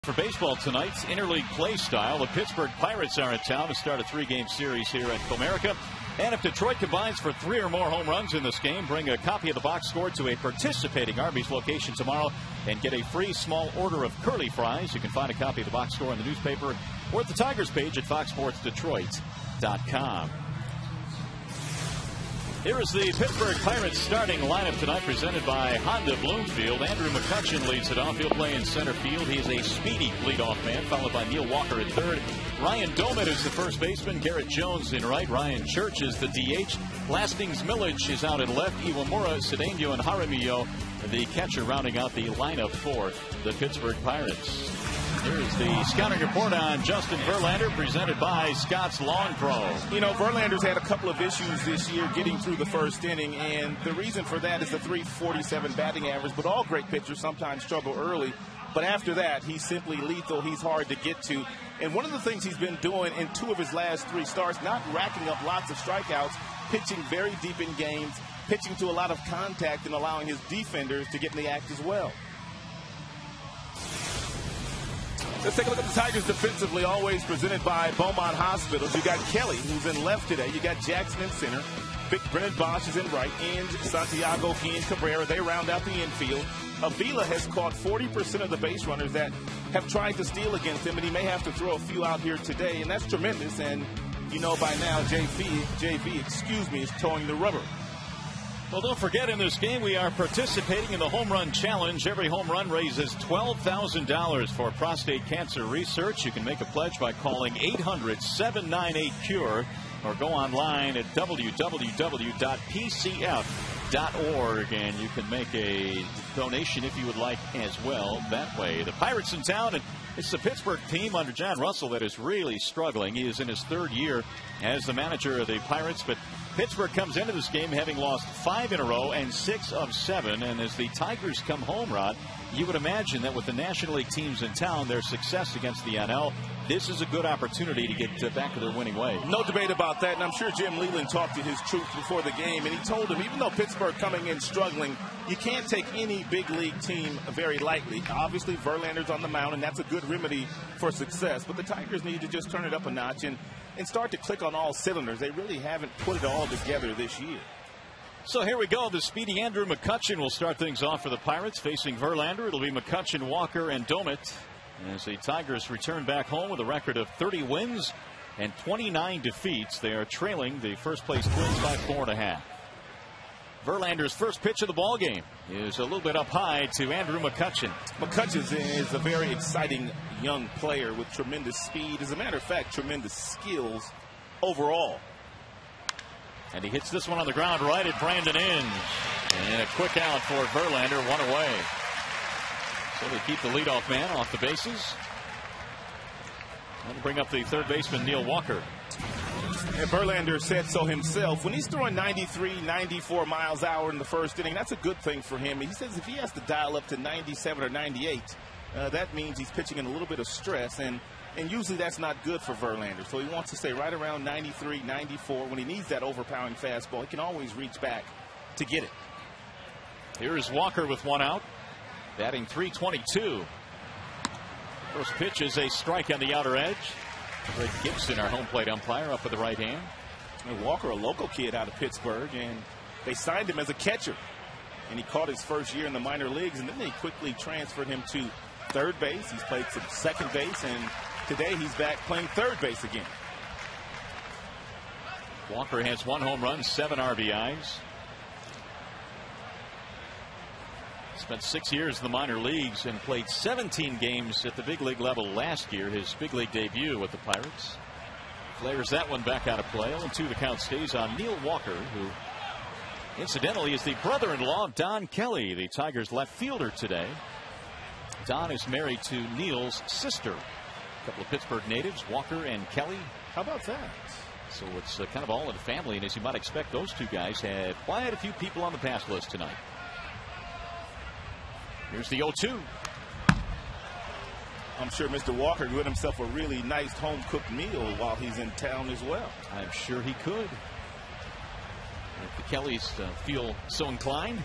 For baseball tonight's interleague play style, the Pittsburgh Pirates are in town to start a 3-game series here at Comerica. And if Detroit combines for 3 or more home runs in this game, bring a copy of the box score to a participating Arby's location tomorrow and get a free small order of curly fries. You can find a copy of the box score in the newspaper or at the Tigers page at foxsportsdetroit.com. Here is the Pittsburgh Pirates starting lineup tonight, presented by Honda Bloomfield. Andrew McCutchen leads it off. He'll play in center field. He is a speedy leadoff man, followed by Neil Walker at third. Ryan Domet is the first baseman. Garrett Jones in right. Ryan Church is the DH. Lastings Milledge is out at left. Iwamura, Cedeno, and Jaramillo, the catcher, rounding out the lineup for the Pittsburgh Pirates. Here's the scouting report on Justin Verlander, presented by Scott's Lawn Pro. You know, Verlander's had a couple of issues this year getting through the first inning, and the reason for that is the .347 batting average. But all great pitchers sometimes struggle early. But after that, he's simply lethal. He's hard to get to. And one of the things he's been doing in 2 of his last 3 starts, not racking up lots of strikeouts, pitching very deep in games, pitching to a lot of contact, and allowing his defenders to get in the act as well. Let's take a look at the Tigers defensively, always presented by Beaumont Hospitals. You got Kelly, who's in left today. You got Jackson in center. Brennan Bosch is in right. And Santiago Guillen Cabrera, they round out the infield. Avila has caught 40% of the base runners that have tried to steal against him, and he may have to throw a few out here today, and that's tremendous. And you know by now, JV is towing the rubber. Well, don't forget, in this game, we are participating in the Home Run Challenge. Every home run raises $12,000 for prostate cancer research. You can make a pledge by calling 800-798-CURE or go online at www.pcf.org, and you can make a donation if you would like as well that way. The Pirates in town, and it's the Pittsburgh team under John Russell that is really struggling. He is in his 3rd year as the manager of the Pirates, but Pittsburgh comes into this game having lost 5 in a row and 6 of 7. And as the Tigers come home, Rod, you would imagine that with the National League teams in town, their success against the NL, this is a good opportunity to get back to their winning way. No debate about that, and I'm sure Jim Leyland talked to his troops before the game, and he told them, even though Pittsburgh coming in struggling, you can't take any big league team very lightly. Obviously, Verlander's on the mound, and that's a good remedy for success, but the Tigers need to just turn it up a notch and start to click on all cylinders. They really haven't put it all together this year. So here we go. The speedy Andrew McCutchen will start things off for the Pirates. Facing Verlander, it'll be McCutchen, Walker, and Domet, as the Tigers return back home with a record of 30 wins and 29 defeats. They are trailing the first-place Twins by 4.5. Verlander's first pitch of the ball game is a little bit up high to Andrew McCutchen. McCutchen is a very exciting young player with tremendous speed. As a matter of fact, tremendous skills overall. And he hits this one on the ground right at Brandon Inge. And a quick out for Verlander, 1 away. So they keep the leadoff man off the bases. And bring up the third baseman, Neil Walker. And Verlander said so himself. When he's throwing 93, 94 miles an hour in the first inning, that's a good thing for him. He says if he has to dial up to 97 or 98, that means he's pitching in a little bit of stress. And usually that's not good for Verlander. So he wants to stay right around 93, 94. When he needs that overpowering fastball, he can always reach back to get it. Here's Walker with 1 out. Batting .322. First pitch is a strike on the outer edge. Greg Gibson, our home plate umpire, up with the right hand. And Walker, a local kid out of Pittsburgh, and they signed him as a catcher. And he caught his first year in the minor leagues, and then they quickly transferred him to third base. He's played some second base, and today he's back playing third base again. Walker has 1 home run, 7 RBIs. Spent 6 years in the minor leagues and played 17 games at the big league level last year, his big league debut with the Pirates. Flares that one back out of play. 0-2 the count stays on Neil Walker, who incidentally is the brother-in-law of Don Kelly, the Tigers left fielder today. Don is married to Neil's sister. A couple of Pittsburgh natives, Walker and Kelly. How about that? So it's kind of all in the family, and as you might expect, those two guys had quite a few people on the pass list tonight. Here's the 0-2. I'm sure Mr. Walker got himself a really nice home-cooked meal while he's in town as well. I'm sure he could. If the Kellys feel so inclined.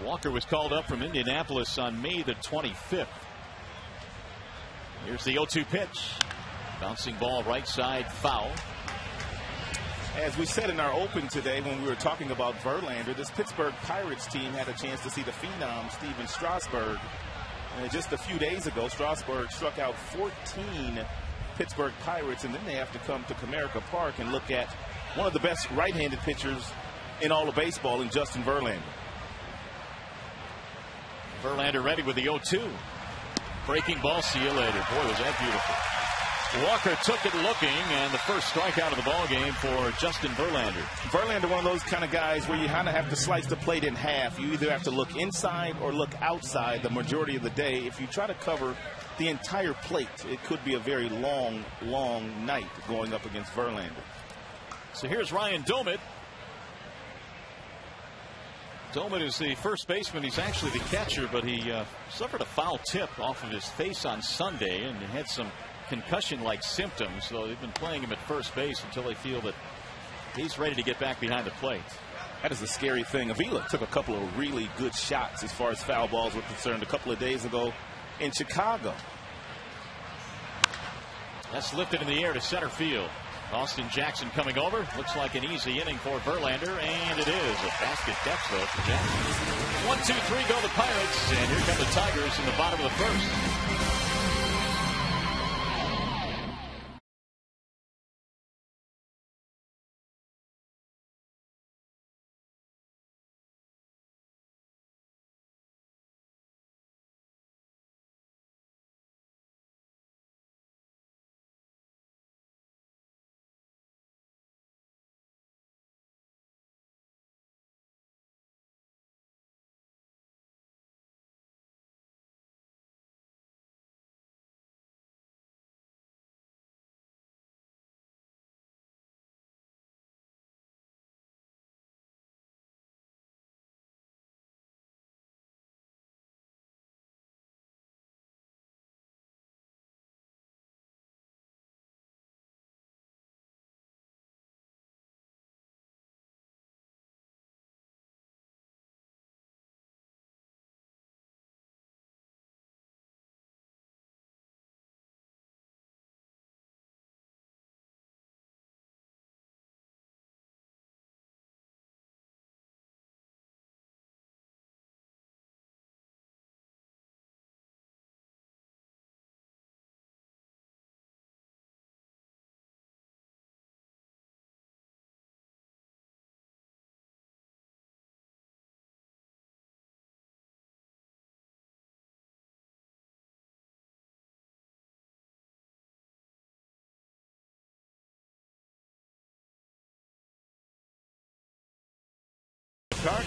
Walker was called up from Indianapolis on May the 25th. Here's the 0-2 pitch. Bouncing ball right side, foul. As we said in our open today when we were talking about Verlander, this Pittsburgh Pirates team had a chance to see the phenom Steven Strasburg. And just a few days ago, Strasburg struck out 14 Pittsburgh Pirates, and then they have to come to Comerica Park and look at one of the best right-handed pitchers in all of baseball in Justin Verlander. Verlander ready with the 0-2. Breaking ball, see you later. Boy, was that beautiful. Walker took it looking, and the first strikeout of the ball game for Justin Verlander. Verlander, one of those kind of guys where you kind of have to slice the plate in half. You either have to look inside or look outside the majority of the day. If you try to cover the entire plate, it could be a very long, long night going up against Verlander. So here's Ryan Domit. Domit is the first baseman. He's actually the catcher, but he suffered a foul tip off of his face on Sunday and had some concussion-like symptoms. So they've been playing him at first base until they feel that he's ready to get back behind the plate. That is a scary thing. Avila took a couple of really good shots as far as foul balls were concerned a couple of days ago in Chicago. That's lifted in the air to center field. Austin Jackson coming over. Looks like an easy inning for Verlander, and it is a basket catch though for Jackson. 1-2-3 go the Pirates, and here come the Tigers in the bottom of the first.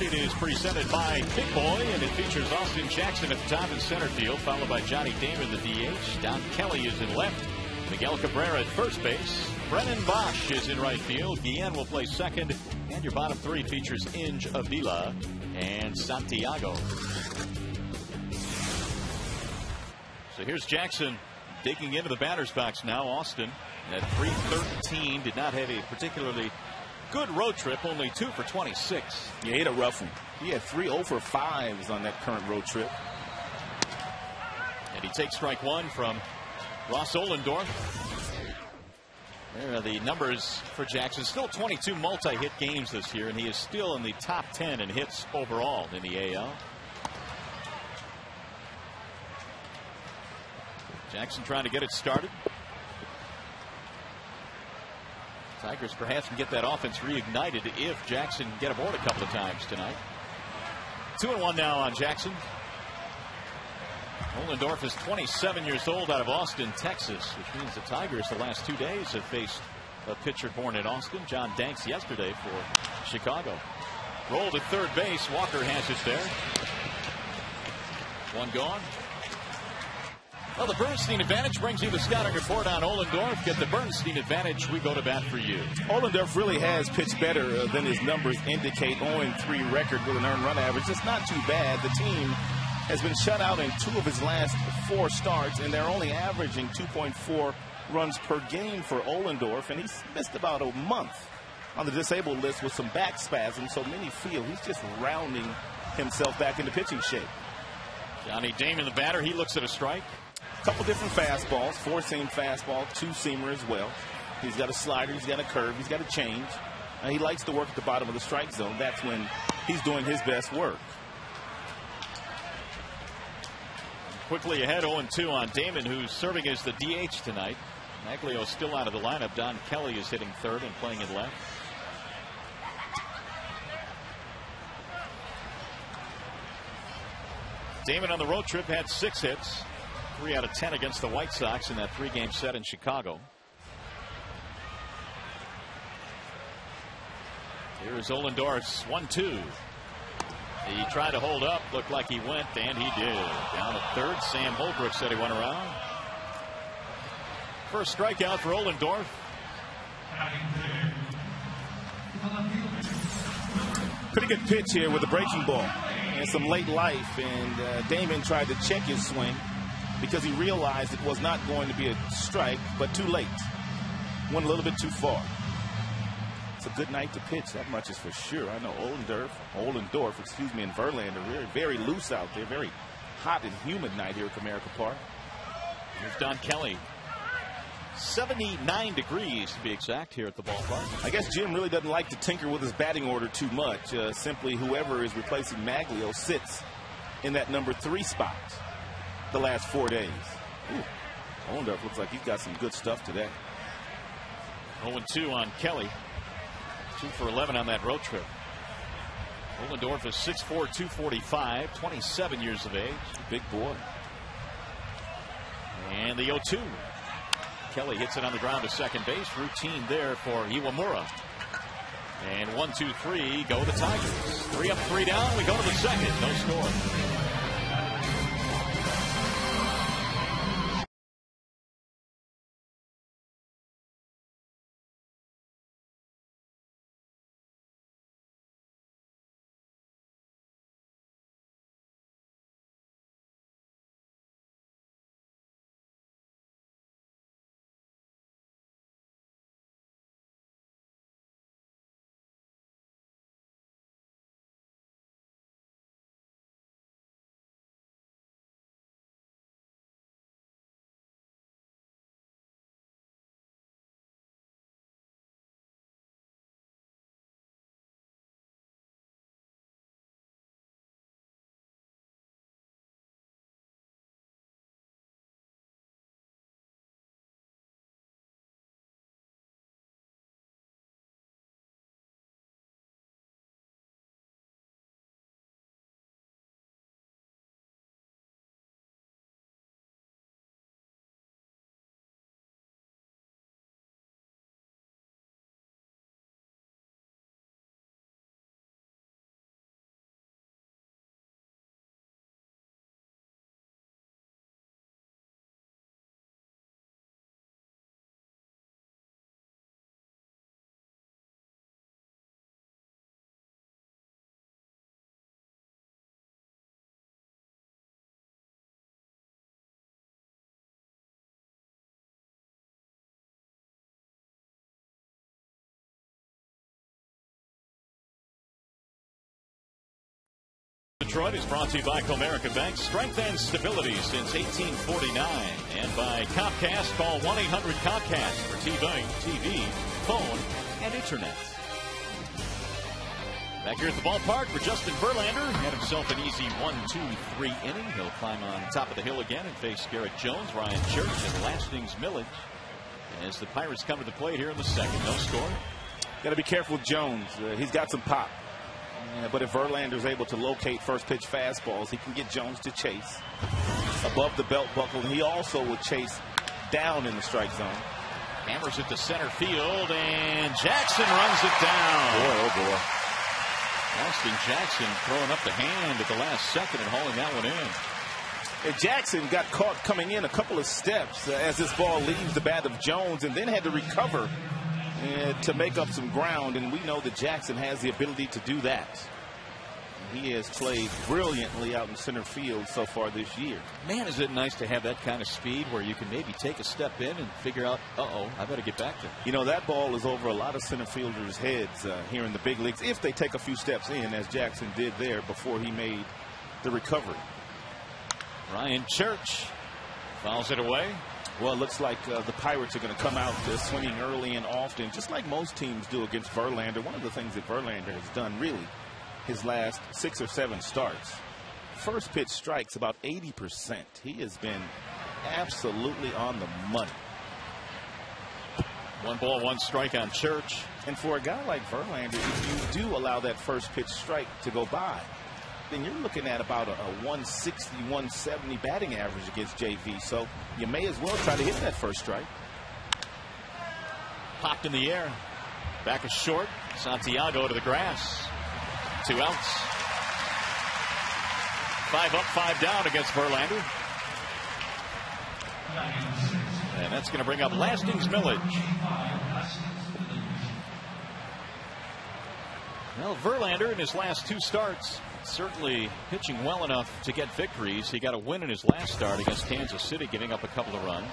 It is presented by Big Boy, and it features Austin Jackson at the top in center field, followed by Johnny Damon, the DH. Don Kelly is in left. Miguel Cabrera at first base. Brennan Bosch is in right field. Guillen will play second. And your bottom three features Inge, Avila, and Santiago. So here's Jackson digging into the batter's box now. Austin at 313 did not have a particularly good road trip, only 2 for 26. Yeah, he had a rough one. He had 3 0 for 5s on that current road trip. And he takes strike one from Ross Ohlendorf. There are the numbers for Jackson. Still 22 multi-hit games this year, and he is still in the top 10 in hits overall in the AL. Jackson trying to get it started. Tigers perhaps can get that offense reignited if Jackson can get aboard a couple of times tonight. 2-1 now on Jackson. Ohlendorf is 27 years old, out of Austin, Texas, which means the Tigers the last 2 days have faced a pitcher born in Austin. John Danks yesterday for Chicago. Rolled at third base. Walker has it there. One gone. Well, the Bernstein advantage brings you the scouting report on Ohlendorf. Get the Bernstein advantage. We go to bat for you. Ohlendorf really has pitched better than his numbers indicate. 0-3 record with an earned run average. It's not too bad. The team has been shut out in 2 of his last 4 starts, and they're only averaging 2.4 runs per game for Ohlendorf, and he's missed about a month on the disabled list with some back spasms, so many feel he's just rounding himself back into pitching shape. Johnny Damon, the batter, he looks at a strike. A couple different fastballs, four-seam fastball, two-seamer as well. He's got a slider, he's got a curve, he's got a change. He likes to work at the bottom of the strike zone. That's when he's doing his best work. Quickly ahead 0-2 on Damon, who's serving as the DH tonight. Maglio's still out of the lineup. Don Kelly is hitting third and playing in left. Damon on the road trip had 6 hits, 3 out of 10 against the White Sox in that 3-game set in Chicago. Here's Ohlendorf's 1-2. He tried to hold up, looked like he went, and he did. Down at third, Sam Holbrook said he went around. First strikeout for Ohlendorf. Pretty good pitch here with the breaking ball and some late life, and Damon tried to check his swing because he realized it was not going to be a strike, but too late. Went a little bit too far. It's a good night to pitch, that much is for sure. I know Ohlendorf, and Verlander are very loose out there. Very hot and humid night here at Comerica Park. Here's Don Kelly. 79 degrees to be exact here at the ballpark. I guess Jim really doesn't like to tinker with his batting order too much. Simply whoever is replacing Maglio sits in that number 3 spot the last 4 days. Ohlendorf looks like he's got some good stuff today. 0-2 on Kelly. 2 for 11 on that road trip. Ohlendorf is 6'4", 245, 27 years of age. Big boy. And the 0-2. Kelly hits it on the ground to second base. Routine there for Iwamura. And 1-2-3 go the Tigers. 3 up, 3 down. We go to the second. No score. Detroit is brought to you by Comerica Bank. Strength and stability since 1849. And by Comcast. Call 1-800-COMCAST for TV, phone, and internet. Back here at the ballpark for Justin Verlander. Had himself an easy 1-2-3 inning. He'll climb on top of the hill again and face Garrett Jones, Ryan Church, and Lastings Millage. As the Pirates come to the plate here in the second. No score. Got to be careful with Jones. He's got some pop. But if Verlander's able to locate first pitch fastballs, he can get Jones to chase above the belt buckle. And he also will chase down in the strike zone. Hammers it to center field, and Jackson runs it down. Boy, oh boy. Austin Jackson throwing up the hand at the last second and hauling that one in. And Jackson got caught coming in a couple of steps as this ball leaves the bat of Jones, and then had to recover to make up some ground, and we know that Jackson has the ability to do that. He has played brilliantly out in center field so far this year. Man, is it nice to have that kind of speed where you can maybe take a step in and figure out, uh-oh, I better get back there. You know, that ball is over a lot of center fielders' heads here in the big leagues if they take a few steps in, as Jackson did there before he made the recovery. Ryan Church fouls it away. Well, it looks like the Pirates are going to come out swinging early and often, just like most teams do against Verlander. One of the things that Verlander has done really his last 6 or 7 starts, first pitch strikes about 80%. He has been absolutely on the money. 1 ball, 1 strike on Church. And for a guy like Verlander, if you do allow that first pitch strike to go by, then you're looking at about a 160, 170 batting average against JV. So you may as well try to hit that first strike. Popped in the air. Back is short. Santiago to the grass. 2 outs. 5 up, 5 down against Verlander. And that's going to bring up Lastings Village. Well, Verlander in his last 2 starts certainly pitching well enough to get victories. He got a win in his last start against Kansas City, giving up a couple of runs.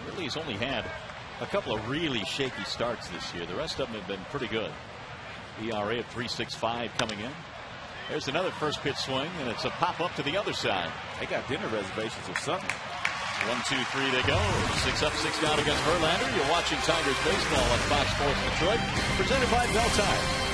Really, he's only had a couple of really shaky starts this year. The rest of them have been pretty good. ERA of 3.65 coming in. There's another first pitch swing, and it's a pop up to the other side. They got dinner reservations or something. 1, 2, 3 they go. 6 up, 6 down against Verlander. You're watching Tigers baseball on Fox Sports Detroit, presented by Bell Tire.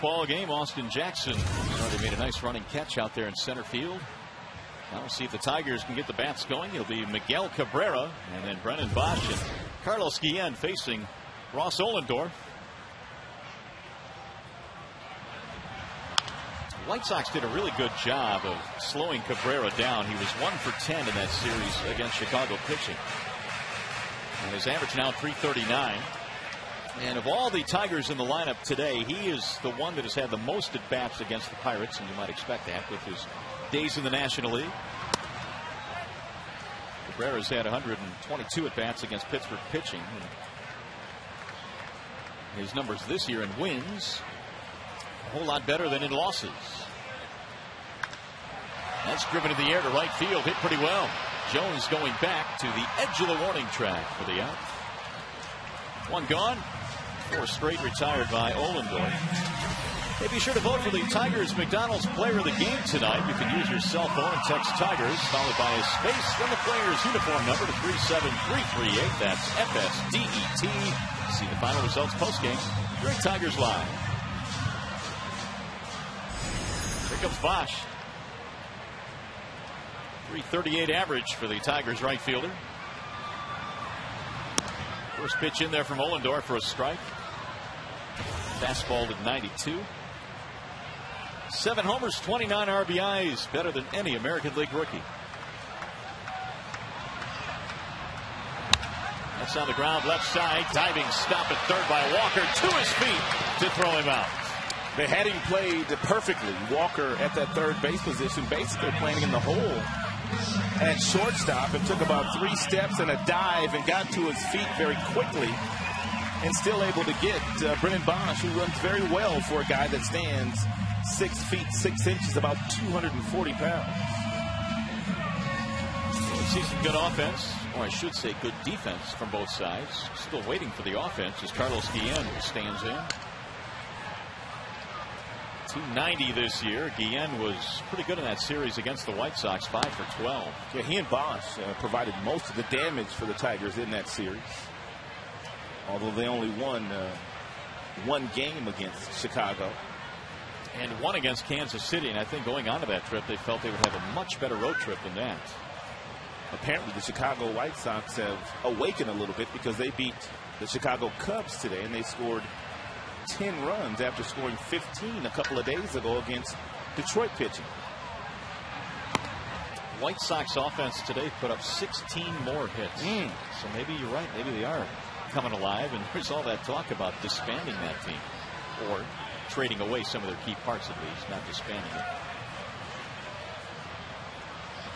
Ball game. Austin Jackson already made a nice running catch out there in center field. Now we'll see if the Tigers can get the bats going. It'll be Miguel Cabrera and then Brennan Bosch and Carlos Guillen facing Ross Ollendorf. The White Sox did a really good job of slowing Cabrera down. He was 1 for 10 in that series against Chicago pitching. And his average now 339. And of all the Tigers in the lineup today, he is the one that has had the most at bats against the Pirates, and you might expect that with his days in the National League. Cabrera's had 122 at bats against Pittsburgh pitching. His numbers this year in wins a whole lot better than in losses. That's driven to the air to right field, hit pretty well. Jones going back to the edge of the warning track for the out. 1 gone. 4 straight retired by Ollendorf. Hey, be sure to vote for the Tigers McDonald's Player of the Game tonight. You can use your cell phone and text Tigers, followed by a space, then the player's uniform number to 37338. That's FSDET. See the final results postgame during Tigers Live. Here comes Bosch. 338 average for the Tigers right fielder. First pitch in there from Ollendorf for a strike. Fastball at 92. 7 homers, 29 RBIs, better than any American League rookie. That's on the ground, left side, diving stop at third by Walker to his feet to throw him out. They had him played perfectly. Walker at that third base position, basically playing in the hole at shortstop, and took about 3 steps and a dive and got to his feet very quickly, and still able to get Brennan Bosch, who runs very well for a guy that stands 6 feet 6 inches, about 240 pounds. See some good offense, or I should say good defense from both sides. Still waiting for the offense as Carlos Guillen stands in. 290 this year. Guillen was pretty good in that series against the White Sox, 5 for 12. Yeah, he and Bosch provided most of the damage for the Tigers in that series. Although they only won 1 game against Chicago. And 1 against Kansas City, and I think going on to that trip they felt they would have a much better road trip than that. Apparently the Chicago White Sox have awakened a little bit because they beat the Chicago Cubs today, and they scored 10 runs after scoring 15 a couple of days ago against Detroit pitching. White Sox offense today put up 16 more hits. So maybe you're right. Maybe they are coming alive, and there's all that talk about disbanding that team, or trading away some of their key parts at least, not disbanding it.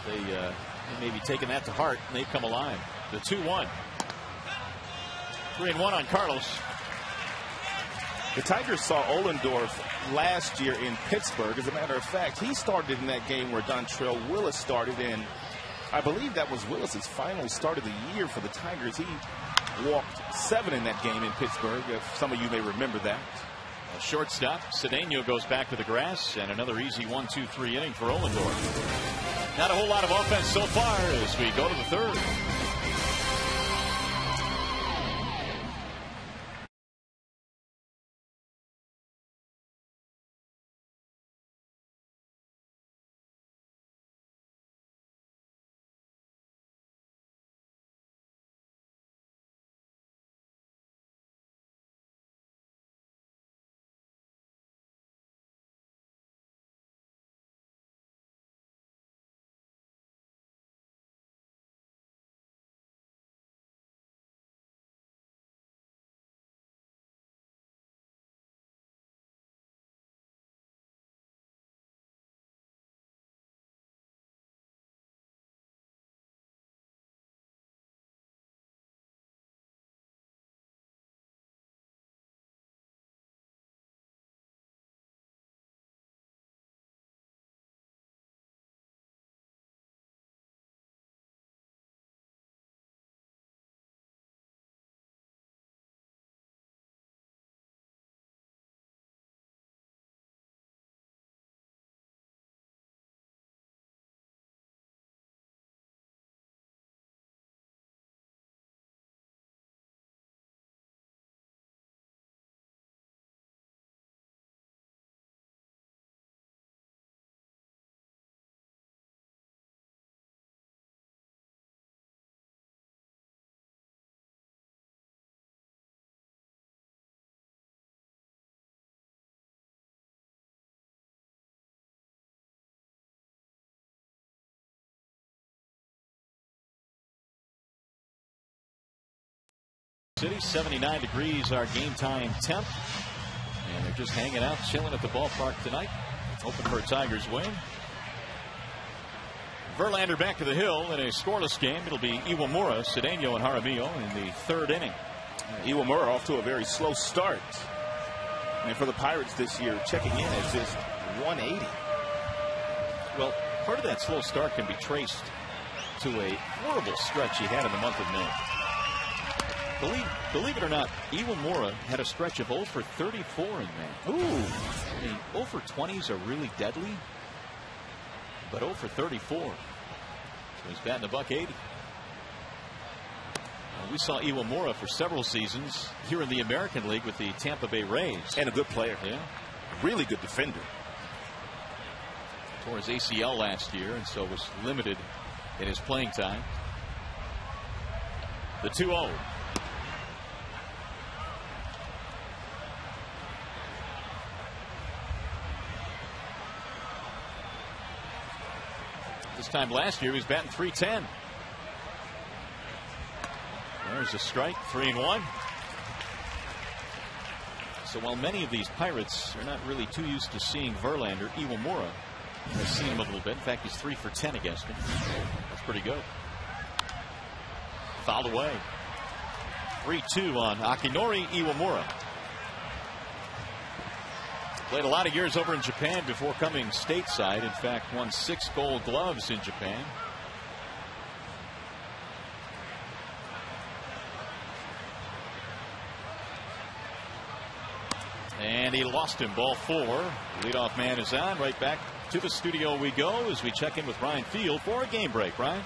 They may be taking that to heart, and they've come alive. The 2-1. 3-1 on Carlos. The Tigers saw Ollendorf last year in Pittsburgh. As a matter of fact, he started in that game where Dontrell Willis started, and I believe that was Willis's final start of the year for the Tigers. He walked 7 in that game in Pittsburgh, if some of you may remember that. A shortstop, Cedeno goes back to the grass, and another easy 1-2-3 inning for Ollendorf. Not a whole lot of offense so far as we go to the third. City, 79 degrees our game time temp, and they're just hanging out, chilling at the ballpark tonight, hoping for a Tigers win. Verlander back to the hill in a scoreless game. It'll be Iwamura, Cedeno, and Jaramillo in the 3rd inning. Iwamura off to a very slow start, and for the Pirates this year, checking in at just 180. Well, part of that slow start can be traced to a horrible stretch he had in the month of May. Believe it or not, Iwamura had a stretch of 0 for 34 in May. Ooh. I mean, 0 for 20s are really deadly, but 0 for 34. So he's batting $180. We saw Iwamura for several seasons here in the American League with the Tampa Bay Rays. And a good player. Yeah. Really good defender. Tore his ACL last year, and so was limited in his playing time. The 2-0. This time last year, he was batting .310. There's a strike, 3-1. So while many of these Pirates are not really too used to seeing Verlander, Iwamura has seen him a little bit. In fact, he's 3 for 10 against him. That's pretty good. Fouled away. 3-2 on Akinori Iwamura. Played a lot of years over in Japan before coming stateside. In fact, won 6 Gold Gloves in Japan. And he lost him. Ball 4. Leadoff man is on. Right back to the studio we go as we check in with Ryan Field for a game break. Ryan?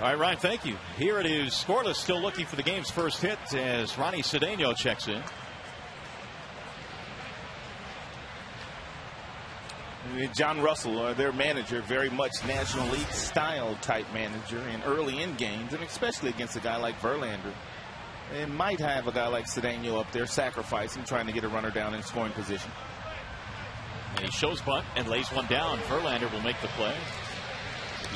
All right, Ryan, thank you. Here it is, scoreless, still looking for the game's first hit as Ronnie Cedeno checks in. John Russell, their manager, very much National League style type manager, and early in games, and especially against a guy like Verlander, it might have a guy like Cedeno up there sacrificing, trying to get a runner down in scoring position. And he shows bunt and lays one down. Verlander will make the play.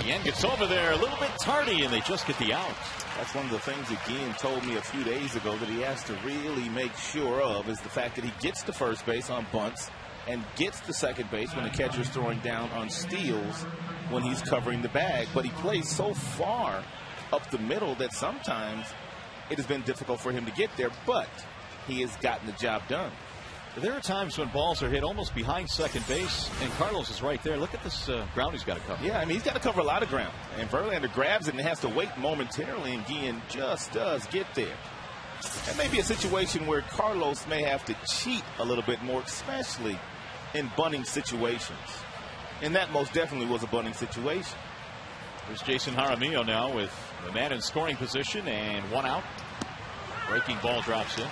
Guillen gets over there a little bit tardy, and they just get the out. That's one of the things that Guillen told me a few days ago that he has to really make sure of, is the fact that he gets to first base on bunts and gets to second base when the catcher's throwing down on steals when he's covering the bag. But he plays so far up the middle that sometimes it has been difficult for him to get there, but he has gotten the job done. There are times when balls are hit almost behind second base, and Carlos is right there. Look at this ground he's got to cover. Yeah, I mean, he's got to cover a lot of ground. And Verlander grabs it and has to wait momentarily, and Guillen just does get there. That may be a situation where Carlos may have to cheat a little bit more, especially in bunting situations. And that most definitely was a bunting situation. There's Jason Jaramillo now with the man in scoring position and one out. Breaking ball drops in.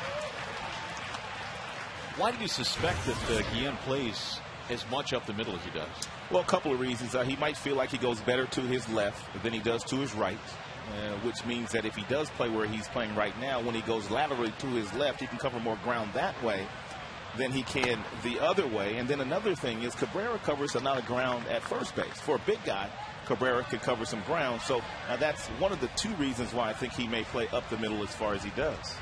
Why do you suspect that Guillen plays as much up the middle as he does? Well, a couple of reasons. He might feel like he goes better to his left than he does to his right, which means that if he does play where he's playing right now, when he goes laterally to his left, he can cover more ground that way than he can the other way. And then another thing is Cabrera covers a lot of ground at first base. For a big guy, Cabrera can cover some ground. So that's one of the 2 reasons why I think he may play up the middle as far as he does.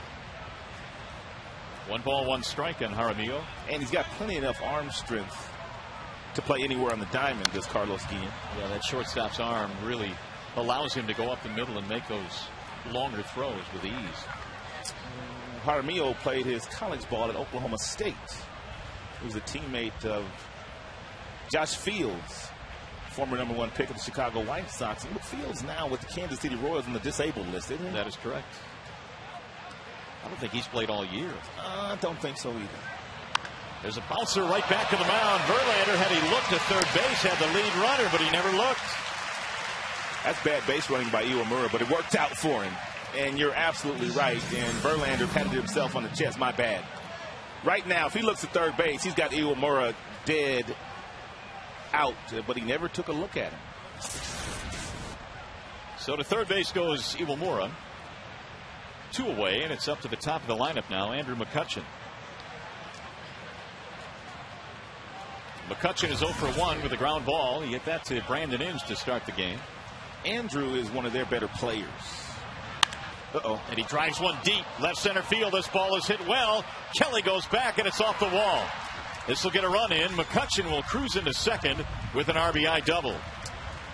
1 ball, 1 strike on Jaramillo. And he's got plenty enough arm strength to play anywhere on the diamond, does Carlos Guillen. Yeah, that shortstop's arm really allows him to go up the middle and make those longer throws with ease. Jaramillo played his college ball at Oklahoma State. He was a teammate of Josh Fields, former #1 pick of the Chicago White Sox. And Fields now with the Kansas City Royals on the disabled list, isn't he? That is correct. I don't think he's played all year. I don't think so either. There's a bouncer right back to the mound. Verlander, had he looked at third base, had the lead runner, but he never looked. That's bad base running by Iwamura, but it worked out for him. And you're absolutely right. And Verlander patted himself on the chest. My bad. Right now, if he looks at third base, he's got Iwamura dead out, but he never took a look at him. So to third base goes Iwamura. 2 away, and it's up to the top of the lineup now, Andrew McCutchen. McCutchen is 0 for 1 with a ground ball. He hit that to Brandon Inge to start the game. Andrew is one of their better players. Uh-oh. And he drives one deep. Left center field. This ball is hit well. Kelly goes back, and it's off the wall. This will get a run in. McCutchen will cruise into second with an RBI double.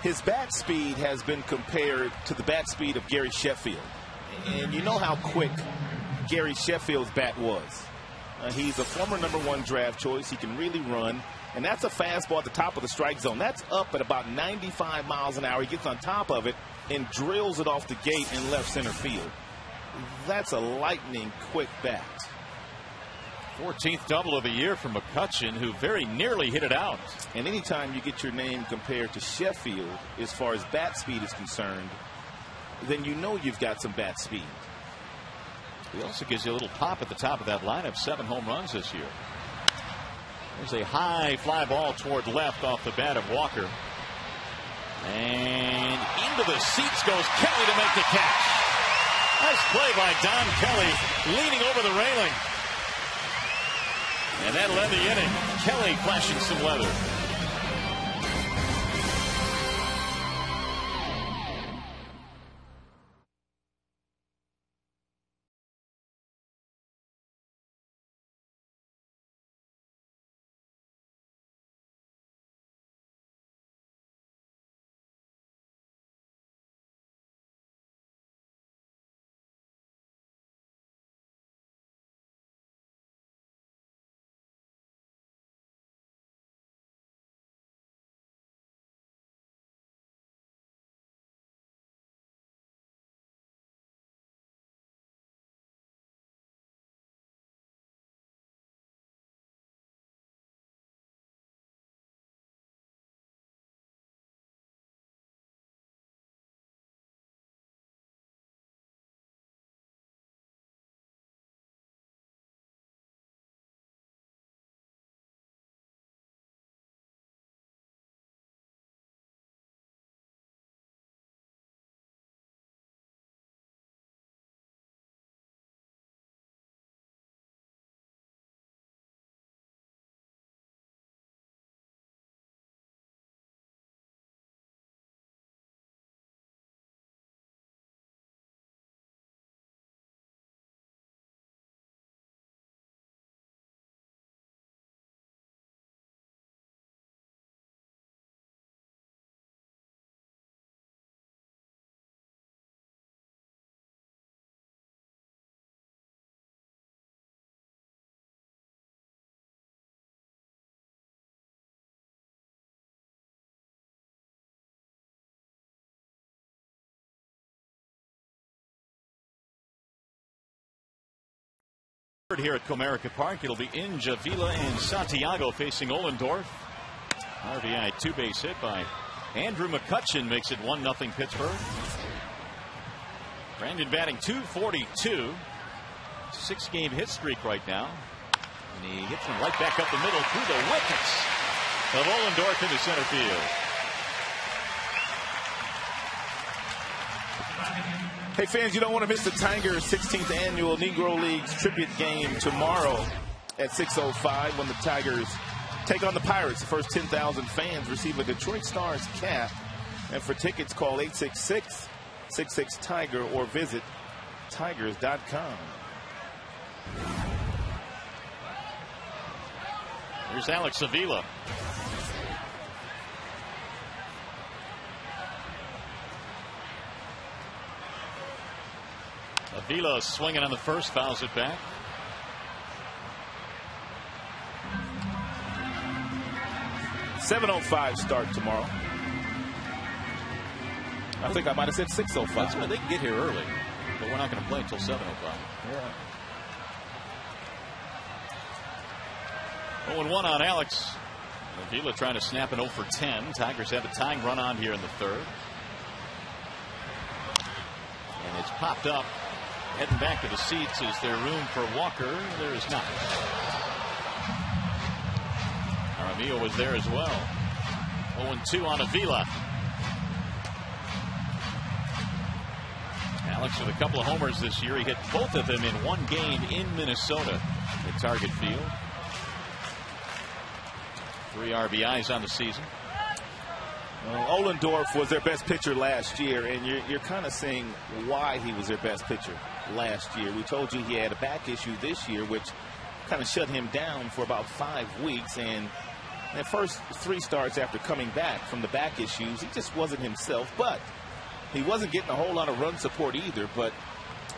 His bat speed has been compared to the bat speed of Gary Sheffield. And you know how quick Gary Sheffield's bat was. He's a former #1 draft choice. He can really run. And that's a fastball at the top of the strike zone. That's up at about 95 miles an hour. He gets on top of it and drills it off the gate in left center field. That's a lightning quick bat. 14th double of the year from McCutchen, who very nearly hit it out. And anytime you get your name compared to Sheffield as far as bat speed is concerned, then you know you've got some bat speed. He also gives you a little pop at the top of that lineup. 7 home runs this year. There's a high fly ball toward left off the bat of Walker. And into the seats goes Kelly to make the catch. Nice play by Don Kelly, leaning over the railing. And that'll end the inning. Kelly flashing some leather. Here at Comerica Park, it'll be Inge, Avila, and Santiago facing Ohlendorf. RBI two-base hit by Andrew McCutchen makes it 1-0 Pittsburgh. Brandon batting .242, 6-game hit streak right now, and he hits one right back up the middle through the wickets of Ohlendorf into center field. Hey fans, you don't want to miss the Tigers' 16th annual Negro Leagues tribute game tomorrow at 6:05 when the Tigers take on the Pirates. The first 10,000 fans receive a Detroit Stars cap. And for tickets, call 866-66-TIGER or visit tigers.com. Here's Alex Avila. Avila swinging on the first, fouls it back. .705 start tomorrow. I think I might have said 6:05. That's why they can get here early, but we're not going to play until 7:05. Yeah. 0-1 on Alex. Avila trying to snap an 0 for 10. Tigers have a tying run on here in the third. And it's popped up. Heading back to the seats. Is there room for Walker? There is not. Aramillo was there as well. 0-2 on Avila. Alex with a couple of homers this year. He hit both of them in one game in Minnesota at Target Field. 3 RBIs on the season. Well, Ohlendorf was their best pitcher last year, and you're kind of seeing why he was their best pitcher last year. We told you he had a back issue this year, which kind of shut him down for about 5 weeks. And the first 3 starts after coming back from the back issues, he just wasn't himself. But he wasn't getting a whole lot of run support either. But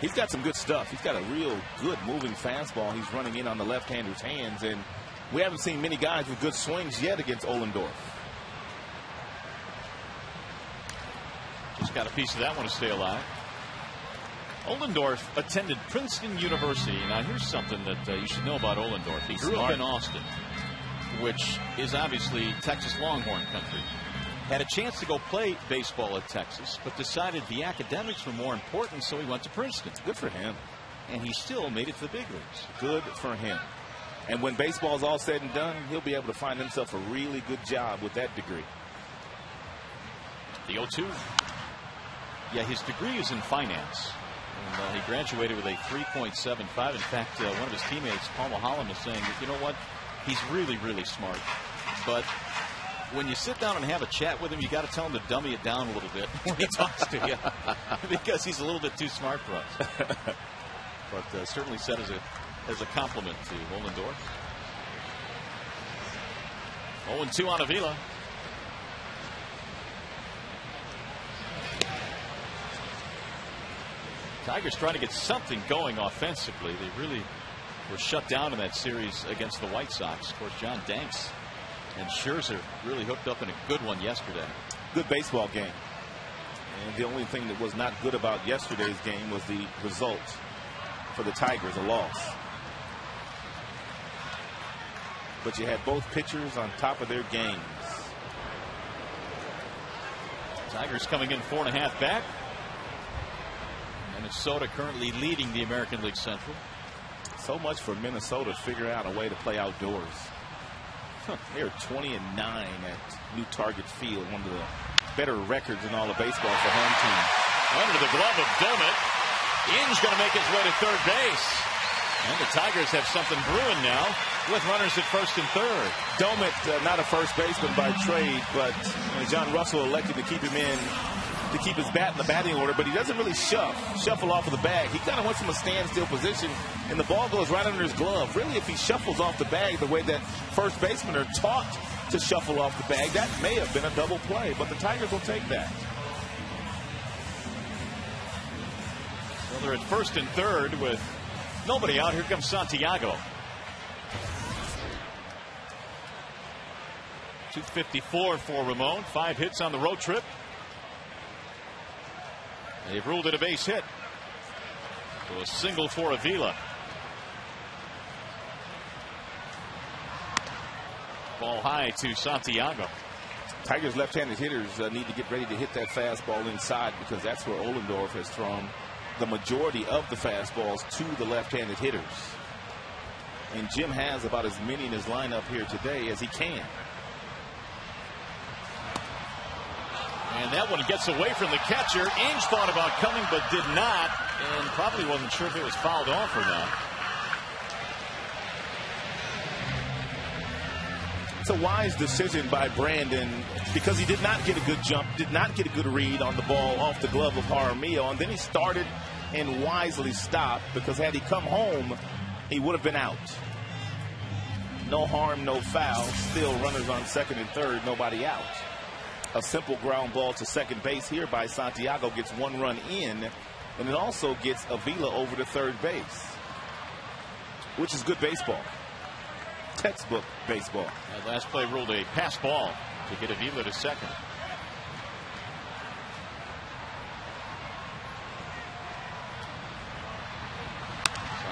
he's got some good stuff. He's got a real good moving fastball. He's running in on the left-hander's hands, and we haven't seen many guys with good swings yet against Ohlendorf. Just got a piece of that one to stay alive. Ohlendorf attended Princeton University. Now here's something that you should know about Ohlendorf. He grew up in Austin, which is obviously Texas Longhorn country. Had a chance to go play baseball at Texas, but decided the academics were more important, so he went to Princeton. Good for him. And he still made it to the big leagues. Good for him. And when baseball's all said and done, he'll be able to find himself a really good job with that degree. The 0-2. Yeah, his degree is in finance. And he graduated with a 3.75. In fact, one of his teammates, Paul Mahalam, is saying, you know what? He's really, really smart. But when you sit down and have a chat with him, you got to tell him to dummy it down a little bit when he talks to you, because he's a little bit too smart for us. But certainly said as a compliment to Ollendorf. 0-2 on Avila. Tigers trying to get something going offensively. They really were shut down in that series against the White Sox. Of course, John Danks and Scherzer really hooked up in a good one yesterday. Good baseball game. And the only thing that was not good about yesterday's game was the result for the Tigers, a loss. But you had both pitchers on top of their games. Tigers coming in 4.5 back. Minnesota currently leading the American League Central. So much for Minnesota to figure out a way to play outdoors. They are 20-9 at New Target Field, one of the better records in all of baseball for home teams. Under the glove of Domet. Inge going to make his way to third base. And the Tigers have something brewing now with runners at first and third. Domet, not a first baseman by trade, but John Russell elected to keep him in to keep his bat in the batting order, but he doesn't really shuffle off of the bag. He kind of wants him a standstill position, and the ball goes right under his glove. Really, if he shuffles off the bag the way that first basemen are taught to shuffle off the bag, that may have been a double play, but the Tigers will take that. So they're at first and third with nobody out. Here comes Santiago. 254 for Ramon. 5 hits on the road trip. They've ruled it a base hit. So a single for Avila. Ball high to Santiago. Tigers left-handed hitters need to get ready to hit that fastball inside, because that's where Ollendorf has thrown the majority of the fastballs to the left-handed hitters. And Jim has about as many in his lineup here today as he can. And that one gets away from the catcher. Inge thought about coming but did not, and probably wasn't sure if it was fouled off or not. It's a wise decision by Brandon, because he did not get a good jump, did not get a good read on the ball off the glove of Jaramillo, and then he started and wisely stopped, because had he come home, he would have been out. No harm, no foul. Still runners on second and third, nobody out. A simple ground ball to second base here by Santiago gets 1 run in, and it also gets Avila over to third base, which is good baseball. Textbook baseball. That last play ruled a pass ball to get Avila to second.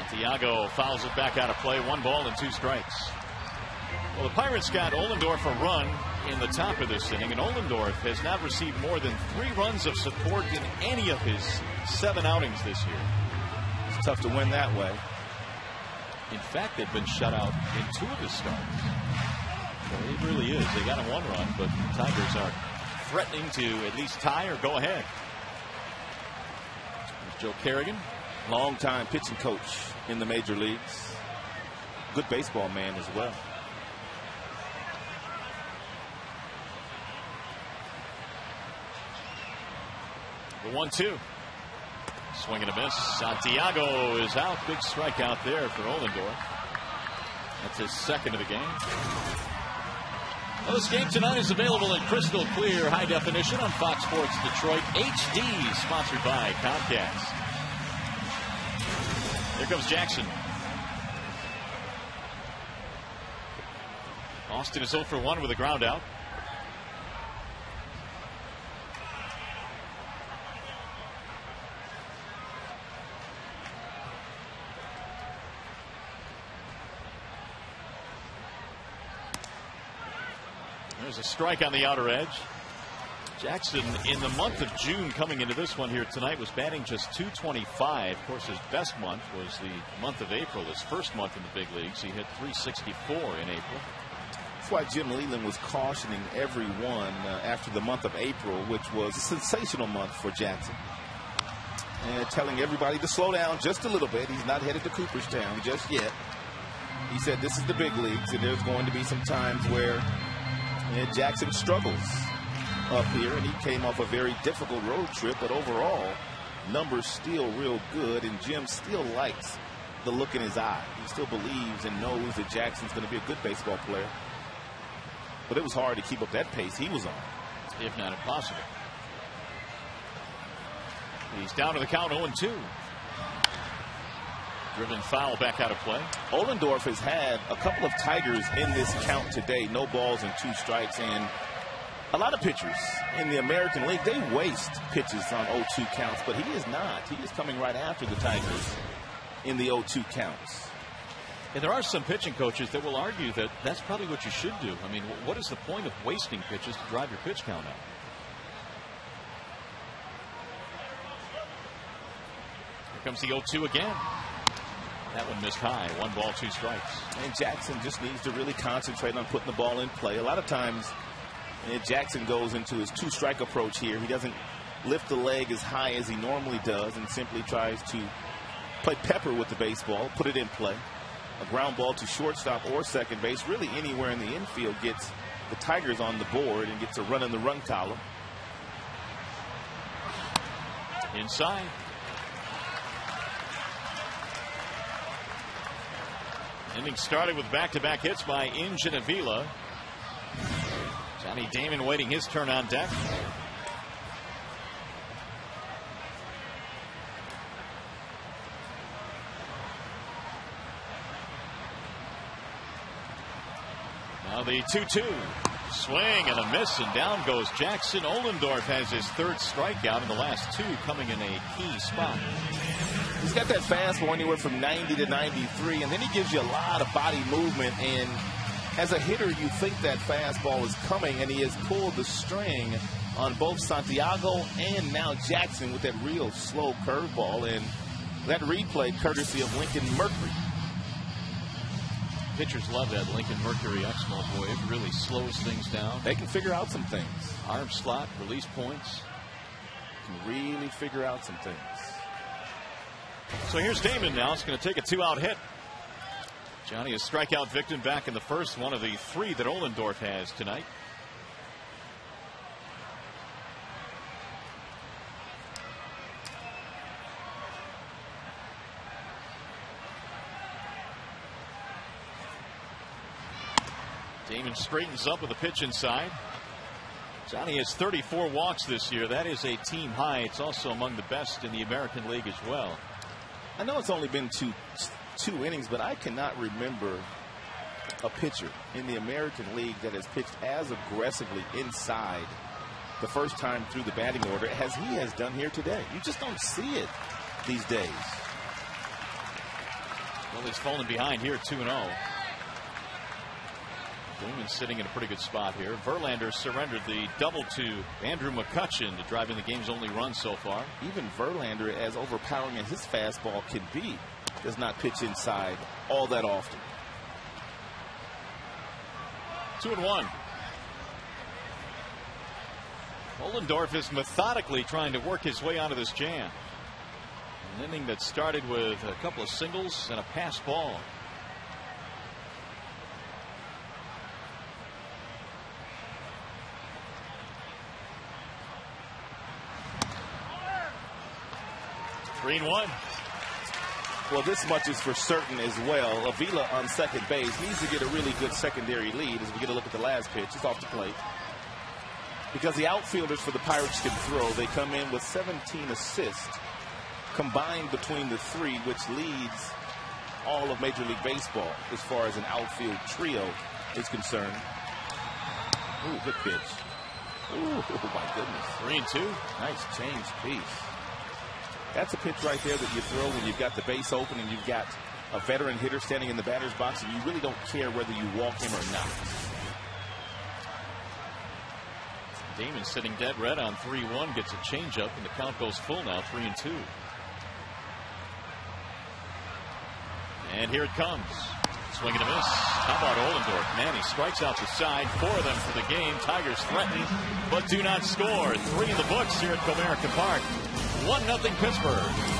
Santiago fouls it back out of play. 1 ball and 2 strikes. Well, the Pirates got Ollendorf a run in the top of this inning, and Ollendorf has not received more than 3 runs of support in any of his 7 outings this year. It's tough to win that way. In fact, they've been shut out in 2 of his starts. So it really is. They got a 1 run, but the Tigers are threatening to at least tie or go ahead. There's Joe Kerrigan. Long-time pitching coach in the major leagues. Good baseball man as well. The 1-2. Swing and a miss. Santiago is out. Big strikeout there for Ollendorf. That's his second of the game. Well, this game tonight is available in crystal clear high definition on Fox Sports Detroit HD, sponsored by Comcast. Here comes Jackson. Austin is 0 for 1 with a ground out. There's a strike on the outer edge. Jackson, in the month of June coming into this one here tonight, was batting just .225. Of course, his best month was the month of April, his first month in the big leagues. He hit .364 in April. That's why Jim Leland was cautioning everyone after the month of April, which was a sensational month for Jackson. And telling everybody to slow down just a little bit. He's not headed to Cooperstown just yet. He said this is the big leagues, and there's going to be some times where Jackson struggles up here, and he came off a very difficult road trip, but overall, numbers still real good, and Jim still likes the look in his eye. He still believes and knows that Jackson's going to be a good baseball player. But it was hard to keep up that pace he was on. If not impossible. He's down to the count 0-2. Driven foul back out of play. Ohlendorf has had a couple of Tigers in this count today. No balls and 2 strikes. And a lot of pitchers in the American League, they waste pitches on 0-2 counts. But he is not. He is coming right after the Tigers in the 0-2 counts. And there are some pitching coaches that will argue that that's probably what you should do. I mean, what is the point of wasting pitches to drive your pitch count up? Here comes the 0-2 again. That one missed high. 1 ball, 2 strikes. And Jackson just needs to really concentrate on putting the ball in play. A lot of times, Jackson goes into his 2-strike approach here. He doesn't lift the leg as high as he normally does and simply tries to play pepper with the baseball, put it in play. A ground ball to shortstop or second base, really anywhere in the infield, gets the Tigers on the board and gets a run in the run column. Inside. Inning started with back-to-back hits by Inge and Avila. Johnny Damon waiting his turn on deck. Now the 2-2. Swing and a miss, and down goes Jackson. Ohlendorf has his 3rd strikeout in the last 2, coming in a key spot. He's got that fastball anywhere from 90 to 93, and then he gives you a lot of body movement. And as a hitter, you think that fastball is coming, and he has pulled the string on both Santiago and now Jackson with that real slow curveball. And that replay courtesy of Lincoln Mercury. Pitchers love that Lincoln Mercury Exmo. Boy, it really slows things down. They can figure out some things. Arm slot, release points. Can really figure out some things. So here's Damon now. It's going to take a 2-out hit. Johnny, a strikeout victim back in the first, one of the 3 that Ohlendorf has tonight. Damon straightens up with a pitch inside. Johnny has 34 walks this year. That is a team high. It's also among the best in the American League as well. I know it's only been two innings, but I cannot remember a pitcher in the American League that has pitched as aggressively inside the first time through the batting order as he has done here today. You just don't see it these days. Well, he's fallen behind here, 2-0. Blumen's sitting in a pretty good spot here. Verlander surrendered the double to Andrew McCutchen to drive in the game's only run so far. Even Verlander, as overpowering as his fastball can be, does not pitch inside all that often. 2-1. Ohlendorf is methodically trying to work his way out of this jam. An inning that started with a couple of singles and a pass ball. Green 1. Well, this much is for certain as well. Avila on second base needs to get a really good secondary lead as we get a look at the last pitch. It's off the plate. Because the outfielders for the Pirates can throw. They come in with 17 assists combined between the 3, which leads all of Major League Baseball as far as an outfield trio is concerned. Ooh, good pitch. Ooh, my goodness. 3-2. Nice change piece. That's a pitch right there that you throw when you've got the base open and you've got a veteran hitter standing in the batter's box and you really don't care whether you walk him or not. Damon sitting dead red on 3-1, gets a changeup, and the count goes full now, 3-2. And here it comes. Swing and a miss. How about Ollendorf? Man, he strikes out the side. 4 of them for the game. Tigers threaten, but do not score. 3 in the books here at Comerica Park. 1-0 Pittsburgh.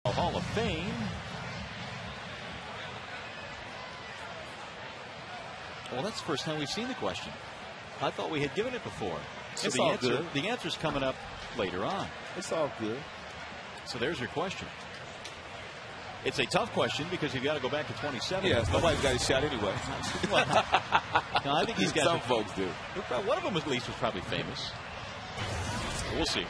Hall of Fame. Well, that's the first time we've seen the question. I thought we had given it before. So it's all good. The answer's coming up later on. It's all good. So there's your question. It's a tough question because you've got to go back to 27. Yeah, nobody's got his shot anyway. Well, no, I think he's got some folks do. One of them at least was probably famous. We'll see.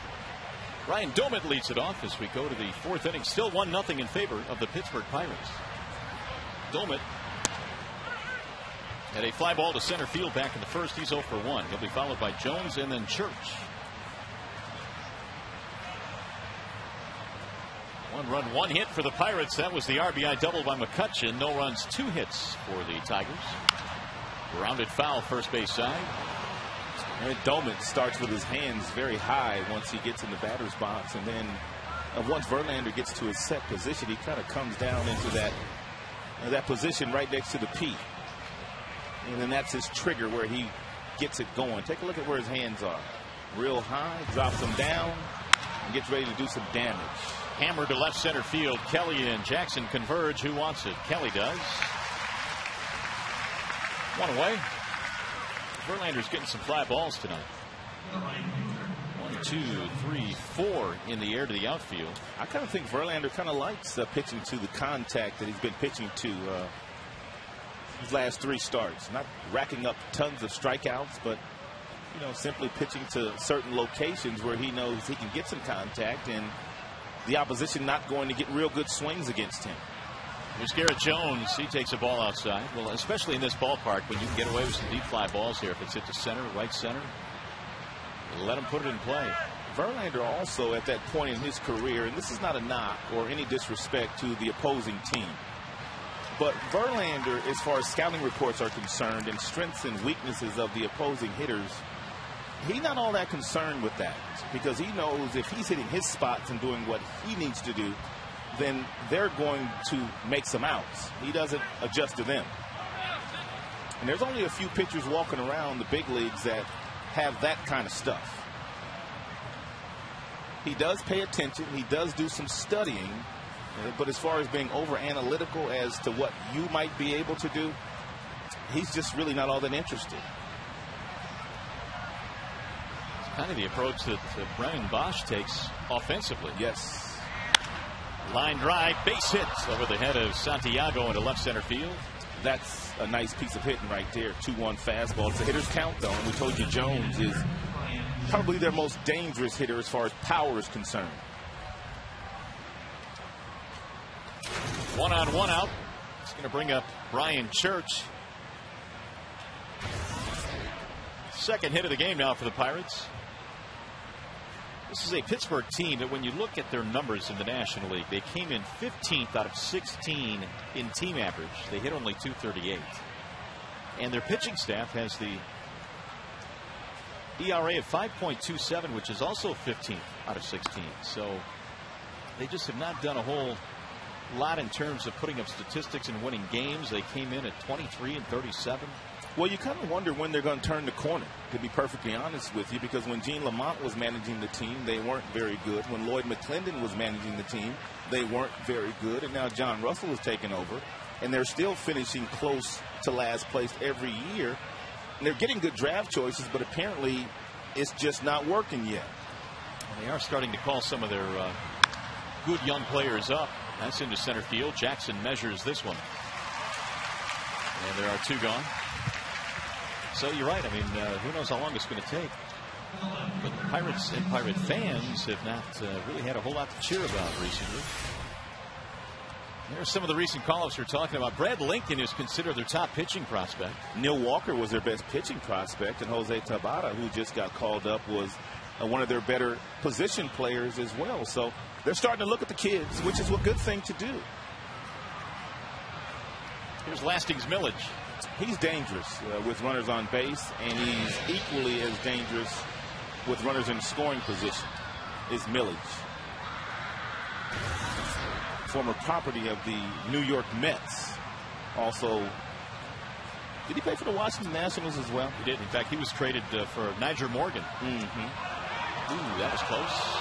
Ryan Domet leads it off as we go to the 4th inning. Still 1-0 in favor of the Pittsburgh Pirates. Domet had a fly ball to center field back in the first. He's 0 for 1. He'll be followed by Jones and then Church. 1 run, 1 hit for the Pirates. That was the RBI double by McCutchen. No runs, 2 hits for the Tigers. Grounded foul first base side. And Domet starts with his hands very high once he gets in the batter's box, and then once Verlander gets to his set position, he kind of comes down into that position right next to the P, and then that's his trigger where he gets it going. Take a look at where his hands are. Real high, drops them down, and gets ready to do some damage. Hammered to left center field. Kelly and Jackson converge. Who wants it? Kelly does. 1 away. Verlander's getting some fly balls tonight. 1, 2, 3, 4 in the air to the outfield. I kind of think Verlander kind of likes pitching to the contact that he's been pitching to his last 3 starts. Not racking up tons of strikeouts, but simply pitching to certain locations where he knows he can get some contact and the opposition not going to get real good swings against him. Here's Garrett Jones. He takes a ball outside. Well, especially in this ballpark when you can get away with some deep fly balls here. If it's hit to center, right center, let him put it in play. Verlander also at that point in his career, and this is not a knock or any disrespect to the opposing team, but Verlander, as far as scouting reports are concerned and strengths and weaknesses of the opposing hitters, he's not all that concerned with that, because he knows if he's hitting his spots and doing what he needs to do, then they're going to make some outs. He doesn't adjust to them. And there's only a few pitchers walking around the big leagues that have that kind of stuff. He does pay attention. He does do some studying. But as far as being over analytical as to what you might be able to do, he's just really not all that interested. It's kind of the approach that Brennan Bosch takes offensively. Yes. Line drive, base hit over the head of Santiago into left center field. That's a nice piece of hitting right there. 2-1 fastball. It's a hitter's count, though. And we told you Jones is probably their most dangerous hitter as far as power is concerned. 1 on 1 out. It's going to bring up Brian Church. Second hit of the game now for the Pirates. This is a Pittsburgh team that when you look at their numbers in the National League, they came in 15th out of 16 in team average. They hit only .238. And their pitching staff has the ERA of 5.27, which is also 15th out of 16. So they just have not done a whole lot in terms of putting up statistics and winning games. They came in at 23-37. Well, you kind of wonder when they're going to turn the corner, to be perfectly honest with you, because when Gene Lamont was managing the team, they weren't very good. When Lloyd McClendon was managing the team, they weren't very good. And now John Russell has taken over, and they're still finishing close to last place every year. And they're getting good draft choices, but apparently it's just not working yet. They are starting to call some of their good young players up. That's into center field. Jackson measures this one. And there are two gone. So you're right. I mean, who knows how long it's going to take. But the Pirates and Pirate fans have not really had a whole lot to cheer about recently. There's some of the recent call-ups we're talking about. Brad Lincoln is considered their top pitching prospect. Neil Walker was their best pitching prospect, and Jose Tabata, who just got called up, was one of their better position players as well. So they're starting to look at the kids, which is a good thing to do. Here's Lastings Millage. He's dangerous with runners on base, and he's equally as dangerous with runners in scoring position is Millage. Former property of the New York Mets. Also, did he play for the Washington Nationals as well? He did. In fact, he was traded for Niger Morgan. Ooh, that was close.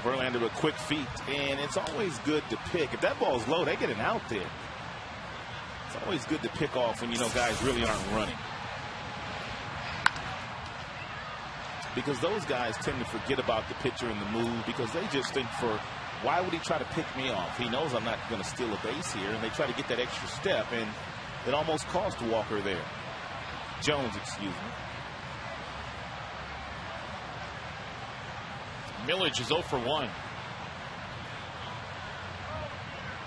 Verlander with quick feet, and it's always good to pick. If that ball's low, they get it out there. It's always good to pick off when you know guys really aren't running. Because those guys tend to forget about the pitcher and the move because they just think why would he try to pick me off? He knows I'm not going to steal a base here, and they try to get that extra step, and it almost cost Walker there. Jones, excuse me. Millage is 0 for 1.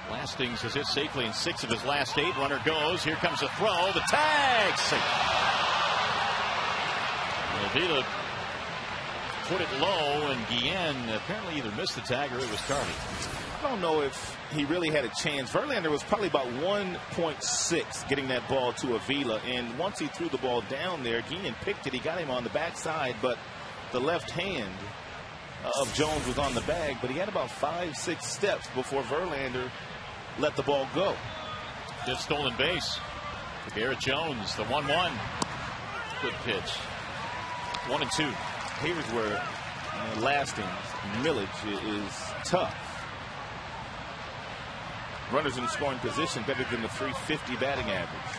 Lastings has hit safely in 6 of his last 8. Runner goes. Here comes a throw. The tag. Safe. Avila put it low, and Guillen apparently either missed the tag or it was targeted. I don't know if he really had a chance. Verlander was probably about 1.6 getting that ball to Avila, and once he threw the ball down there, Guillen picked it. He got him on the backside, but the left hand of Jones was on the bag, but he had about 5-6 steps before Verlander let the ball go. Good stolen base for Garrett Jones. The 1-1. Good pitch. 1-2. Here's where Lastings, Millage is tough. Runners in scoring position better than the .350 batting average.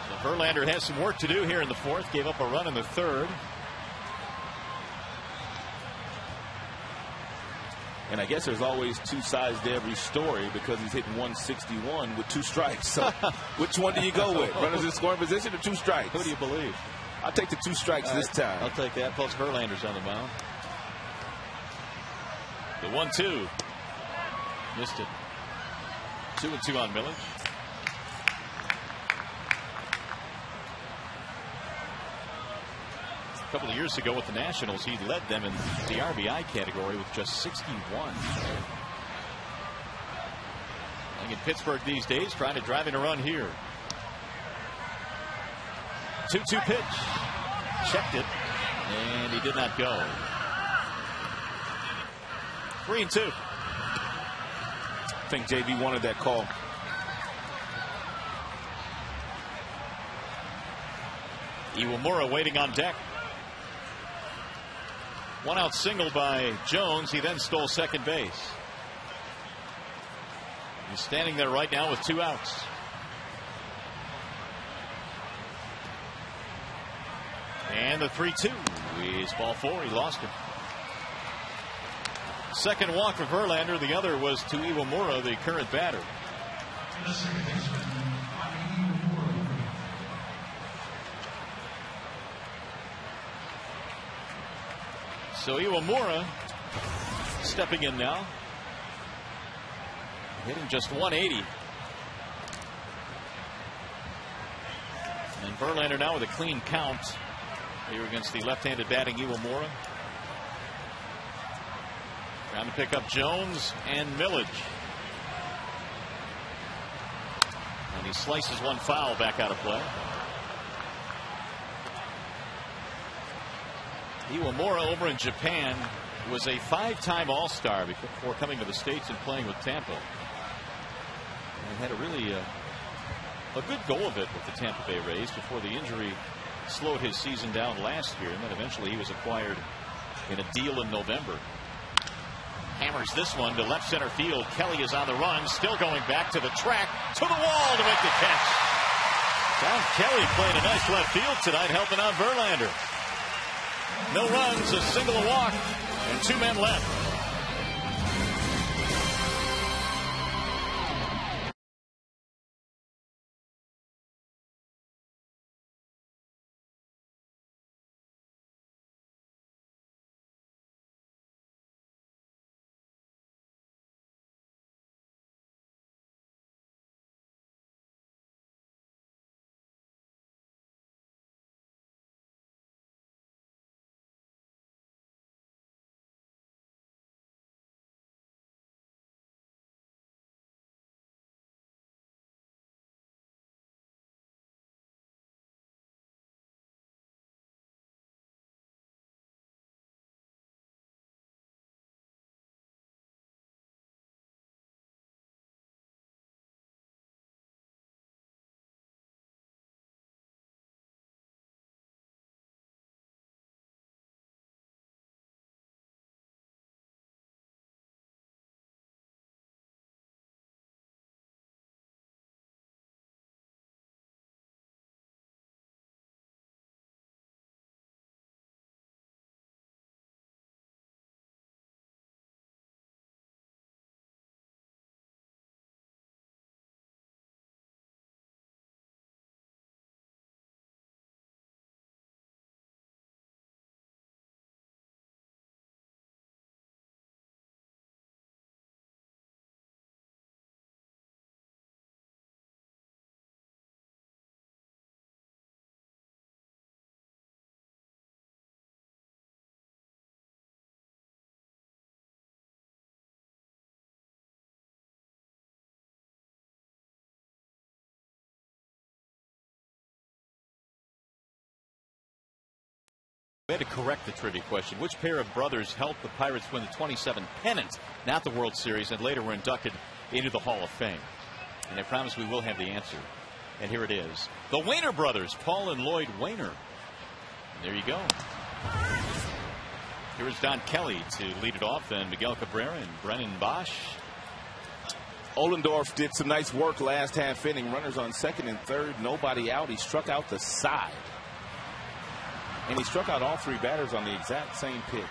So Verlander has some work to do here in the 4th. Gave up a run in the 3rd. And I guess there's always two sides to every story because he's hitting 161 with 2 strikes. So which one do you go with? Runners in scoring position or 2 strikes? Who do you believe? I'll take the 2 strikes this time. I'll take that. Plus Verlander's on the mound. The 1-2. Missed it. 2-2 on Millage. A couple of years ago with the Nationals, he led them in the RBI category with just 61. Playing in Pittsburgh these days, trying to drive in a run here. 2-2 pitch. Checked it, and he did not go. 3-2. I think JV wanted that call. Iwamura waiting on deck. 1-out single by Jones. He then stole second base. He's standing there right now with 2 outs. And the 3-2 is ball 4. He lost him. Second walk for Verlander. The other was to Iwamura, the current batter. So Iwamura stepping in now. Hitting just 180. And Verlander now with a clean count here against the left-handed batting Iwamura. Trying to pick up Jones and Millage. And he slices one foul back out of play. Iwamura over in Japan was a 5-time All-Star before coming to the States and playing with Tampa. And had a really a good go of it with the Tampa Bay Rays before the injury slowed his season down last year, and then eventually he was acquired in a deal in November. Hammers this one to left center field. Kelly is on the run, still going back to the track, to the wall to make the catch. Don Kelly playing a nice left field tonight, helping out Verlander. No runs, a single, a walk, and 2 men left. We had to correct the trivia question. Which pair of brothers helped the Pirates win the 27 pennant, not the World Series, and later were inducted into the Hall of Fame? And I promise we will have the answer. And here it is. The Wainer brothers, Paul and Lloyd Wainer. There you go. Here is Don Kelly to lead it off, then Miguel Cabrera and Brennan Bosch. Ohlendorf did some nice work last half inning. Runners on second and third, nobody out. He struck out the side. And he struck out all 3 batters on the exact same pitch.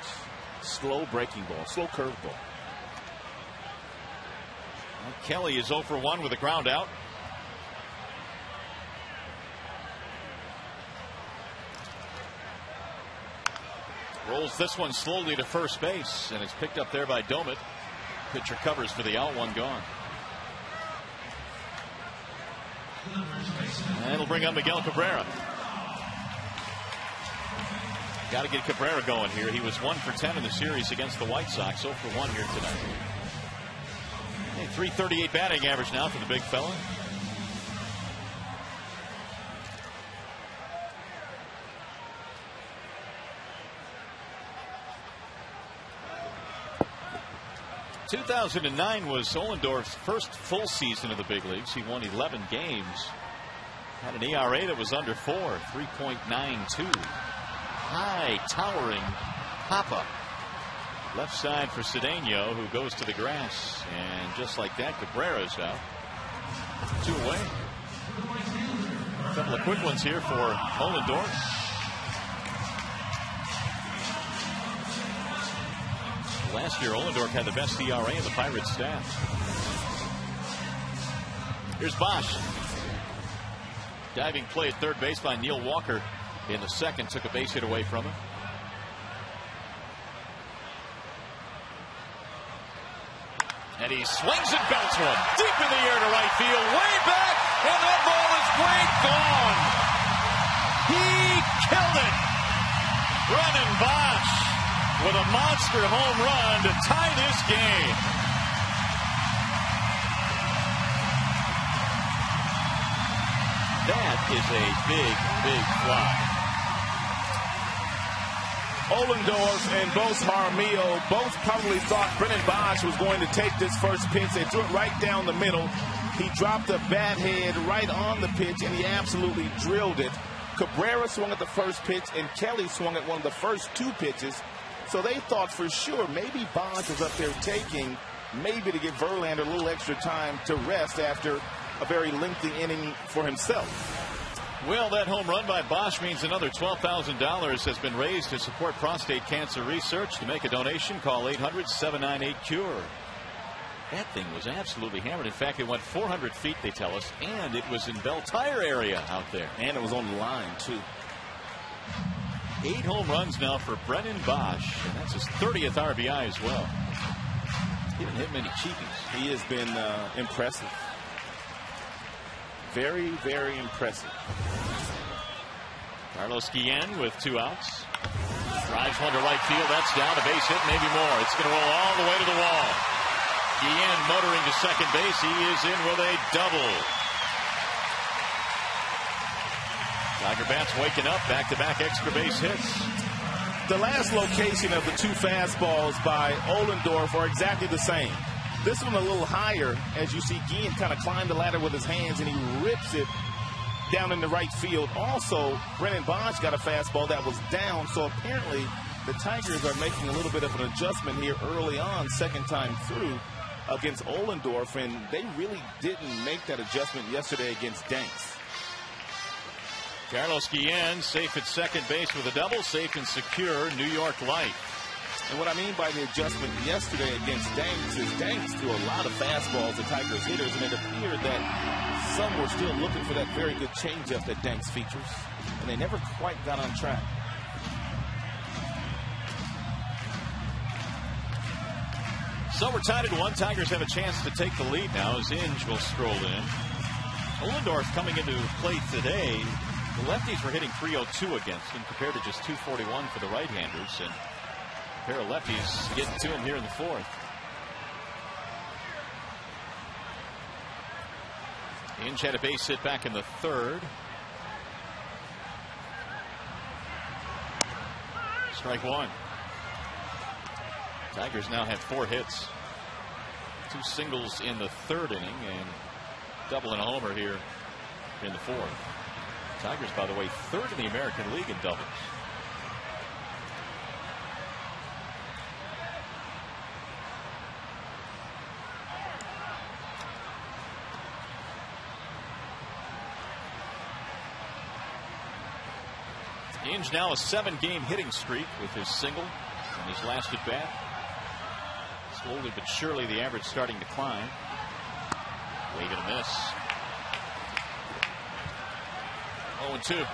Slow breaking ball, slow curveball. Kelly is 0 for 1 with a ground out. Rolls this one slowly to first base, and it's picked up there by Domit. Pitcher covers for the out, 1 gone. And it'll bring up Miguel Cabrera. Got to get Cabrera going here. He was 1 for 10 in the series against the White Sox. 0 for 1 here tonight. Hey, .338 batting average now for the big fella. ...2009 was Ohlendorf's first full season of the big leagues. He won 11 games. Had an ERA that was under 4, 3.92. High, towering pop-up. Left side for Cedeno, who goes to the grass. And just like that, Cabrera's out. 2 away. A couple of quick ones here for Ohlendorf. Last year, Ohlendorf had the best ERA in the Pirates staff. Here's Bosch. Diving play at third base by Neil Walker in the second. Took a base hit away from him. And he swings and belts one deep in the air to right field, way back, and that ball is way gone. He killed it. Brennan Bosch with a monster home run to tie this game. That is a big, big fly. Ollendorf and Bose Jaramillo both probably thought Brennan Bosch was going to take this first pitch. They threw it right down the middle. He dropped a bat head right on the pitch, and he absolutely drilled it. Cabrera swung at the first pitch, and Kelly swung at one of the first two pitches. So they thought for sure maybe Bosch was up there taking, maybe to give Verlander a little extra time to rest after a very lengthy inning for himself. Well, that home run by Bosch means another $12,000 has been raised to support prostate cancer research. To make a donation, call 800-798-CURE. That thing was absolutely hammered. In fact, it went 400 feet, they tell us, and it was in Bell Tire area out there. And it was on the line, too. 8 home runs now for Brennan Bosch, and that's his 30th RBI as well. He didn't hit many cheapies. He has been impressive. Very, very impressive. Carlos Guillen with 2 outs. Drives one to right field. That's down. A base hit, maybe more. It's going to roll all the way to the wall. Guillen motoring to second base. He is in with a double. Tiger bats waking up. Back-to-back extra base hits. The last location of the 2 fastballs by Ollendorf are exactly the same. This one a little higher, as you see Guillen kind of climb the ladder with his hands, and he rips it down in the right field. Also, Brennan Bosch got a fastball that was down, so apparently the Tigers are making a little bit of an adjustment here early on, second time through against Ollendorf, and they really didn't make that adjustment yesterday against Danks. Carlos Guillen safe at second base with a double, safe and secure, New York Life. And what I mean by the adjustment yesterday against Danks is Danks threw a lot of fastballs to Tigers hitters, and it appeared that some were still looking for that very good changeup that Danks features, and they never quite got on track. So we're tied at 1. Tigers have a chance to take the lead now as Inge will stroll in. Ollendorf coming into play today. The lefties were hitting .302 against him compared to just .241 for the right-handers, and a pair of lefties getting to him here in the 4th. Inge had a base hit back in the 3rd. Strike 1. Tigers now have 4 hits. 2 singles in the 3rd inning and double and a homer here in the 4th. Tigers, by the way, 3rd in the American League in doubles. Inge now a 7-game hitting streak with his single and his last at bat. Slowly but surely the average starting to climb. Wave and a miss. 0-2.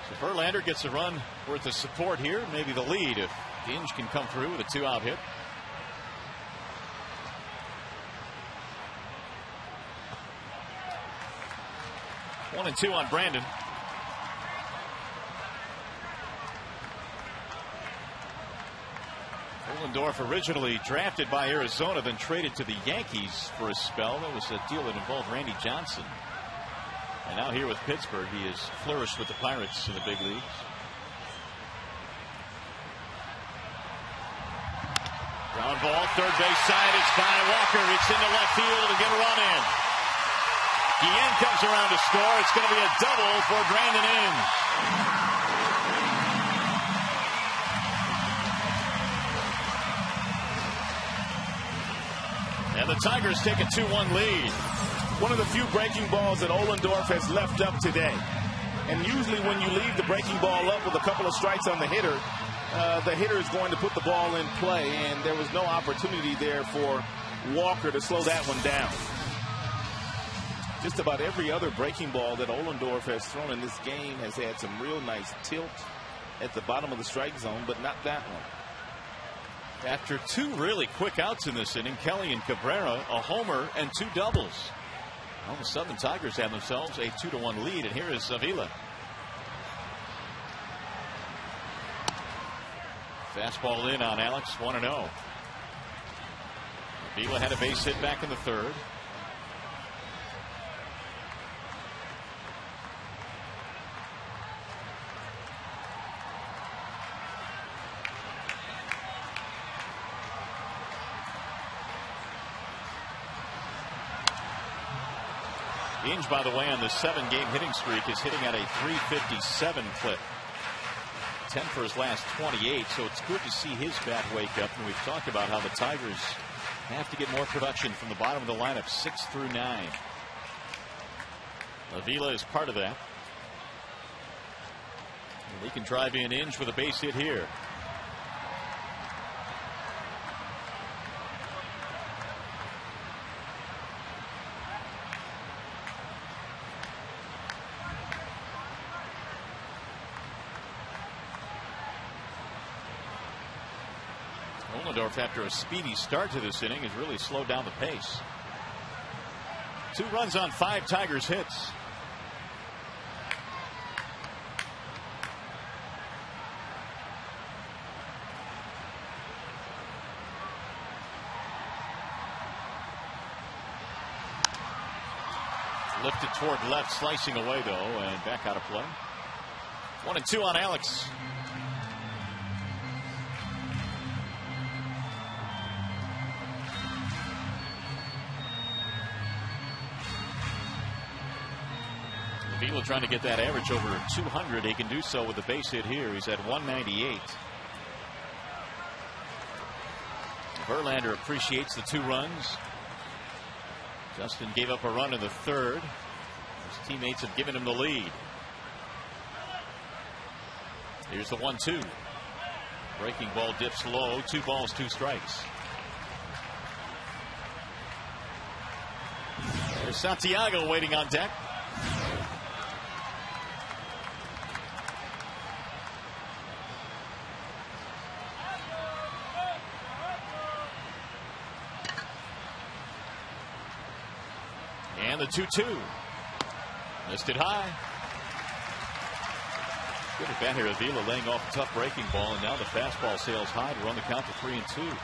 So Verlander gets a run worth of support here. Maybe the lead if Inge can come through with a 2-out hit. One and 2 on Brandon. Ollendorf originally drafted by Arizona, then traded to the Yankees for a spell. That was a deal that involved Randy Johnson. And now here with Pittsburgh, he has flourished with the Pirates in the big leagues. Ground ball, third base side. It's by Walker. It's into left field to get a run in. Guillen comes around to score. It's going to be a double for Brandon Inge. And the Tigers take a 2-1 lead. One of the few breaking balls that Ollendorf has left up today. And usually when you leave the breaking ball up with a couple of strikes on the hitter is going to put the ball in play, and there was no opportunity there for Walker to slow that one down. Just about every other breaking ball that Ohlendorf has thrown in this game has had some real nice tilt at the bottom of the strike zone, but not that one. After two really quick outs in this inning, Kelly and Cabrera, a homer and two doubles. All of a sudden, the Tigers have themselves a 2-1 lead, and here is Avila. Fastball in on Alex, 1-0. Avila had a base hit back in the third. Inge, by the way, on the 7-game hitting streak is hitting at a .357 clip. 10 for his last 28, so it's good to see his bat wake up. And we've talked about how the Tigers have to get more production from the bottom of the lineup, 6 through 9. Avila is part of that. And he can drive in Inge with a base hit here. Ohlendorf, after a speedy start to this inning, has really slowed down the pace. 2 runs on 5 Tigers hits. Lifted toward left, slicing away though, and back out of play. 1-2 on Alex. Avila trying to get that average over 200. He can do so with a base hit here. He's at 198. Verlander appreciates the 2 runs. Justin gave up a run in the third. His teammates have given him the lead. Here's the 1-2. Breaking ball dips low. 2 balls, 2 strikes. There's Santiago waiting on deck. And the 2-2. Missed it high. Good at bat here. Avila laying off a tough breaking ball, and now the fastball sails high to run the count to 3-2.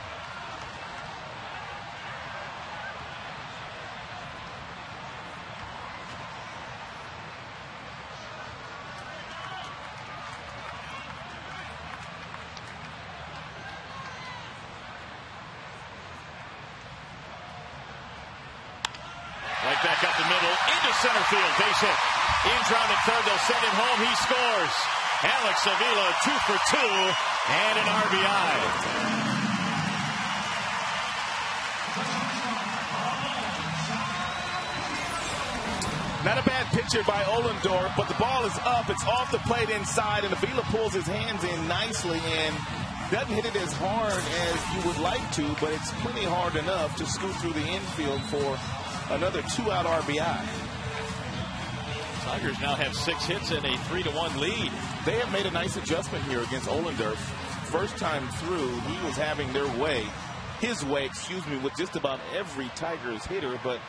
Right back up the middle, into center field, base hit. Inge rounded third, they'll send him home, he scores. Alex Avila, 2 for 2, and an RBI. Not a bad pitcher by Ohlendorf, but the ball is up, it's off the plate inside, and Avila pulls his hands in nicely and doesn't hit it as hard as you would like to, but it's plenty hard enough to scoot through the infield for another 2-out RBI. Tigers now have 6 hits and a 3-1 lead. They have made a nice adjustment here against Ohlendorf. First time through, he was having his way, with just about every Tigers hitter, but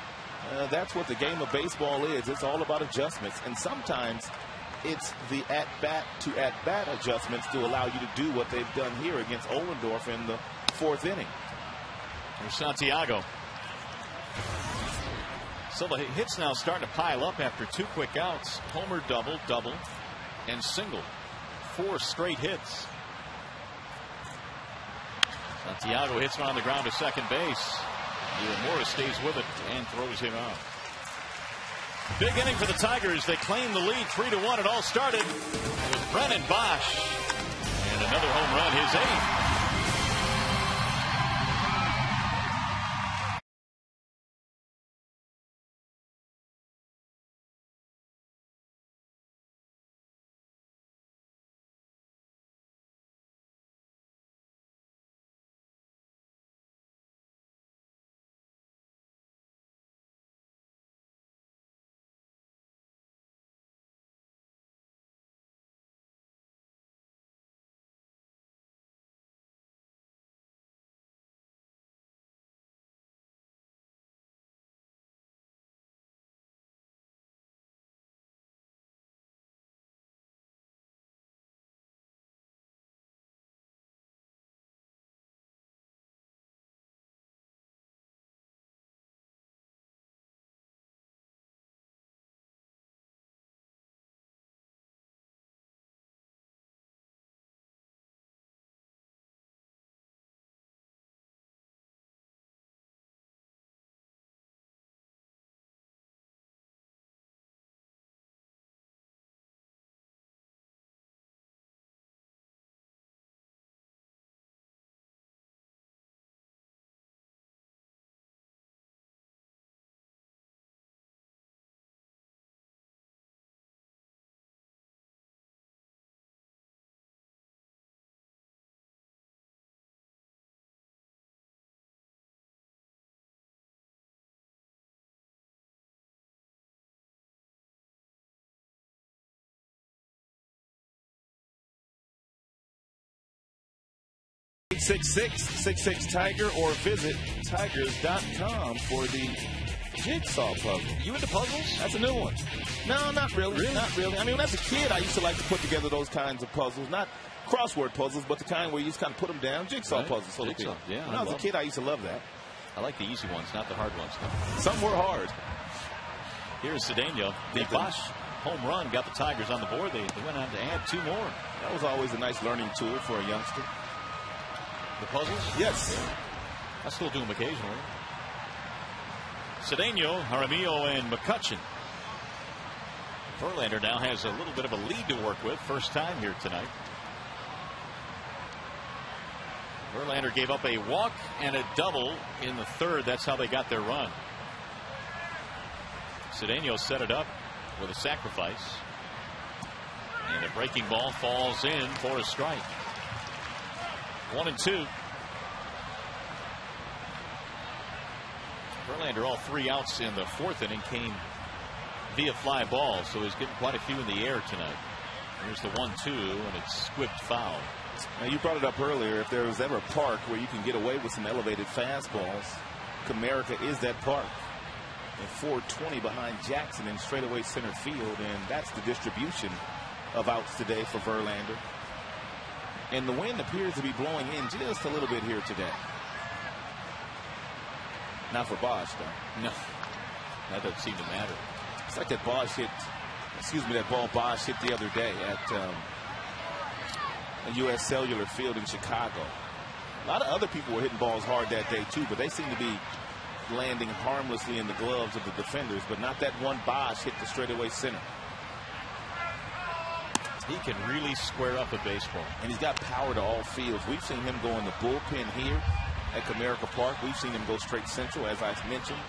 that's what the game of baseball is. It's all about adjustments, and sometimes it's the at-bat to at-bat adjustments to allow you to do what they've done here against Ohlendorf in the 4th inning. There's Santiago. So the hits now starting to pile up after 2 quick outs. Homer, double, and single. 4 straight hits. Santiago hits him on the ground to second base. Morris stays with it and throws him out. Big inning for the Tigers. They claim the lead 3-1. It all started with Brennan Bosch. And another home run, his 8th. 866-66-Tiger or visit tigers.com for the jigsaw puzzle. You into puzzles? That's a new one. No, not really. Really? Not really. I mean, when I was a kid, I used to like to put together those kinds of puzzles. Not crossword puzzles, but the kind where you just kind of put them down. Jigsaw puzzles, so to speak. Yeah, when I was a kid, I used to love that. I like the easy ones, not the hard ones. Some were hard. Here's Cedeno. The Bosch home run got the Tigers on the board. They went on to add 2 more. That was always a nice learning tool for a youngster. The puzzles? Yes. Yeah. I still do them occasionally. Cedeno, Jaramillo, and McCutchen. Verlander now has a little bit of a lead to work with. First time here tonight. Verlander gave up a walk and a double in the 3rd. That's how they got their run. Cedeno set it up with a sacrifice. And a breaking ball falls in for a strike. 1-2. Verlander all 3 outs in the 4th inning came via fly ball, so he's getting quite a few in the air tonight. Here's the 1-2, and it's squibbed foul. Now, you brought it up earlier. If there was ever a park where you can get away with some elevated fastballs, Comerica is that park. And 420 behind Jackson in straightaway center field, and that's the distribution of outs today for Verlander. And the wind appears to be blowing in just a little bit here today. Not for Bosch, though. No, that doesn't seem to matter. It's like that Bosch hit, that ball Bosch hit the other day at a U.S. Cellular Field in Chicago. A lot of other people were hitting balls hard that day, too, but they seem to be landing harmlessly in the gloves of the defenders, but not that one Bosch hit the straightaway center. He can really square up a baseball. And he's got power to all fields. We've seen him go in the bullpen here at Comerica Park. We've seen him go straight central, as I mentioned,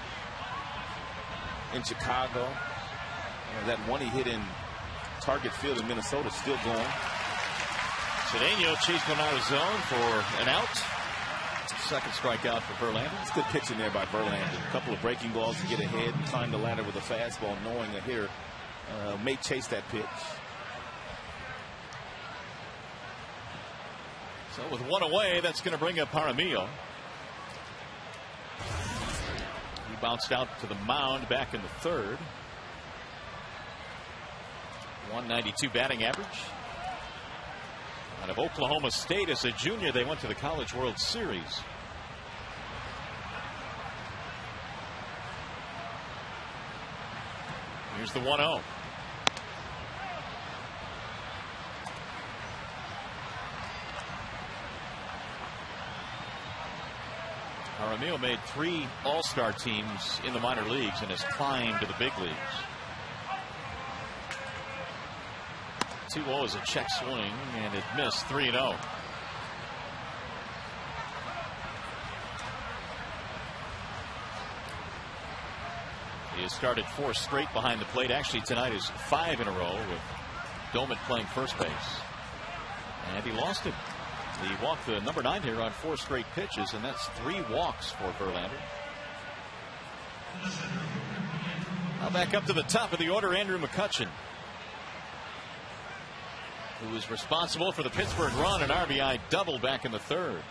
in Chicago. That one he hit in Target Field in Minnesota is still going. Cedeno chased one out of zone for an out. Second strikeout for Verlander. It's good pitching there by Verlander. A couple of breaking balls to get ahead and climb the ladder with a fastball, knowing a hitter may chase that pitch. So with 1 away, that's going to bring up Jaramillo. He bounced out to the mound back in the 3rd. 192 batting average. Out of Oklahoma State as a junior, they went to the College World Series. Here's the 1-0. Jaramillo made 3 all-star teams in the minor leagues and has climbed to the big leagues. 2-0 is a check swing, and it missed. 3-0. He has started 4 straight behind the plate. Actually, tonight is 5 in a row with Domet playing first base. And he lost it. He walked the number 9 here on 4 straight pitches, and that's 3 walks for Verlander. Now back up to the top of the order, Andrew McCutchen, who was responsible for the Pittsburgh run, an RBI double back in the 3rd.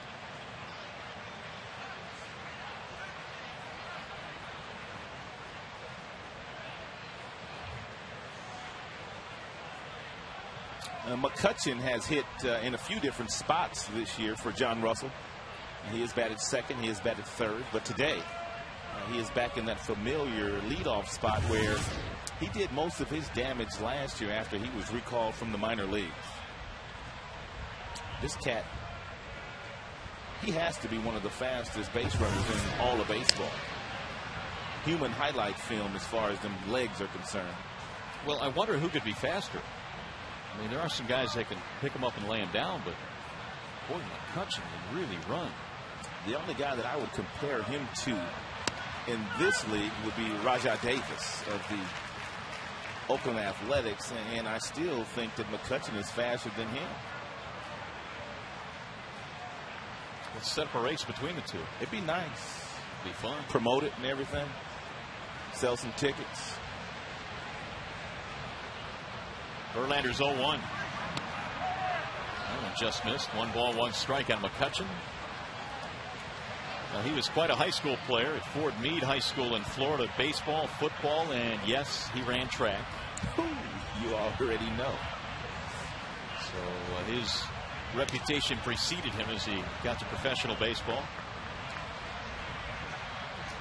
McCutchen has hit in a few different spots this year for John Russell. He has batted 2nd, he has batted 3rd, but today he is back in that familiar leadoff spot where he did most of his damage last year after he was recalled from the minor leagues. This cat, he has to be one of the fastest base runners in all of baseball. Human highlight film as far as them legs are concerned. Well, I wonder who could be faster. I mean, there are some guys that can pick him up and lay him down, but boy, McCutchen can really run. The only guy that I would compare him to in this league would be Rajai Davis of the Oakland Athletics, and I still think that McCutchen is faster than him. Let's set up a race between the two. It'd be nice. It'd be fun. Promote it and everything. Sell some tickets. Verlander's 0-1. Just missed. 1 ball, 1 strike on McCutchen. Now, he was quite a high school player at Fort Meade High School in Florida. Baseball, football, and yes, he ran track. You already know. So his reputation preceded him as he got to professional baseball.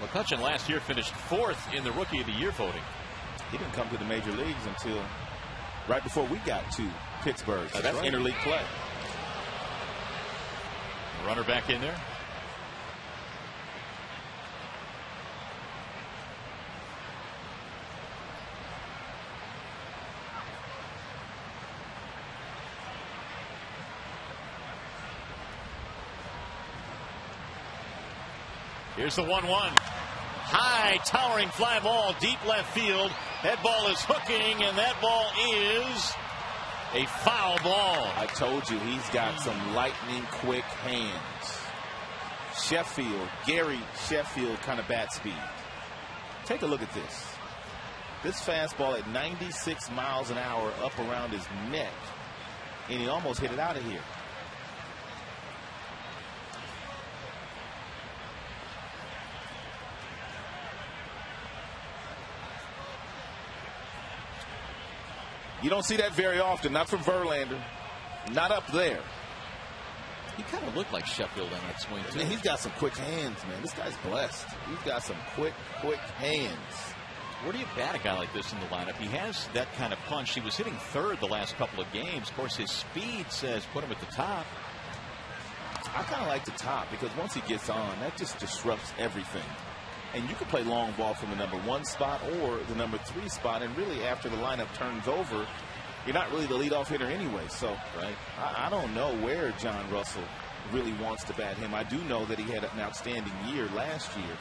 McCutchen last year finished 4th in the Rookie of the Year voting. He didn't come to the major leagues until right before we got to Pittsburgh. So that's right. interleague play. Runner back in there. Here's the 1-1. High towering fly ball deep left field. That ball is hooking, and that ball is a foul ball. I told you he's got some lightning quick hands. Gary Sheffield kind of bat speed. Take a look at this. This fastball at 96 miles an hour up around his neck, and he almost hit it out of here. You don't see that very often, not from Verlander, not up there. He kind of looked like Sheffield on that swing, too. Man, he's got some quick hands, man. This guy's blessed. He's got some quick hands. Where do you bat a guy like this in the lineup? He has that kind of punch. He was hitting 3rd the last couple of games. Of course, his speed says put him at the top. I kind of like the top because once he gets on, that just disrupts everything. And you can play long ball from the number 1 spot or the number 3 spot. And really, after the lineup turns over, you're not really the leadoff hitter anyway. So right. I don't know where John Russell really wants to bat him. I do know that he had an outstanding year last year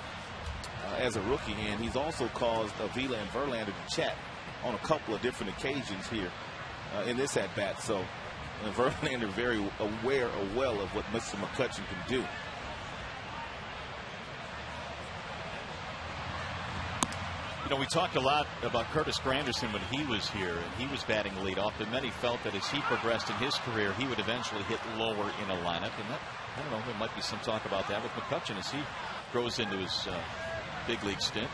as a rookie. And he's also caused Avila and Verlander to chat on a couple of different occasions here in this at-bat. So Verlander very aware well of what Mr. McCutchen can do. You know, we talked a lot about Curtis Granderson when he was here, and he was batting leadoff, and many felt that as he progressed in his career, he would eventually hit lower in a lineup. And that, I don't know, there might be some talk about that with McCutchen as he grows into his big league stint.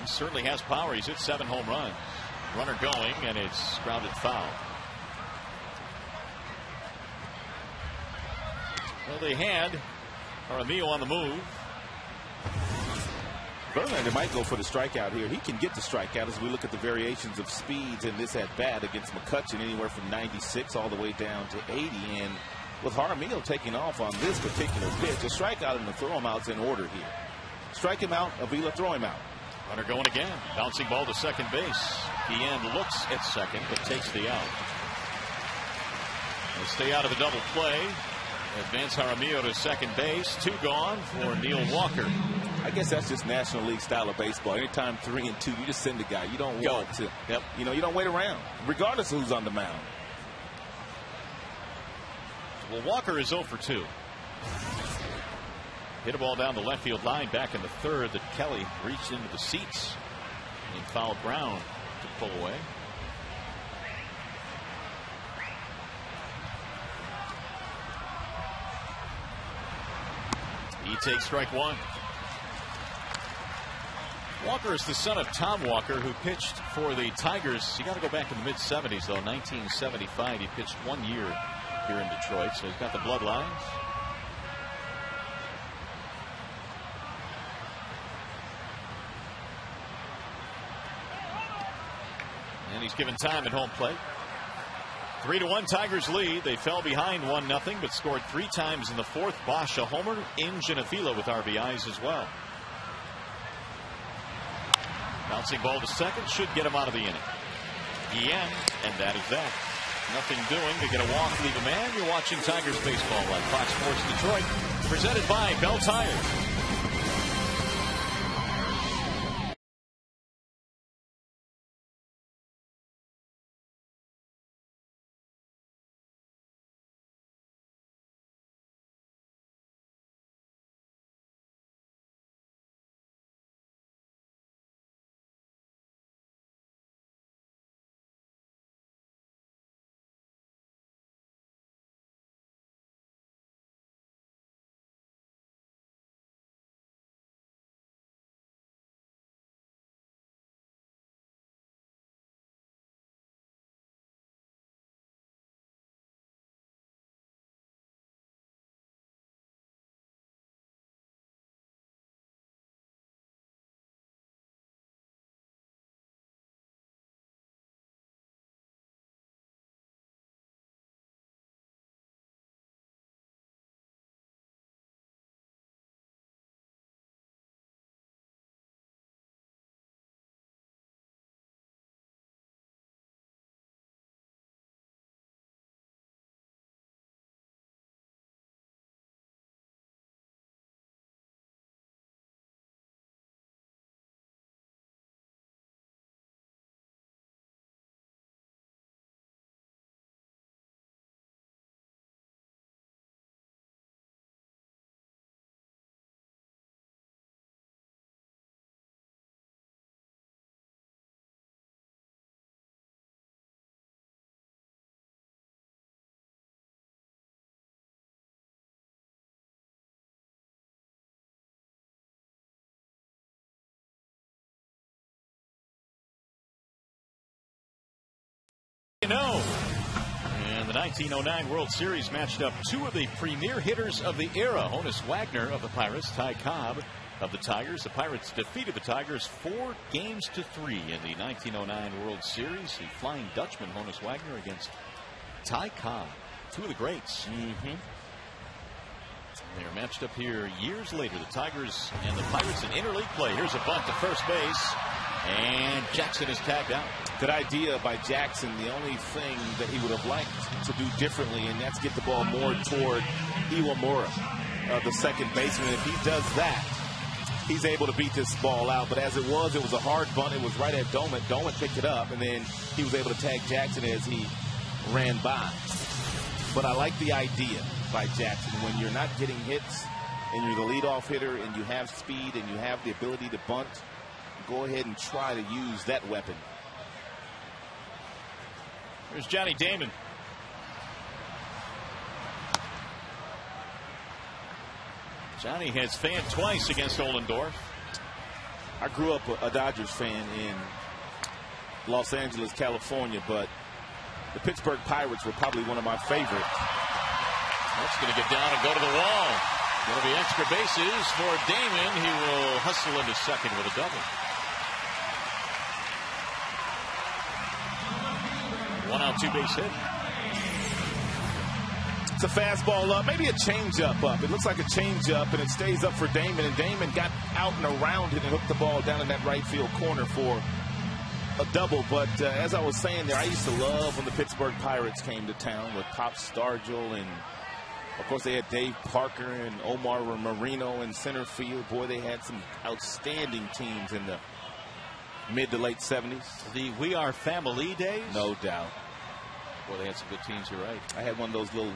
He certainly has power. He's hit 7 home runs. Runner going, and it's grounded foul. Well, they had Jaramillo on the move. Verlander might go for the strikeout here. He can get the strikeout as we look at the variations of speeds in this at-bat against McCutchen, anywhere from 96 all the way down to 80. And with Jaramillo taking off on this particular pitch, a strikeout and a throw him out's in order here. Strike him out, Avila throw him out. Runner going again. Bouncing ball to second base. Guillen looks at second, but takes the out. They stay out of the double play. Advance Jaramillo to second base. 2 gone for Neil Walker. I guess that's just National League style of baseball. Anytime 3 and 2, you just send the guy. You don't want to. Yep. You know, you don't wait around, regardless of who's on the mound. Well, Walker is 0 for 2. Hit a ball down the left field line back in the 3rd that Kelly reached into the seats and fouled Brown to pull away. He takes strike 1. Walker is the son of Tom Walker, who pitched for the Tigers. You got to go back in the mid-70s, though. 1975. He pitched 1 year here in Detroit, so he's got the bloodlines. And he's given time at home plate. 3-1 Tigers lead. They fell behind 1-0, but scored 3 times in the 4th. Bosch a homer, Inge and Avila with RBIs as well. Bouncing ball to second should get him out of the inning. Guillen, and that is that. Nothing doing to get a walk, leave a man. You're watching Tigers baseball on Fox Sports Detroit, presented by Bell Tires. 1909 World Series matched up two of the premier hitters of the era. Honus Wagner of the Pirates, Ty Cobb of the Tigers. The Pirates defeated the Tigers 4-3 in the 1909 World Series. The Flying Dutchman, Honus Wagner, against Ty Cobb. Two of the greats. They're matched up here years later. The Tigers and the Pirates in interleague play. Here's a bunt to first base. And Jackson is tagged out. Good idea by Jackson. The only thing that he would have liked to do differently, and that's get the ball more toward Iwamura, the second baseman. If he does that, he's able to beat this ball out. But as it was a hard bunt. It was right at Domet. Domet picked it up, and then he was able to tag Jackson as he ran by. But I like the idea by Jackson. When you're not getting hits, and you're the leadoff hitter, and you have speed, and you have the ability to bunt, go ahead and try to use that weapon. Here's Johnny Damon. Johnny has fanned twice against Ollendorf. I grew up a Dodgers fan in Los Angeles, California, but the Pittsburgh Pirates were probably one of my favorites. That's going to get down and go to the wall. Going to be extra bases for Damon. He will hustle into second with a double. 1-out, 2-base hit. It's a fastball up, maybe a changeup up. It looks like a changeup, and it stays up for Damon. And Damon got out and around it and hooked the ball down in that right field corner for a double. But as I was saying there, I used to love when the Pittsburgh Pirates came to town with Pop Stargell, and of course they had Dave Parker and Omar Marino in center field. Boy, they had some outstanding teams in the mid to late 70s. The We Are Family days? No doubt. Well, they had some good teams, you're right. I had one of those little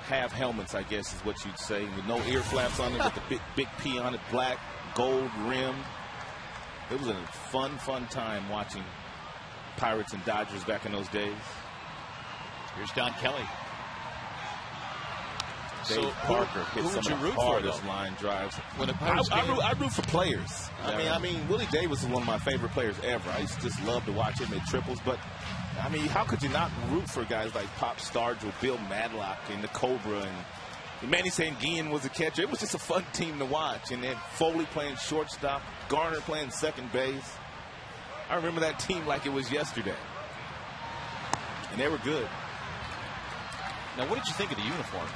half helmets, I guess is what you'd say, with no ear flaps on it, with the big P on it, black, gold rim. It was a fun time watching Pirates and Dodgers back in those days. Here's Don Kelly. Dave Parker hit some of the hardest line drives. When the Pirates I root for players. I mean, Willie Davis is one of my favorite players ever. I used to just love to watch him hit triples. But I mean, how could you not root for guys like Pop Stargell, Bill Madlock, and the Cobra, and Manny Sanguillen was a catcher? It was just a fun team to watch. And then Foley playing shortstop, Garner playing second base. I remember that team like it was yesterday, and they were good. Now, what did you think of the uniforms?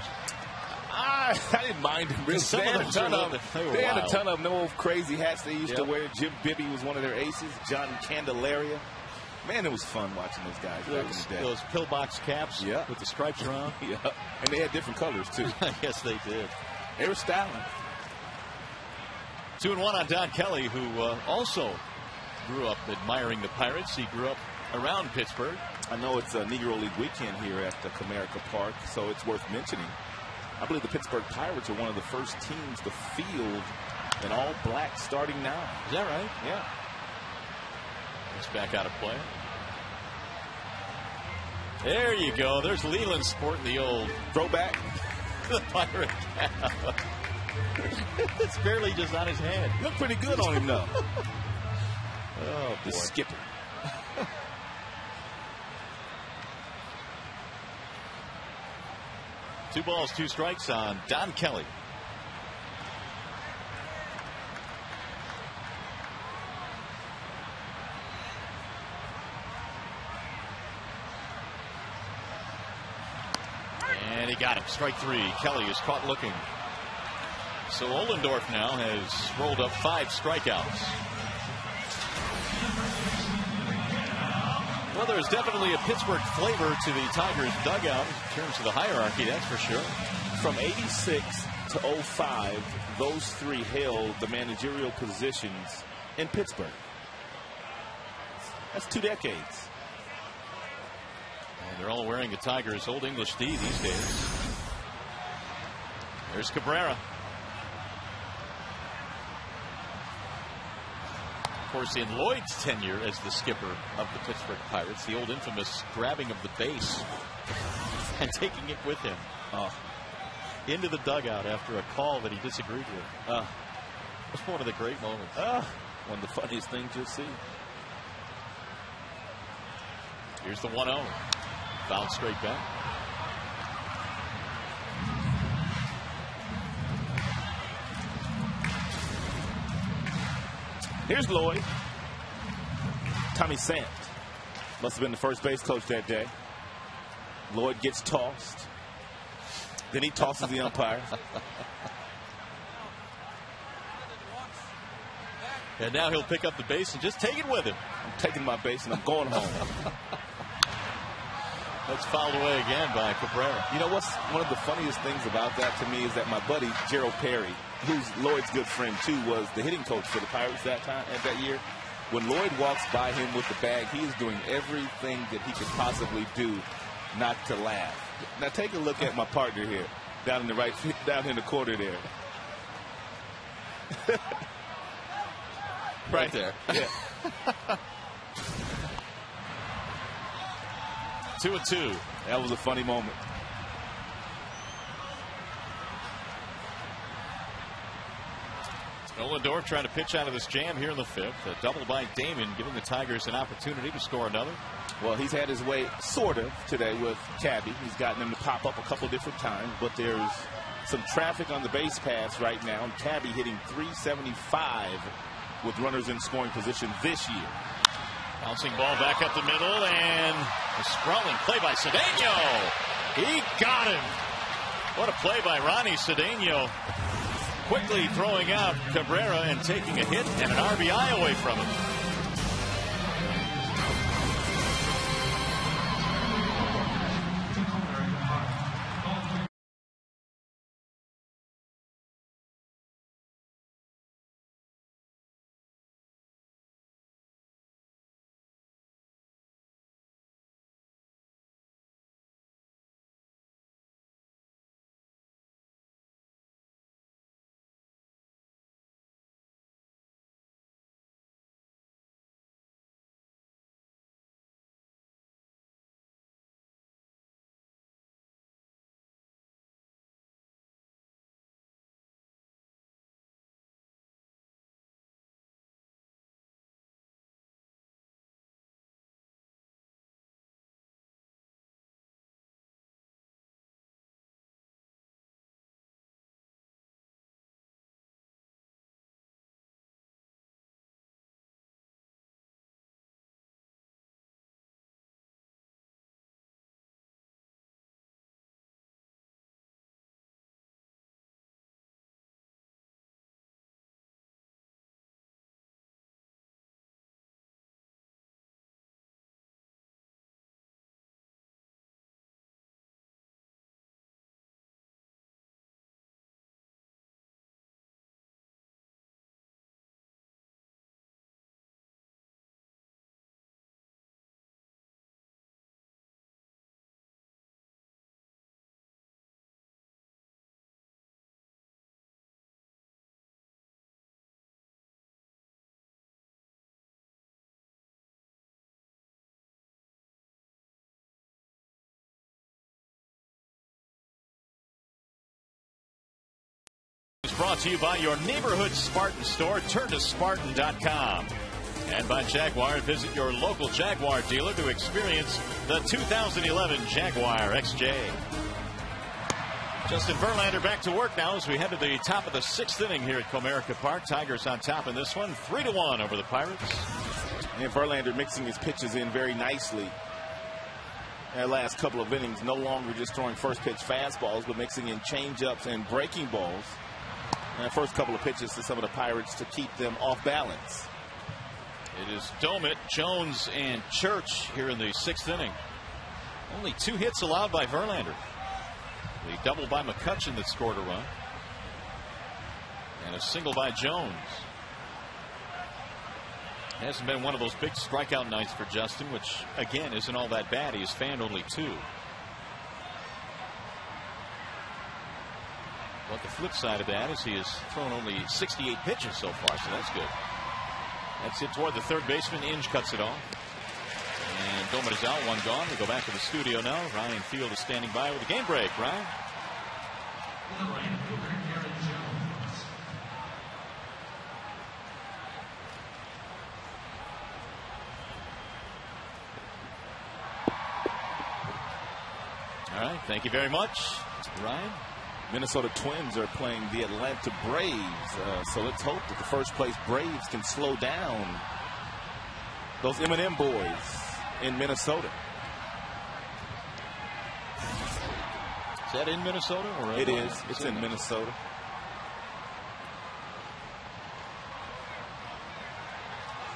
I didn't mind them. Really. They had a ton of them. They had a ton of them. No crazy hats they used to wear. Jim Bibby was one of their aces. John Candelaria. Man, it was fun watching those guys back in the day. Those pillbox caps with the stripes around. And they had different colors, too. Yes, they did. They were styling. 2-1 on Don Kelly, who also grew up admiring the Pirates. He grew up around Pittsburgh. I know it's a Negro League weekend here at the Comerica Park, so it's worth mentioning. I believe the Pittsburgh Pirates are one of the first teams to field an all-black starting now. Is that right? Yeah. It's back out of play. There you go. There's Leland sporting the old throwback. The Pirate cap. It's barely just on his head. Looked pretty good on him, though. Oh, boy. The skipper. 2 balls, 2 strikes on Don Kelly. And he got him. Strike 3. Kelly is caught looking. So Ollendorf now has rolled up 5 strikeouts. Well, there's definitely a Pittsburgh flavor to the Tigers dugout in terms of the hierarchy, that's for sure. From 86 to 05, those 3 held the managerial positions in Pittsburgh. That's 2 decades. And they're all wearing the Tigers' Old English D these days. There's Cabrera. Of course, in Lloyd's tenure as the skipper of the Pittsburgh Pirates, the old infamous grabbing of the base and taking it with him into the dugout after a call that he disagreed with. It was one of the great moments. One of the funniest things you'll see. Here's the 1-0. Fouled straight back. Here's Lloyd. Tommy Sant must have been the first base coach that day. Lloyd gets tossed. Then he tosses the umpire. And now he'll pick up the base and just take it with him. I'm taking my base and I'm going home. That's fouled away again by Cabrera. You know what's one of the funniest things about that to me is that my buddy Gerald Perry, who's Lloyd's good friend too, was the hitting coach for the Pirates that year. When Lloyd walks by him with the bag, he is doing everything that he could possibly do not to laugh. Now take a look at my partner here, down in the corner there. Right there. Yeah. 2-2. That was a funny moment. Olendorf trying to pitch out of this jam here in the fifth. A double by Damon, giving the Tigers an opportunity to score another. Well, he's had his way sort of today with Cabby. He's gotten him to pop up a couple different times, but there's some traffic on the base paths right now. And Cabby hitting .375 with runners in scoring position this year. Bouncing ball back up the middle, and a sprawling play by Cedeno. He got him. What a play by Ronnie Cedeno. Quickly throwing out Cabrera and taking a hit and an RBI away from him. Brought to you by your neighborhood Spartan store. Turn to Spartan.com. And by Jaguar. Visit your local Jaguar dealer to experience the 2011 Jaguar XJ. Justin Verlander back to work now as we head to the top of the sixth inning here at Comerica Park. Tigers on top in this one, 3-1 over the Pirates. And Verlander mixing his pitches in very nicely. That last couple of innings, no longer just throwing first pitch fastballs, but mixing in changeups and breaking balls. And the first couple of pitches to some of the Pirates to keep them off balance. It is Domet, Jones, and Church here in the sixth inning. Only 2 hits allowed by Verlander. The double by McCutchen that scored a run. And a single by Jones. Hasn't been one of those big strikeout nights for Justin, which, again, isn't all that bad. He has fanned only 2. But the flip side of that is he has thrown only 68 pitches so far, so that's good. That's it toward the third baseman. Inge cuts it off. And Domet is out, 1 gone. We go back to the studio now. Ryan Field is standing by with a game break. Ryan? All right. Thank you very much, Ryan. Minnesota Twins are playing the Atlanta Braves. So let's hope that the first place Braves can slow down those M&M boys in Minnesota. Is that in Minnesota? Or it is. It's in Minnesota.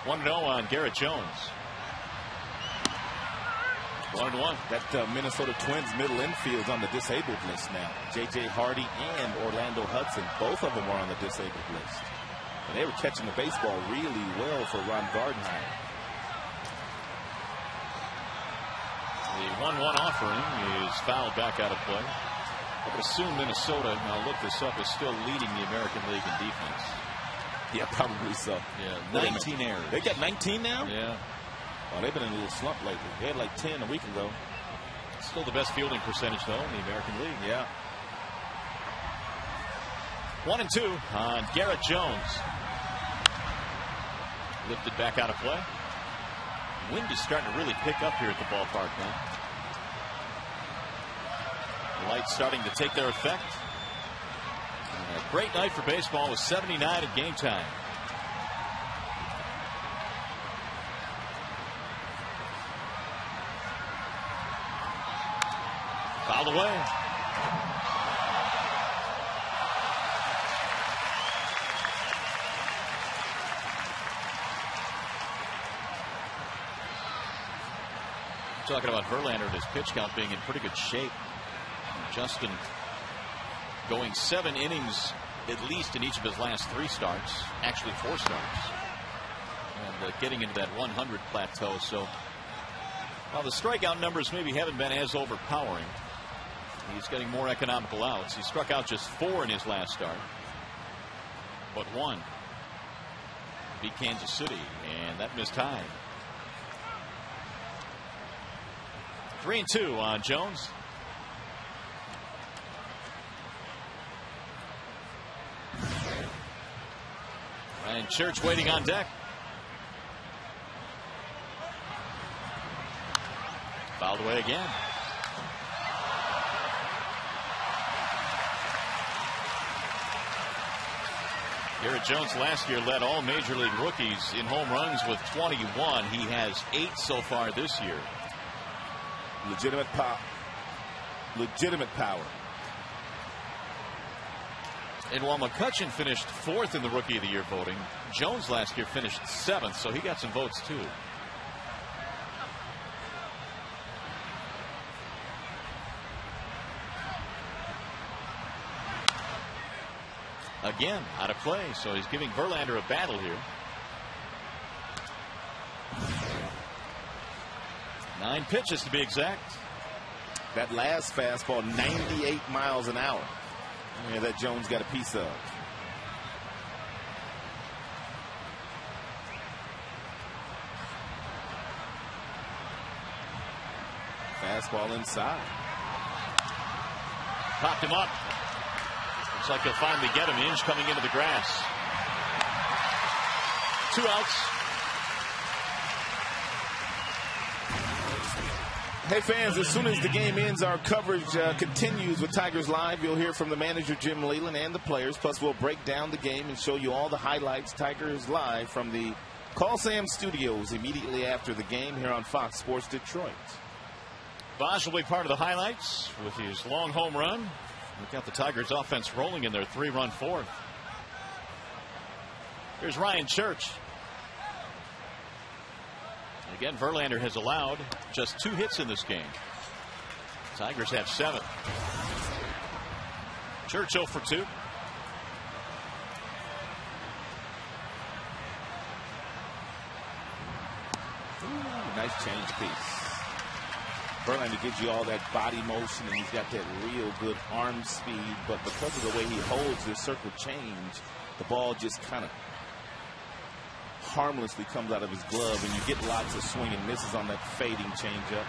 One 1-0 on Garrett Jones. 1-1. That Minnesota Twins middle infield's on the disabled list now. J.J. Hardy and Orlando Hudson, both of them are on the disabled list. And they were catching the baseball really well for Ron Gardenhire. The 1-1 offering is fouled back out of play. I would assume Minnesota, and I'll look this up, is still leading the American League in defense. Yeah, probably so. Yeah, 19 errors. They got 19 now? Yeah. Oh, they've been in a little slump lately. They had like 10 a week ago. Still the best fielding percentage, though, in the American League. Yeah. 1-2 on Garrett Jones. Lifted back out of play. Wind is starting to really pick up here at the ballpark now. The lights starting to take their effect. And a great night for baseball with 79 at game time. Fouled away. Talking about Verlander and his pitch count being in pretty good shape. Justin going 7 innings at least in each of his last 3 starts, actually 4 starts, and getting into that 100 plateau. So while the strikeout numbers maybe haven't been as overpowering, he's getting more economical outs. He struck out just 4 in his last start, but 1 beat Kansas City, and that missed time. 3-2 on Jones. And Church waiting on deck. Fouled away again. Garrett Jones last year led all major league rookies in home runs with 21. He has 8 so far this year. Legitimate pop. Legitimate power. And while McCutchen finished 4th in the Rookie of the Year voting, Jones last year finished 7th, so he got some votes too. Again, out of play, so he's giving Verlander a battle here. 9 pitches to be exact. That last fastball, 98 miles an hour. Yeah, that Jones got a piece of. Fastball inside. Popped him up. Looks like he'll finally get him. Inge coming into the grass. 2 outs. Hey fans, as soon as the game ends, our coverage continues with Tigers Live. You'll hear from the manager Jim Leyland and the players. Plus we'll break down the game and show you all the highlights. Tigers Live from the Call Sam Studios immediately after the game here on Fox Sports Detroit. Bosch will be part of the highlights with his long home run. We've got the Tigers offense rolling in their 3-run 4th. Here's Ryan Church. Again, Verlander has allowed just 2 hits in this game. Tigers have 7. Church 0 for 2. Ooh, nice change piece. Verlander gives you all that body motion, and he's got that real good arm speed. But because of the way he holds his circle change, the ball just kind of harmlessly comes out of his glove, and you get lots of swing and misses on that fading changeup.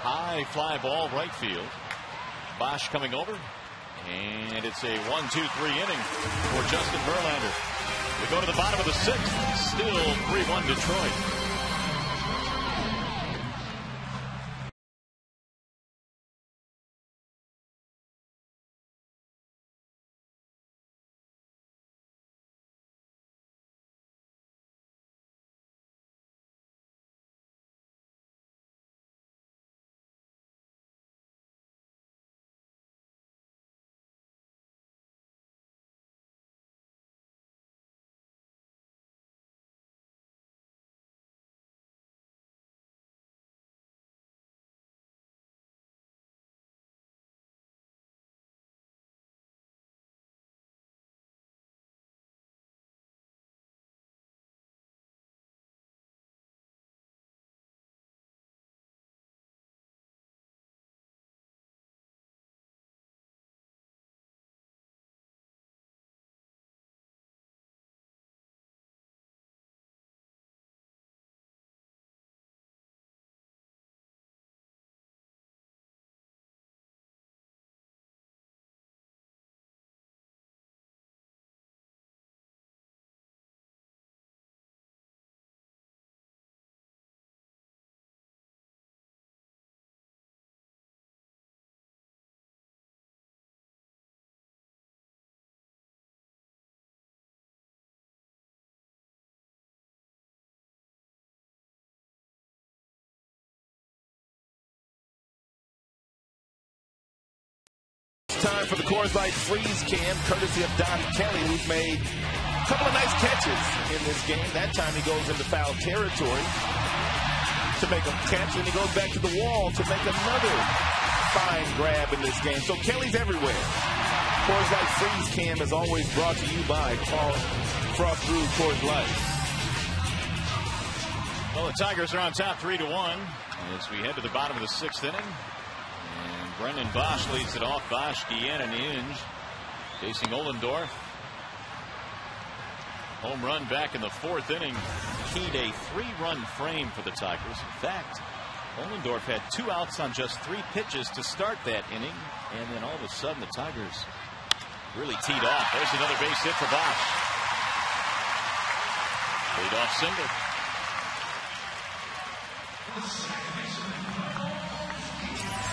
High fly ball right field. Bosch coming over, and it's a 1-2-3 inning for Justin Verlander. We go to the bottom of the 6th. Still 3-1 Detroit. time for the Coors Light Freeze Cam, courtesy of Don Kelly, who's made a couple of nice catches in this game. That time he goes into foul territory to make a catch, and he goes back to the wall to make another fine grab in this game. So Kelly's everywhere. Coors Light Freeze Cam is always brought to you by Frost Brew Coors Light. Well, the Tigers are on top 3-1 as we head to the bottom of the 6th inning. And Brendan Bosch leads it off. Bosch, Guillen, and Inge facing Ohlendorf. Home run back in the 4th inning keyed a 3-run frame for the Tigers. In fact, Ohlendorf had 2 outs on just 3 pitches to start that inning, and then all of a sudden the Tigers really teed off. There's another base hit for Bosch. Lead-off single.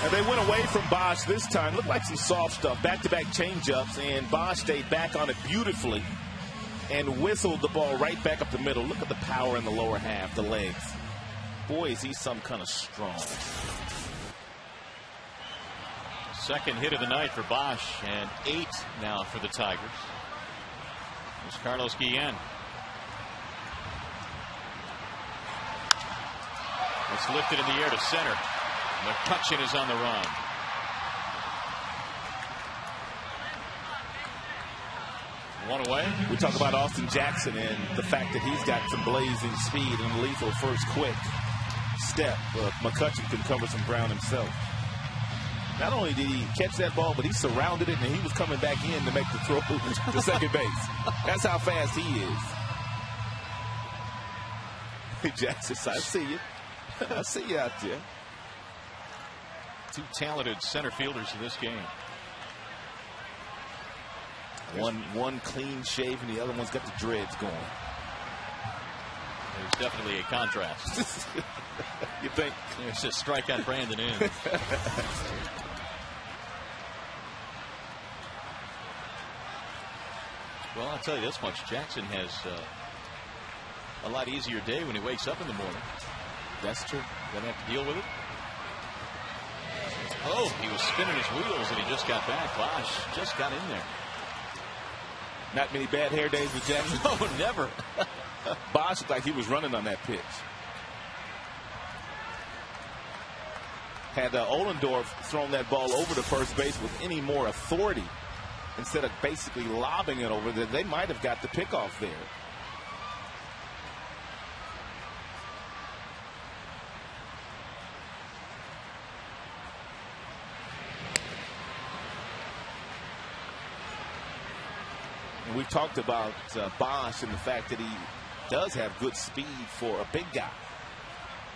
And they went away from Bosch this time. Looked like some soft stuff. Back-to-back changeups, and Bosch stayed back on it beautifully and whistled the ball right back up the middle. Look at the power in the lower half, the legs. Boy, is he some kind of strong. Second hit of the night for Bosch, and 8 now for the Tigers. There's Carlos Guillen. It's lifted in the air to center. McCutchen is on the run. One away. We talk about Austin Jackson and the fact that he's got some blazing speed and lethal first quick step. McCutchen can cover some ground himself. Not only did he catch that ball, but he surrounded it, and he was coming back in to make the throw to second base. That's how fast he is. Jackson, I see you. I see you out there. 2 talented center fielders in this game. One clean shave, and the other one's got the dreads going. There's definitely a contrast. You think? There's a strike on Brandon Inge. Well, I'll tell you this much. Jackson has a lot easier day when he wakes up in the morning. That's true. Doesn't have to deal with it. Oh, he was spinning his wheels and he just got back. Bosch just got in there. Not many bad hair days with Jackson. No, never. Bosch looked like he was running on that pitch. Had Ohlendorf thrown that ball over to first base with any more authority instead of basically lobbing it over there, they might have got the pickoff there. And we've talked about Bosch and the fact that he does have good speed for a big guy.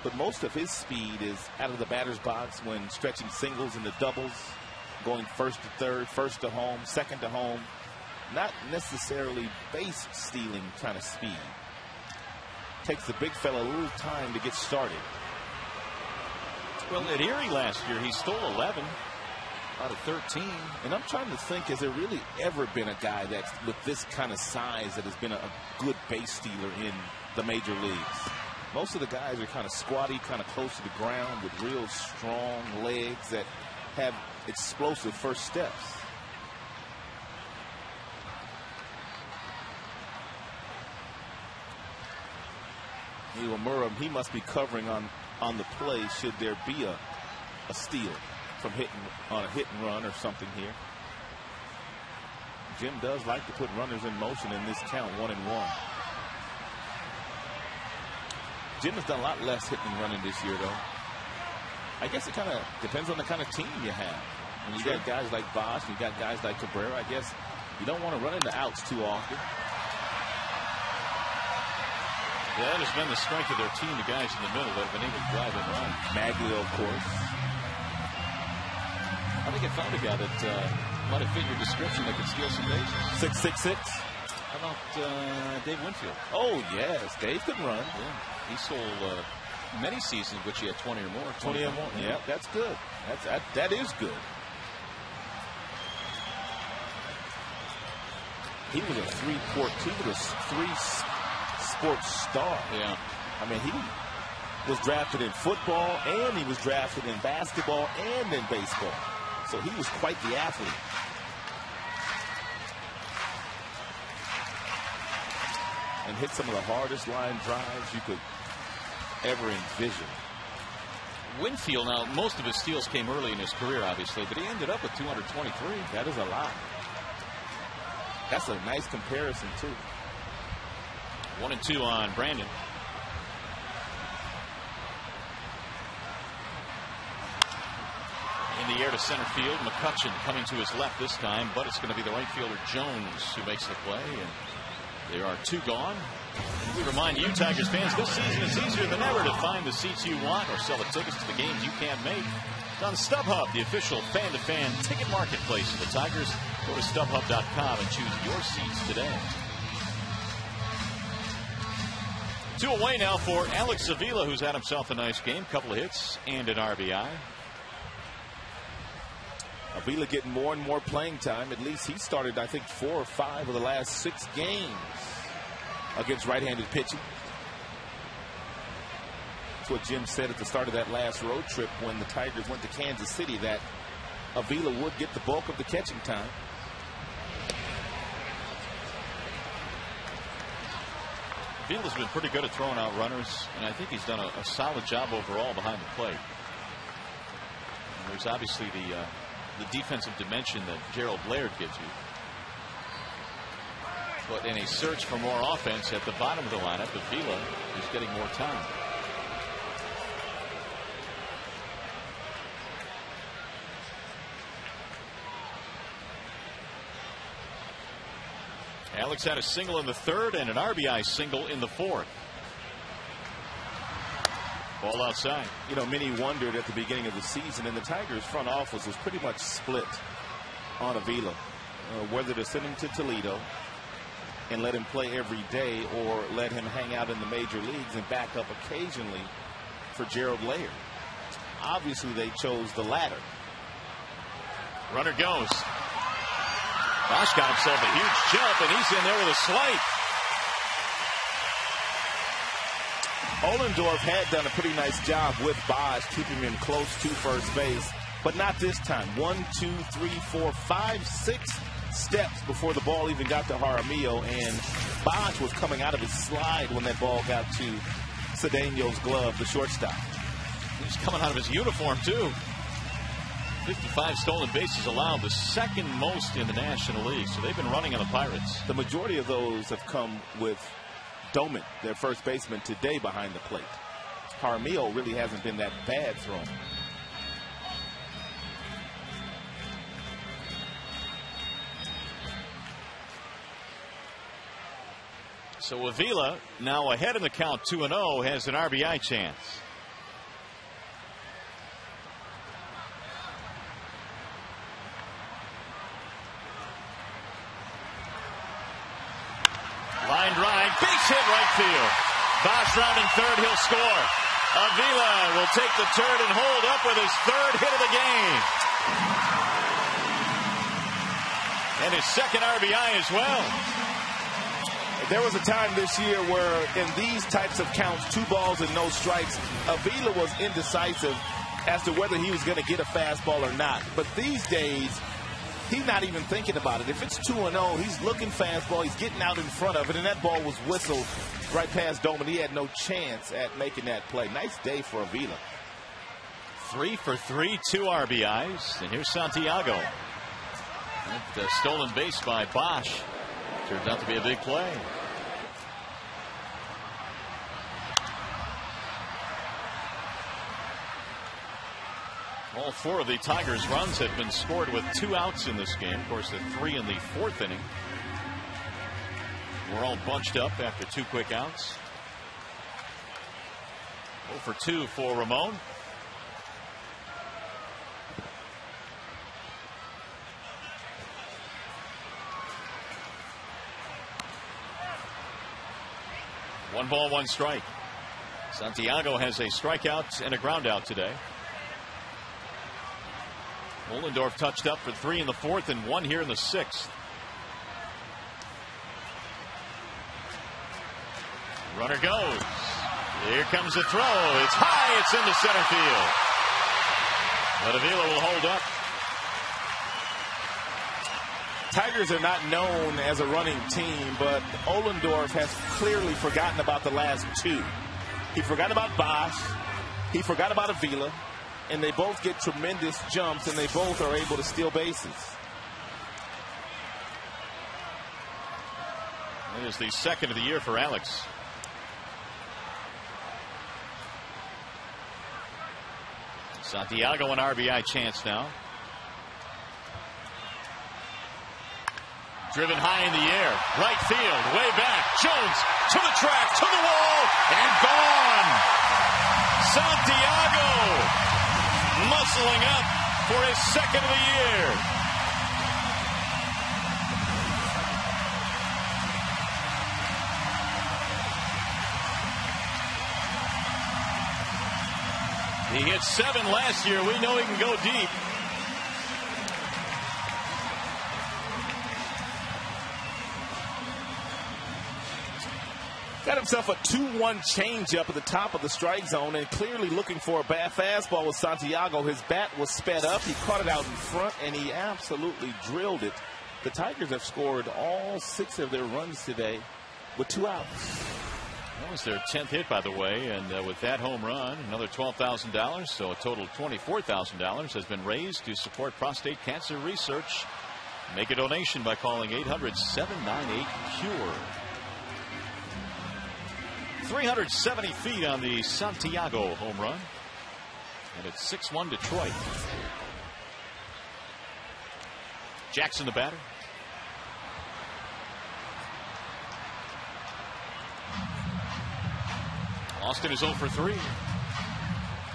But most of his speed is out of the batter's box when stretching singles into doubles, going first to third, first to home, second to home. Not necessarily base stealing kind of speed. Takes the big fella a little time to get started. Well, at Erie last year, he stole 11 out of 13. And I'm trying to think, has there really ever been a guy that's with this kind of size that has been a good base stealer in the major leagues? Most of the guys are kind of squatty, kind of close to the ground with real strong legs that have explosive first steps. Iwamura, he must be covering on the play should there be a steal from hitting on a hit and run or something here. Jim does like to put runners in motion in this count, 1-1. Jim has done a lot less hitting and running this year, though. I guess it kind of depends on the kind of team you have. When you got guys like Bosch, you got guys like Cabrera, I guess you don't want to run into outs too often. Yeah, that has been the strength of their team, the guys in the middle that have been able to drive and run. Maglio, of course. I think I found a guy that might have fit your description that could steal some bases. 6'6". How about Dave Winfield? Oh, yes. Dave could run. Yeah. He stole many seasons which he had 20 or more. 20 or more. Yeah, that's good. That is good. He was a three-sports star. Yeah. I mean, he was drafted in football, and he was drafted in basketball and in baseball. So he was quite the athlete. and hit some of the hardest line drives you could ever envision. Winfield, now most of his steals came early in his career, obviously, but he ended up with 223. That is a lot. That's a nice comparison, too. 1-2 on Brandon. In the air to center field. McCutchen coming to his left this time, but it's going to be the right fielder Jones who makes the play. And there are two gone. We remind you, Tigers fans, this season it's easier than ever to find the seats you want or sell the tickets to the games you can't make. It's on StubHub, the official fan-to-fan ticket marketplace of the Tigers. Go to StubHub.com and choose your seats today. 2 away now for Alex Avila, who's had himself a nice game. Couple of hits and an RBI. Avila getting more and more playing time. At least he started, I think, 4 or 5 of the last 6 games against right-handed pitching. That's what Jim said at the start of that last road trip when the Tigers went to Kansas City, that Avila would get the bulk of the catching time. Avila's been pretty good at throwing out runners, and I think he's done a solid job overall behind the plate. And there's obviously the defensive dimension that Gerald Laird gives you. But in a search for more offense at the bottom of the lineup, Avila is getting more time. Alex had a single in the 3rd and an RBI single in the 4th. Ball outside. You know, many wondered at the beginning of the season, and the Tigers front office was pretty much split on Avila, whether to send him to Toledo and let him play every day or let him hang out in the major leagues and back up occasionally for Gerald Laird. Obviously, they chose the latter. Runner goes. Bosch got himself a huge jump, and he's in there with a slight. Ohlendorf had done a pretty nice job with Bosch, keeping him close to first base, but not this time. 1, 2, 3, 4, 5, 6 steps before the ball even got to Jaramillo, and Bosch was coming out of his slide when that ball got to Cedeno's glove, the shortstop. He was coming out of his uniform, too. 55 stolen bases allowed, the second most in the National League, so they've been running on the Pirates. The majority of those have come with Doman, their first baseman, today behind the plate. Jaramillo really hasn't been that bad thrown. So Avila, now ahead in the count 2-0, has an RBI chance. Line drive, base hit right field. Bosch rounding third, he'll score. Avila will take the turn and hold up with his 3rd hit of the game. And his 2nd RBI as well. There was a time this year where in these types of counts, 2 balls and no strikes, Avila was indecisive as to whether he was going to get a fastball or not. But these days, he's not even thinking about it. If it's 2-0, he's looking fastball, he's getting out in front of it, and that ball was whistled right past Doman. He had no chance at making that play. Nice day for Avila. 3 for 3, 2 RBIs, and here's Santiago. That stolen base by Bosch turns out to be a big play. All 4 of the Tigers' runs have been scored with 2 outs in this game. Of course, the 3 in the 4th inning. We're all bunched up after 2 quick outs. 0 for 2 for Ramon. One ball, 1 strike. Santiago has a strikeout and a ground out today. Ohlendorf touched up for 3 in the 4th and 1 here in the 6th. Runner goes. Here comes the throw. It's high. It's into center field. But Avila will hold up. Tigers are not known as a running team, but Ohlendorf has clearly forgotten about the last two. He forgot about Bosch. He forgot about Avila. And they both get tremendous jumps, and they both are able to steal bases. It is the second of the year for Alex. Santiago an RBI chance now. Driven high in the air. Right field. Way back. Jones to the track. To the wall. And gone. Santiago muscling up for his second of the year. He hit 7 last year. We know he can go deep. Got himself a 2-1 changeup at the top of the strike zone, and clearly looking for a bad fastball with Santiago. His bat was sped up. He caught it out in front, and he absolutely drilled it. The Tigers have scored all 6 of their runs today with 2 outs. That was their 10th hit, by the way, and with that home run, another $12,000, so a total of $24,000 has been raised to support prostate cancer research. Make a donation by calling 800-798-CURE. 370 feet on the Santiago home run, and it's 6-1 Detroit. Jackson the batter. Austin is 0 for 3.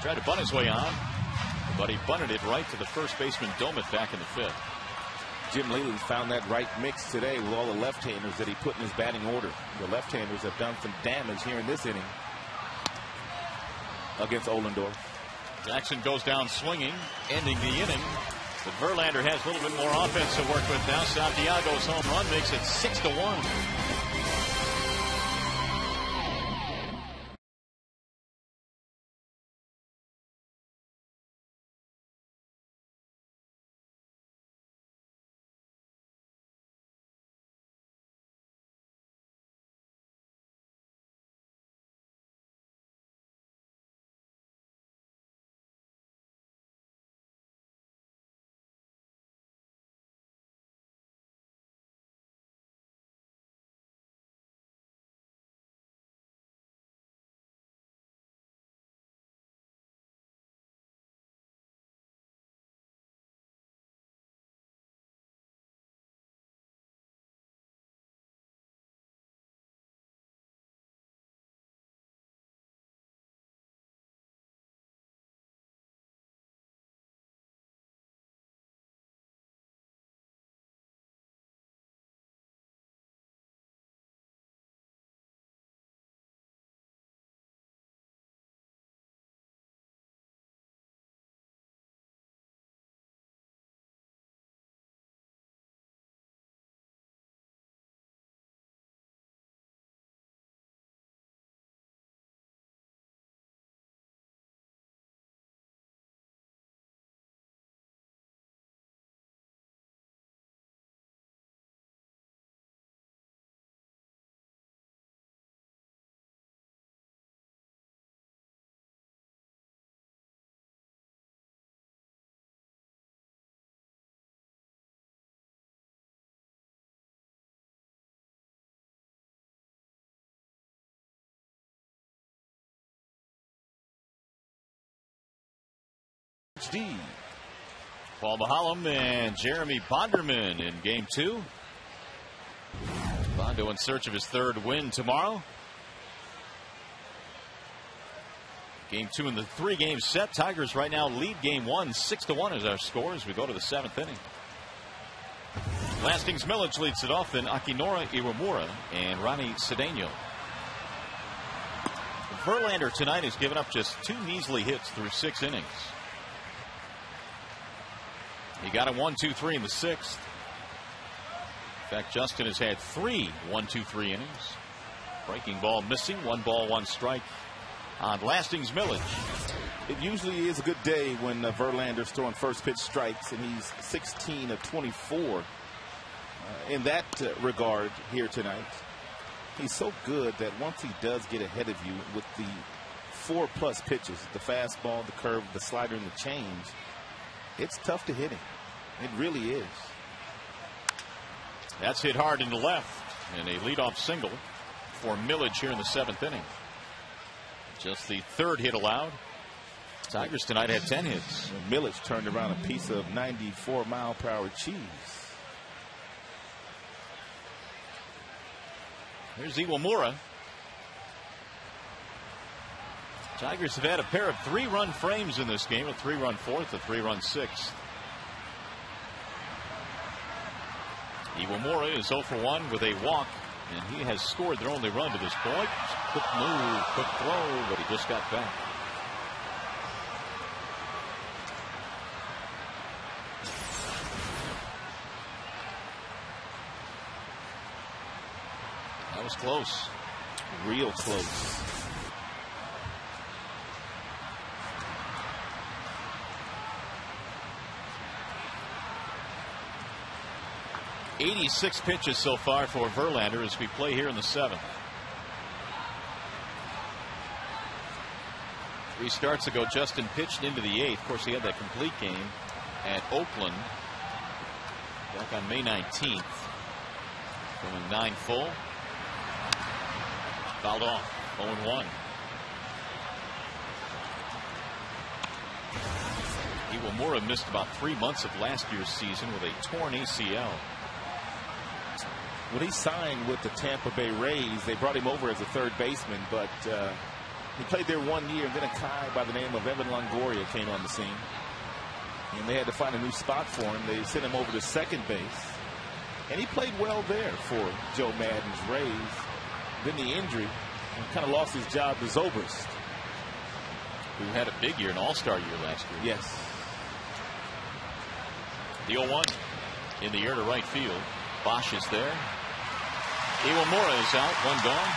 Tried to bunt his way on, but he bunted it right to the first baseman Domet back in the 5th. Jim Leyland found that right mix today with all the left-handers that he put in his batting order. The left-handers have done some damage here in this inning against Ohlendorf. Jackson goes down swinging, ending the inning. But Verlander has a little bit more offense to work with now. Santiago's home run makes it 6-1. Paul Mahalem and Jeremy Bonderman in game 2. Bondo in search of his 3rd win tomorrow. Game 2 in the 3-game set. Tigers right now lead game 1 6-1 is our score as we go to the 7th inning. Lastings Millage leads it off, then Akinora Iwamura and Ronnie Cedeno. Verlander tonight has given up just 2 measly hits through 6 innings. He got a 1-2-3 in the 6th. In fact, Justin has had 3 1-2-3 innings. Breaking ball missing, 1 ball, 1 strike on Lastings Millage. It usually is a good day when Verlander's throwing first pitch strikes, and he's 16 of 24 in that regard here tonight. He's so good that once he does get ahead of you with the 4+ pitches, the fastball, the curve, the slider, and the change, it's tough to hit him. It really is. That's hit hard into left, and a leadoff single for Millage here in the 7th inning. Just the 3rd hit allowed. Tigers tonight had 10 hits. And Millage turned around a piece of 94-mile-per-hour cheese. Here's Iwamura. Tigers have had a pair of 3-run frames in this game, a 3-run 4th, a 3-run 6th. Iwamura is 0 for 1 with a walk, and he has scored their only run to this point. Quick move, quick throw, but he just got back. That was close. Real close. .86 pitches so far for Verlander as we play here in the 7th. 3 starts ago, Justin pitched into the 8th. Of course, he had that complete game at Oakland back on May 19th. Going 9 full. Fouled off. 0-1. Iwamura missed about 3 months of last year's season with a torn ACL. When he signed with the Tampa Bay Rays, they brought him over as a 3rd baseman, but he played there 1 year, and then a guy by the name of Evan Longoria came on the scene, and they had to find a new spot for him. They sent him over to 2nd base, and he played well there for Joe Madden's Rays. Then the injury, and kind of lost his job to Zobrist, who had a big year, an all-star year last year. Yes. The 0-1 in the air to right field. Bosch is there. Iwamura is out, 1 gone.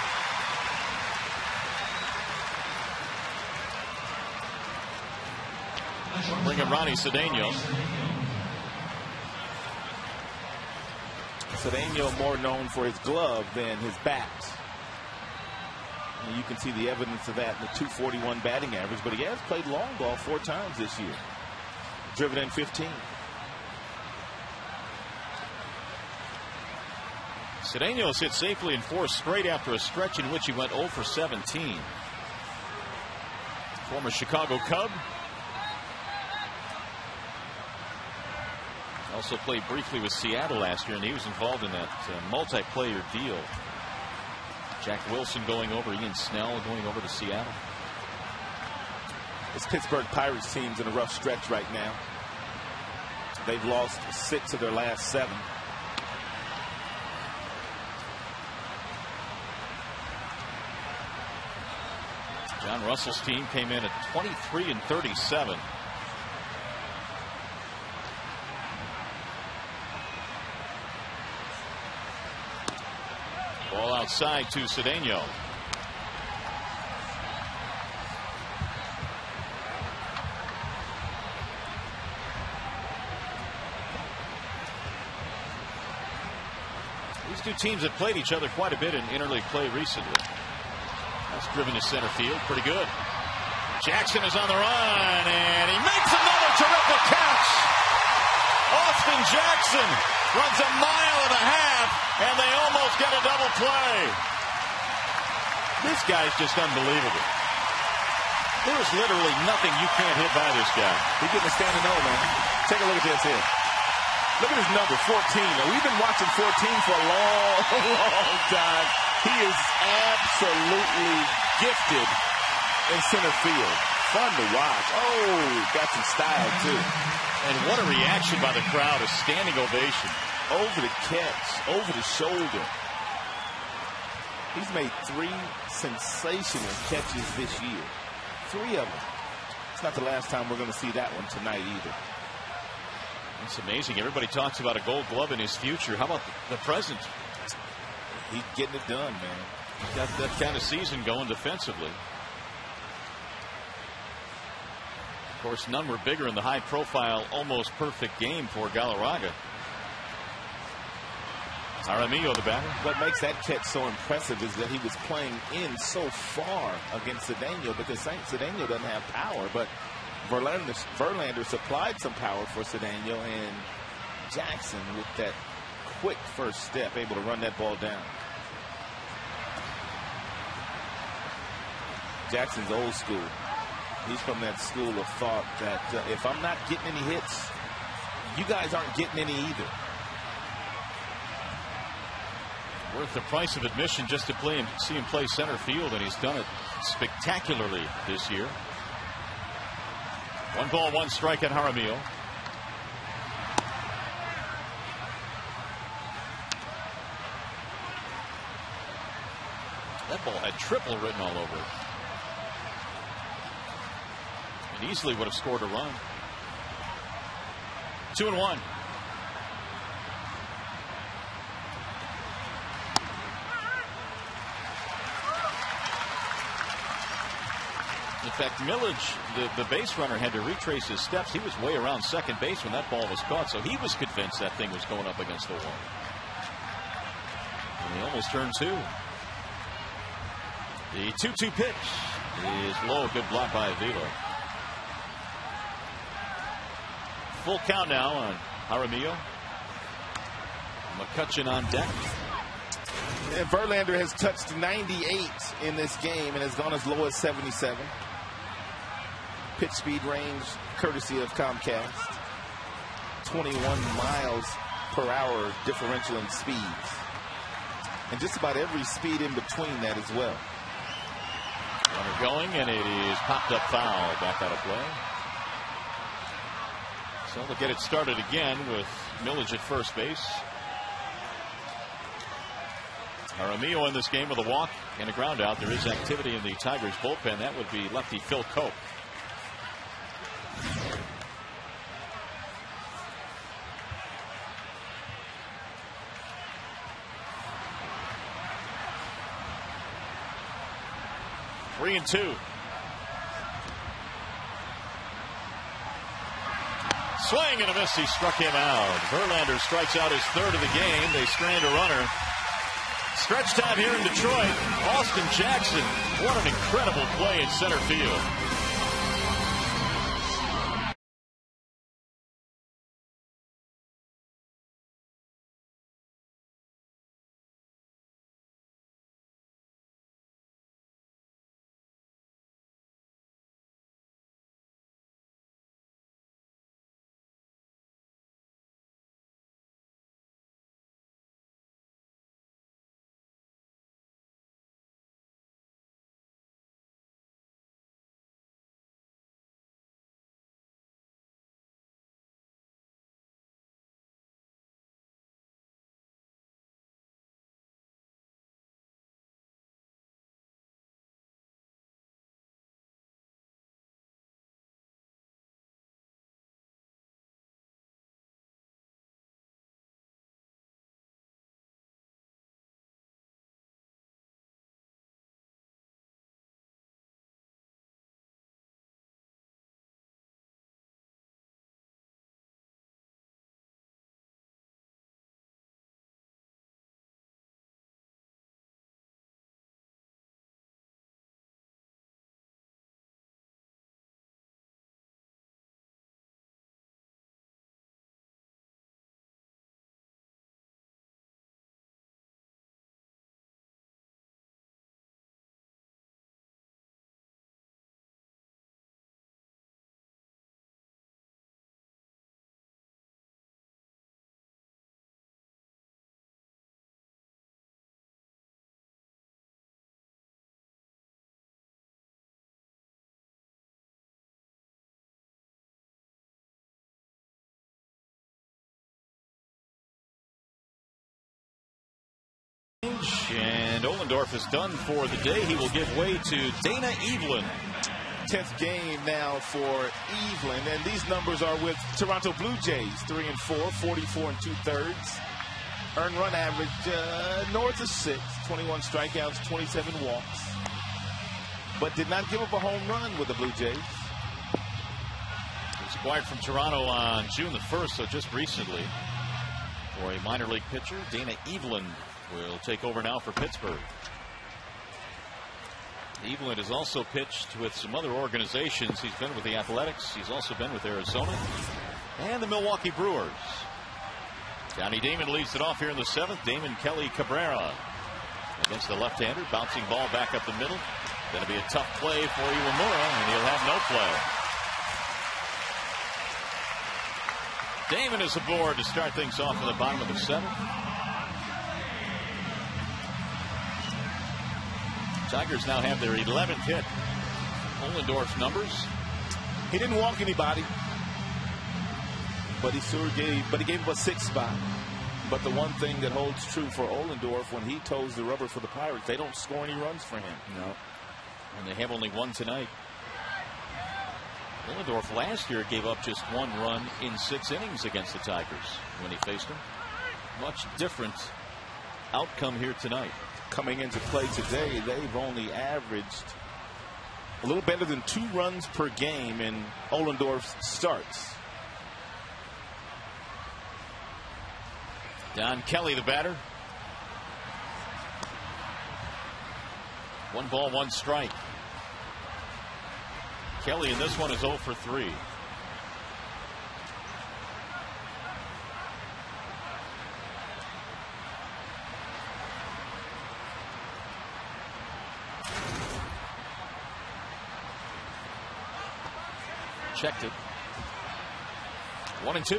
Bring in Ronnie Cedeno. Cedeno more known for his glove than his bat. And you can see the evidence of that in the .241 batting average, but he has played long ball 4 times this year. Driven in 15. Cedeno hit safely in 4 straight after a stretch in which he went 0 for 17. Former Chicago Cub. Also played briefly with Seattle last year, and he was involved in that multiplayer deal. Jack Wilson going over, Ian Snell going over to Seattle. This Pittsburgh Pirates team's in a rough stretch right now. They've lost 6 of their last 7. John Russell's team came in at 23-37. Ball outside to Cedeno. These 2 teams have played each other quite a bit in interleague play recently. That's driven to center field. Pretty good. Jackson is on the run, and he makes another terrific catch. Austin Jackson runs 1.5 miles, and they almost get a double play. This guy's just unbelievable. There's literally nothing you can't hit by this guy. He's getting a standing O, man. Take a look at this here. Look at his number, 14. Now, we've been watching 14 for a long, long time. He is absolutely gifted in center field. Fun to watch. Oh, got some style, too. And what a reaction by the crowd. A standing ovation. Over the catch, over the shoulder. He's made 3 sensational catches this year. 3 of them. It's not the last time we're going to see that one tonight either. It's amazing. Everybody talks about a Gold Glove in his future. How about the present? He's getting it done, man. He's got that kind of season going defensively. Of course, none were bigger in the high-profile, almost perfect game for Galarraga. Jaramillo, the batter. What makes that catch so impressive is that he was playing in so far against Cedeno, because Cedeno doesn't have power, but Verlander supplied some power for Cedeno, and Jackson with that quick first step able to run that ball down. Jackson's old school. He's from that school of thought that if I'm not getting any hits, you guys aren't getting any either. Worth the price of admission just to see him play center field, and he's done it spectacularly this year. 1 ball, 1 strike at Jaramillo. That ball had triple written all over it. And easily would have scored a run. 2-1. In fact, Millage, the base runner, had to retrace his steps. He was way around second base when that ball was caught, so he was convinced that thing was going up against the wall. And he almost turned 2. The 2-2 pitch is low. Good block by Avila. Full count now on Jaramillo. McCutchen on deck. And Verlander has touched 98 in this game and has gone as low as 77. Pitch speed range courtesy of Comcast. 21 miles per hour differential in speeds. And just about every speed in between that as well. Runner going, and it is popped up foul. Back out of play. So they'll get it started again with Millage at first base. Jaramillo in this game with a walk and a ground out. There is activity in the Tigers bullpen. That would be lefty Phil Cope. Three and 2. Swing and a miss. He struck him out. Verlander strikes out his 3rd of the game. They strand a runner. Stretch time here in Detroit. Austin Jackson. What an incredible play in center field. And Ohlendorf is done for the day. He will give way to Dana Evelyn. 10th game now for Evelyn, and these numbers are with Toronto Blue Jays. 3 and 4, 44 and 2/3. Earned run average north of 6, 21 strikeouts, 27 walks, but did not give up a home run with the Blue Jays. He was acquired from Toronto on June the 1st, so just recently. for a minor league pitcher. Dana Eveland will take over now for Pittsburgh. Eveland has also pitched with some other organizations. He's been with the Athletics. He's also been with Arizona and the Milwaukee Brewers. Johnny Damon leads it off here in the 7th. Damon Kelly Cabrera against the left-hander. Bouncing ball back up the middle. Going to be a tough play for Iwamura, and he'll have no play. Damon is aboard to start things off in the bottom of the 7th. Tigers now have their 11th hit. Ohlendorf's numbers. He didn't walk anybody, but he gave him a 6 spot. But the one thing that holds true for Ohlendorf, when he toes the rubber for the Pirates, they don't score any runs for him. No. And they have only one tonight. Ohlendorf last year gave up just 1 run in 6 innings against the Tigers when he faced them. Much different outcome here tonight. Coming into play today, they've only averaged a little better than 2 runs per game in Ohlendorf's starts. Don Kelly, the batter. 1 ball, 1 strike. Kelly in this one is 0 for 3. Checked it. 1-2.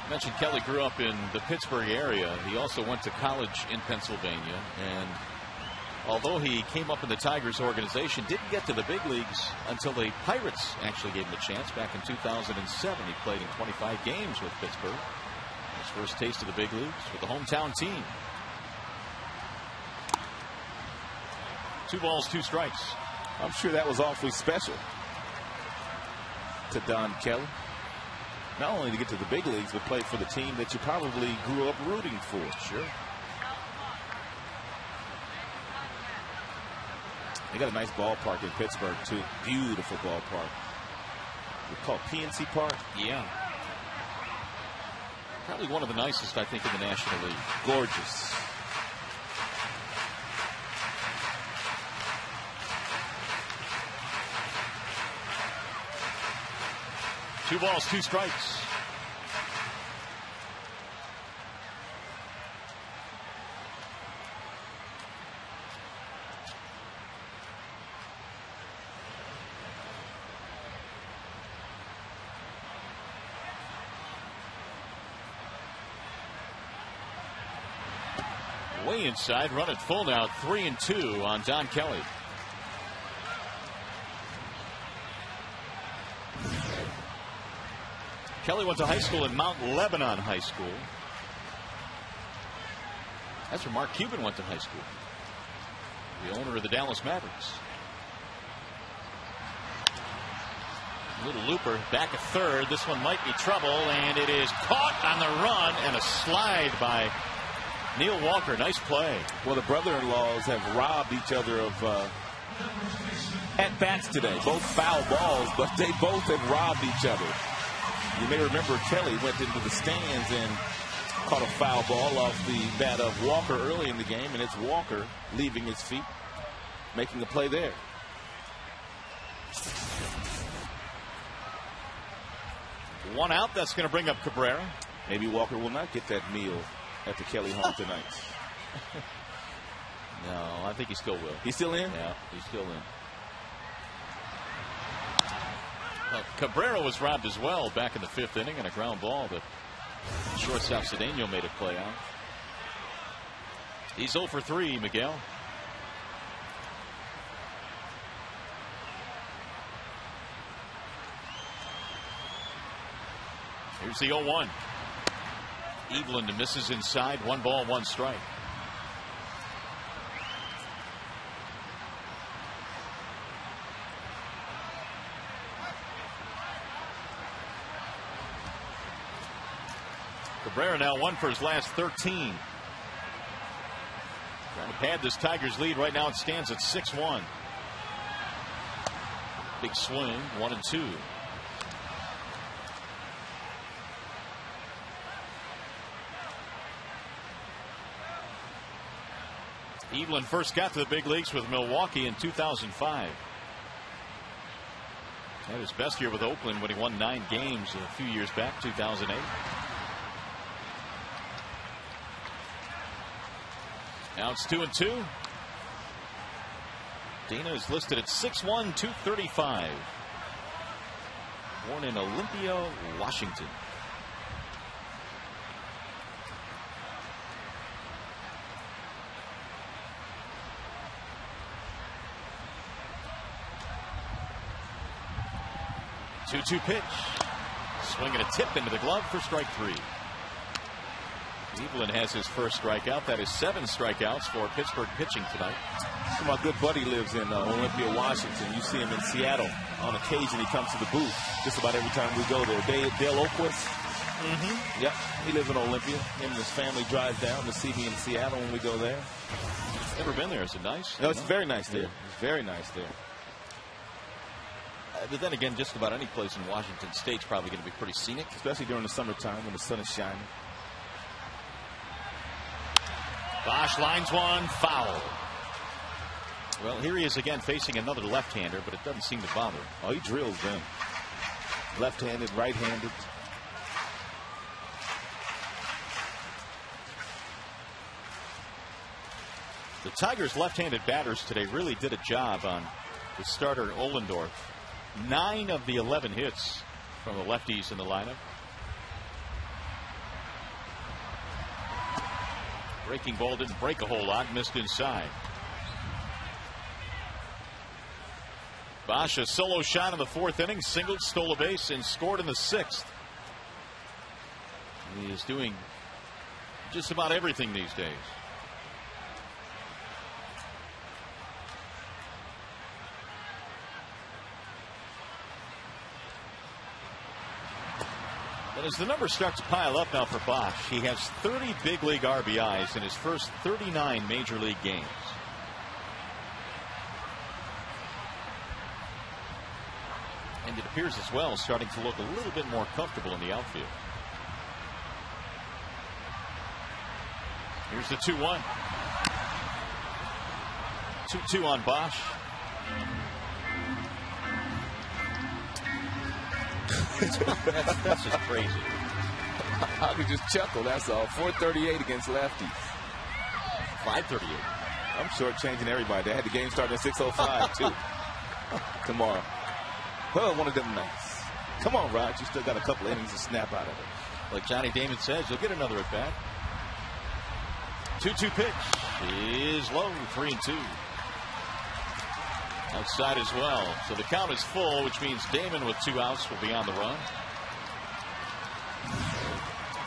I mentioned Kelly grew up in the Pittsburgh area. He also went to college in Pennsylvania, and although he came up in the Tigers organization, didn't get to the big leagues until the Pirates actually gave him a chance back in 2007. He played in 25 games with Pittsburgh. His first taste of the big leagues with the hometown team. 2 balls, 2 strikes. I'm sure that was awfully special to Don Kelly. Not only to get to the big leagues, but play for the team that you probably grew up rooting for. Sure. They got a nice ballpark in Pittsburgh, too. Beautiful ballpark. It's called PNC Park. Yeah. Probably one of the nicest, I think, in the National League. Gorgeous. Two balls, 2 strikes. Way inside, run it full now. 3-2 on Don Kelly. Kelly went to high school in Mount Lebanon High School. That's where Mark Cuban went to high school, the owner of the Dallas Mavericks. Little looper back at third. This one might be trouble, and it is caught on the run, and a slide by Neil Walker. Nice play. Well, the brother-in-laws have robbed each other of at-bats today. Both foul balls, but they both have robbed each other. You may remember Kelly went into the stands and caught a foul ball off the bat of Walker early in the game, and it's Walker leaving his feet, making a play there. One out. That's going to bring up Cabrera. Maybe Walker will not get that meal at the Kelly home tonight. No, I think he still will. He's still in? Yeah, he's still in. Cabrera was robbed as well back in the 5th inning on a ground ball that shortstop Cedeno made a play on. He's 0 for 3, Miguel. Here's the 0-1. Eveland misses inside. 1 ball, 1 strike. Cabrera now 1 for his last 13. Trying to pad this Tigers lead. Right now it stands at 6-1. Big swing. 1-2. Evelyn first got to the big leagues with Milwaukee in 2005. Had his best year with Oakland when he won 9 games a few years back, 2008. Now it's 2-2. Dana is listed at 6'1", 235. Born in Olympia, Washington. Two-two pitch. Swinging a tip into the glove for strike 3. Evelyn has his first strikeout. That is 7 strikeouts for Pittsburgh pitching tonight. So my good buddy lives in Olympia, Washington. You see him in Seattle. On occasion, he comes to the booth just about every time we go there. Dale Oquist. Yep, he lives in Olympia. Him and his family drive down to see me in Seattle when we go there. Never been there. Is it nice? No, it's very nice there. It's very nice there. But then again, just about any place in Washington State's probably going to be pretty scenic. Especially during the summertime when the sun is shining. Bosch lines one, foul. Well, here he is again facing another left-hander, but it doesn't seem to bother. Oh, he drills them. Left-handed, right-handed. The Tigers' left-handed batters today really did a job on the starter Ohlendorf. 9 of the 11 hits from the lefties in the lineup. Breaking ball didn't break a whole lot, missed inside. Bosch a solo shot in the 4th inning, singled, stole a base, and scored in the 6th. He is doing just about everything these days. But as the numbers start to pile up now for Bosch, he has 30 big league RBIs in his first 39 major league games. And it appears as well starting to look a little bit more comfortable in the outfield. Here's the 2-1. 2-2 on Bosch. That's just crazy. I could just chuckle, that's all. 438 against lefties. 538. I'm shortchanging everybody. They had the game starting at 6:05 too. Tomorrow. Well, one of them nights. Come on, Rod. You still got a couple innings to snap out of it. Like Johnny Damon says, you'll get another at bat. 2-2 pitch is low. 3-2. Outside as well. So the count is full, which means Damon with 2 outs will be on the run.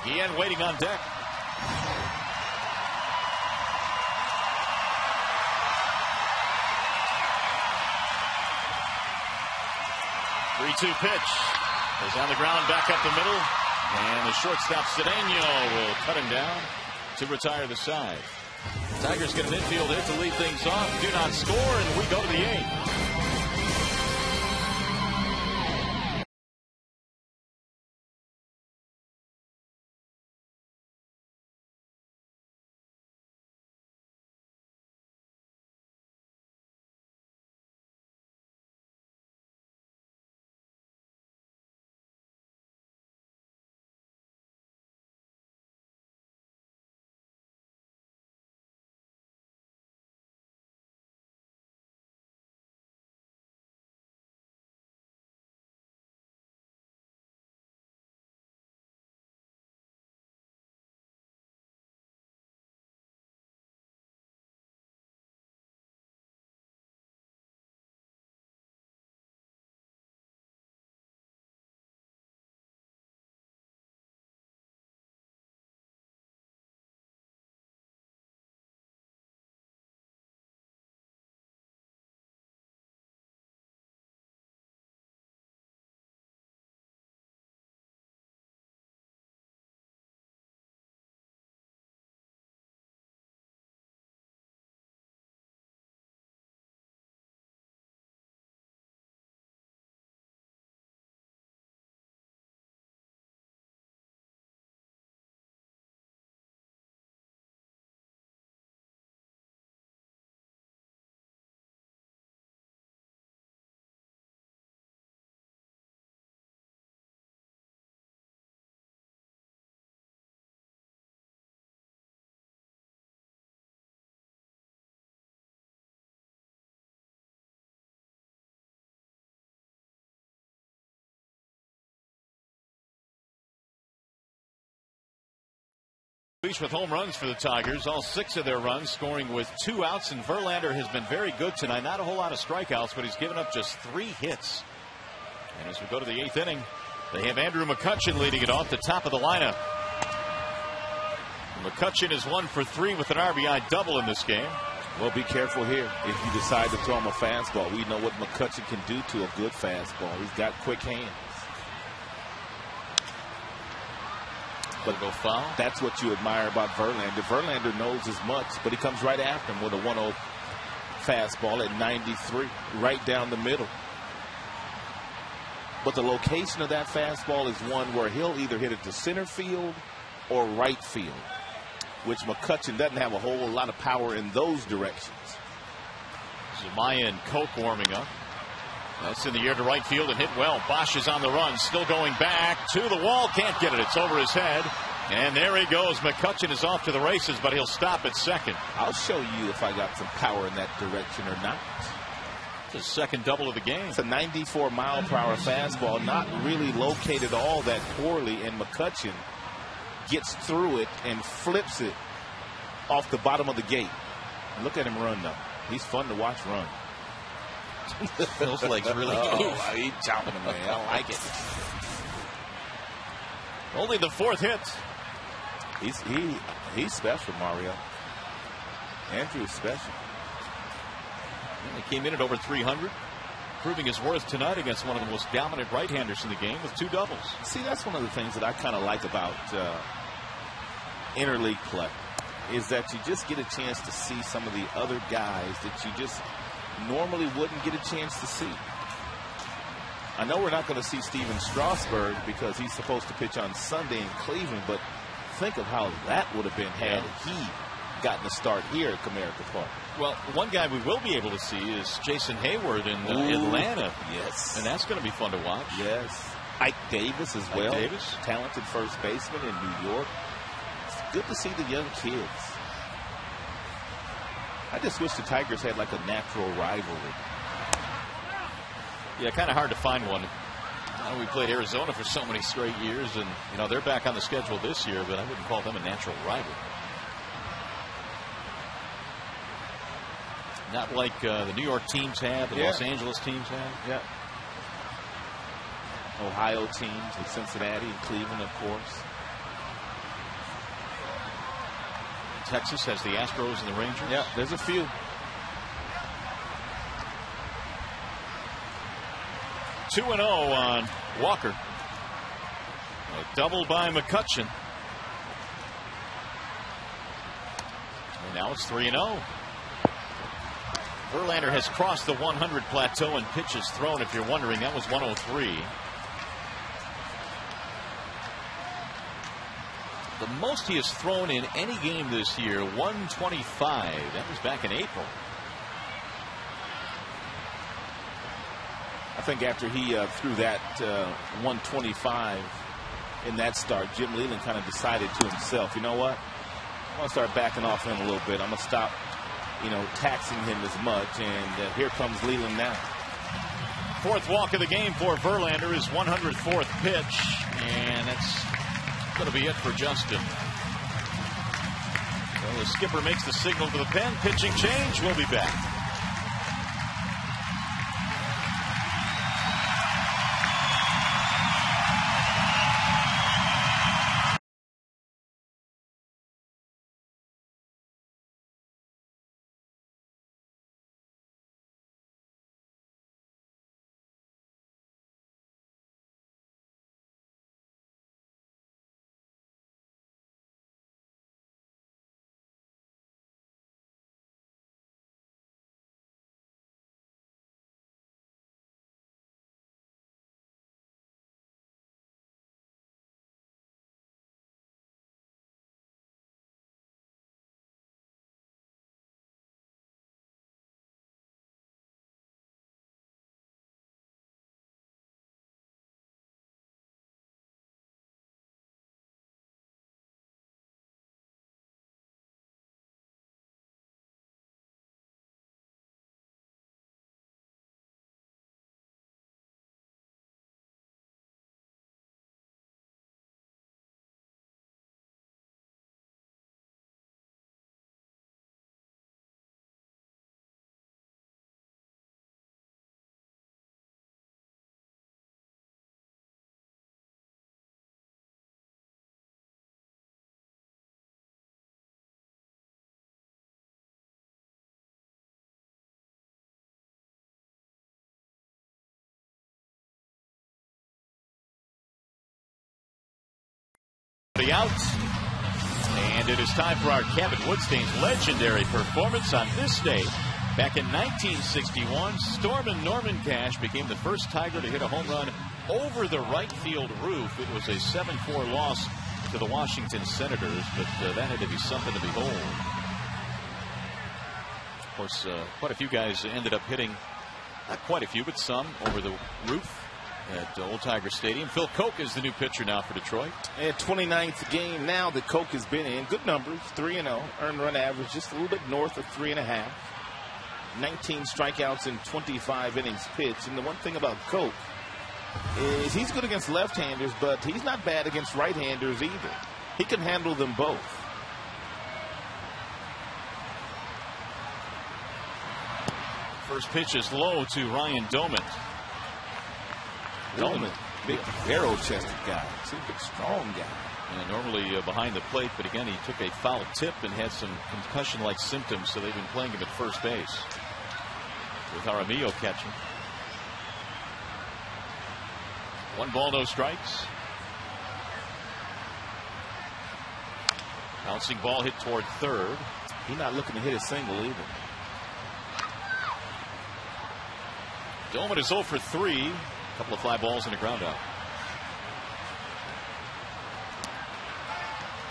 Ian waiting on deck. Three-two pitch is on the ground, back up the middle, and the shortstop Cedeno will cut him down to retire the side. Tigers get an infield hit to lead things off. Do not score, and we go to the 8th. With home runs for the Tigers, all 6 of their runs scoring with 2 outs, and Verlander has been very good tonight. Not a whole lot of strikeouts, but he's given up just 3 hits. And as we go to the 8th inning, they have Andrew McCutchen leading it off the top of the lineup. McCutchen is 1 for 3 with an RBI double in this game. Well, be careful here. If you decide to throw him a fastball, we know what McCutchen can do to a good fastball. He's got quick hands. But go foul. That's what you admire about Verlander. Verlander knows as much, but he comes right after him with a 1-0 fastball at 93, right down the middle. But the location of that fastball is one where he'll either hit it to center field or right field, which McCutchen doesn't have a whole lot of power in those directions. Zumaya and Koch warming up. That's in the air to right field and hit well. Bosch is on the run, still going back to the wall. Can't get it. It's over his head. And there he goes. McCutchen is off to the races, but he'll stop at second. I'll show you if I got some power in that direction or not. It's his second double of the game. It's a 94-mile-per-hour fastball, not really located all that poorly, and McCutchen gets through it and flips it off the bottom of the gate. Look at him run, though. He's fun to watch run. Those legs really he's chopping him, man. I don't like it. Only the 4th hit. He's special, Mario. Andrew is special. And he came in at over 300, proving his worth tonight against one of the most dominant right-handers in the game with 2 doubles. See, that's one of the things that I kind of like about interleague play, is that you just get a chance to see some of the other guys that you just normally wouldn't get a chance to see. I know we're not going to see Steven Strasburg because he's supposed to pitch on Sunday in Cleveland, but think of how that would have been had he gotten a start here at Comerica Park. Well, one guy we will be able to see is Jason Hayward in Atlanta. Yes. And that's going to be fun to watch. Yes. Ike Davis as well. Ike Davis. Talented first baseman in New York. It's good to see the young kids. I just wish the Tigers had like a natural rivalry. Yeah, kind of hard to find one. We played Arizona for so many straight years, and they're back on the schedule this year, but I wouldn't call them a natural rival. Not like the New York teams have, the Los Angeles teams have. Yeah. Ohio teams with Cincinnati and Cleveland, of course. Texas has the Astros and the Rangers. Yeah, there's a few. Two 2-0 on Walker. A double by McCutchen. And now it's 3-0. Verlander has crossed the 100 plateau in pitches thrown. If you're wondering, that was 103. The most he has thrown in any game this year, 125. That was back in April. I think after he threw that 125 in that start, Jim Leyland kind of decided to himself, you know what? I'm going to start backing off him a little bit. I'm going to stop, taxing him as much. And here comes Leyland now. 4th walk of the game for Verlander, his 104th pitch. And that's going to be it for Justin. So the skipper makes the signal to the pen. Pitching change. We'll be back. the out. And it is time for our Cabot Woodstain's legendary performance on this day. Back in 1961, Stormin' Norman Cash became the first Tiger to hit a home run over the right field roof. It was a 7-4 loss to the Washington Senators, but that had to be something to behold. Of course, quite a few guys ended up hitting, not quite a few, but some over the roof at Old Tiger Stadium. Phil Koch is the new pitcher now for Detroit. And 29th game now that Koch has been in. Good numbers, 3-0. Earned run average just a little bit north of 3.5. 19 strikeouts in 25 innings pitched. And the one thing about Koch is he's good against left-handers, but he's not bad against right-handers either. He can handle them both. First pitch is low to Ryan Doman. Doman, big barrel-chested guy. He's a big, strong guy. And normally behind the plate, but again, he took a foul tip and had some concussion-like symptoms, so they've been playing him at first base with Jaramillo catching. 1 ball, no strikes. Bouncing ball hit toward third. He's not looking to hit a single either. Doman is 0 for 3. A couple of fly balls and a ground out.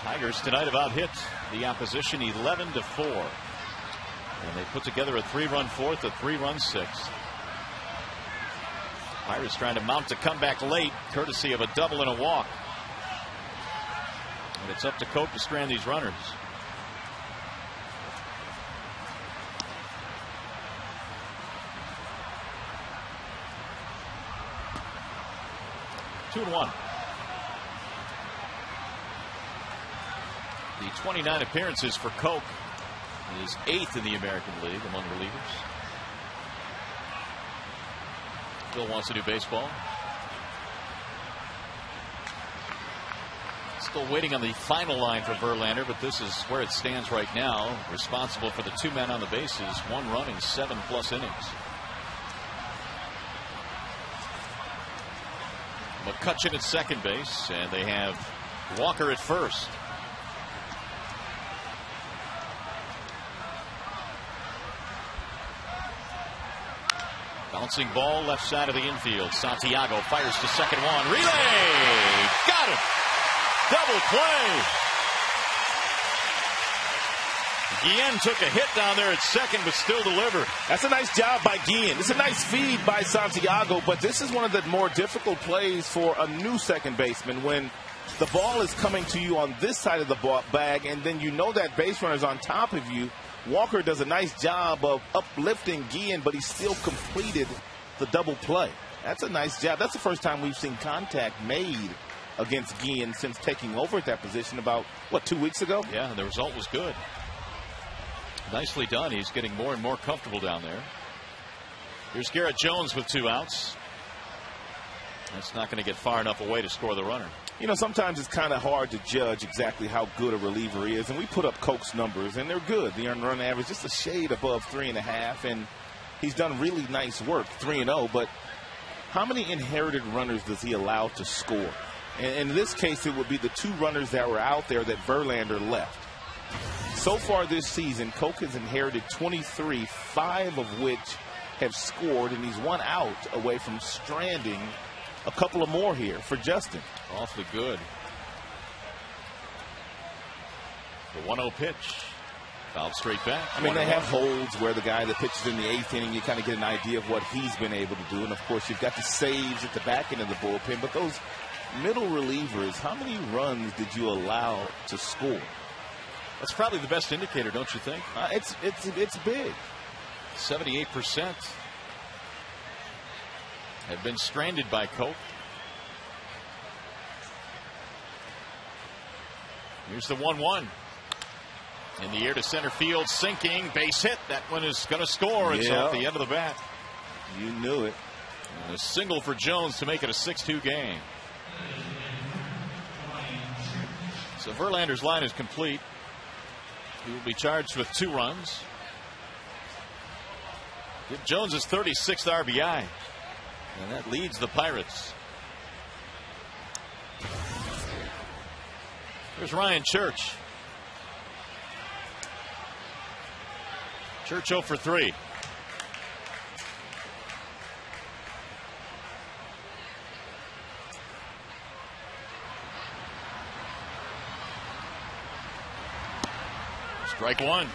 Tigers tonight have out hit the opposition 11-4. And they put together a 3-run fourth, a 3-run sixth. Pirates trying to mount a comeback late, courtesy of a double and a walk. And it's up to Koch to strand these runners. Two and 1. The 29 appearances for Koch is 8th in the American League among relievers. Bill wants to do baseball. Still waiting on the final line for Verlander, but this is where it stands right now. Responsible for the 2 men on the bases, 1 run in 7+ innings. McCutchen at second base, and they have Walker at first. Bouncing ball left side of the infield. Santiago fires to second one. Relay! Got it! Double play! Guillen took a hit down there at second, but still delivered. That's a nice job by Guillen. It's a nice feed by Santiago, but this is one of the more difficult plays for a new second baseman when the ball is coming to you on this side of the bag, and then you know that base runner's on top of you. Walker does a nice job of uplifting Guillen, but he still completed the double play. That's a nice job. That's the first time we've seen contact made against Guillen since taking over at that position about, 2 weeks ago? Yeah, the result was good. Nicely done. He's getting more and more comfortable down there. Here's Garrett Jones with 2 outs. That's not going to get far enough away to score the runner. You know, sometimes it's kind of hard to judge exactly how good a reliever is, and we put up Koch's numbers, and they're good. The earned run average just a shade above 3.5, and he's done really nice work, 3-0, but how many inherited runners does he allow to score? And in this case, it would be the 2 runners that were out there that Verlander left. So far this season, Koch has inherited 23, 5 of which have scored, and he's 1 out away from stranding a couple of more here for Justin. Awfully good. The 1-0 pitch. Fouled straight back. I mean, they have holds where the guy that pitches in the 8th inning, you kind of get an idea of what he's been able to do. And, of course, you've got the saves at the back end of the bullpen. But those middle relievers, how many runs did you allow to score? That's probably the best indicator, don't you think? It's big. 78% have been stranded by Koch. Here's the 1-1. In the air to center field, sinking, base hit. That one is going to score. It's off the end of the bat. You knew it. And a single for Jones to make it a 6-2 game. So Verlander's line is complete. He will be charged with 2 runs. Give Jones his 36th RBI. And that leads the Pirates. Here's Ryan Church. Church 0 for 3. Strike one.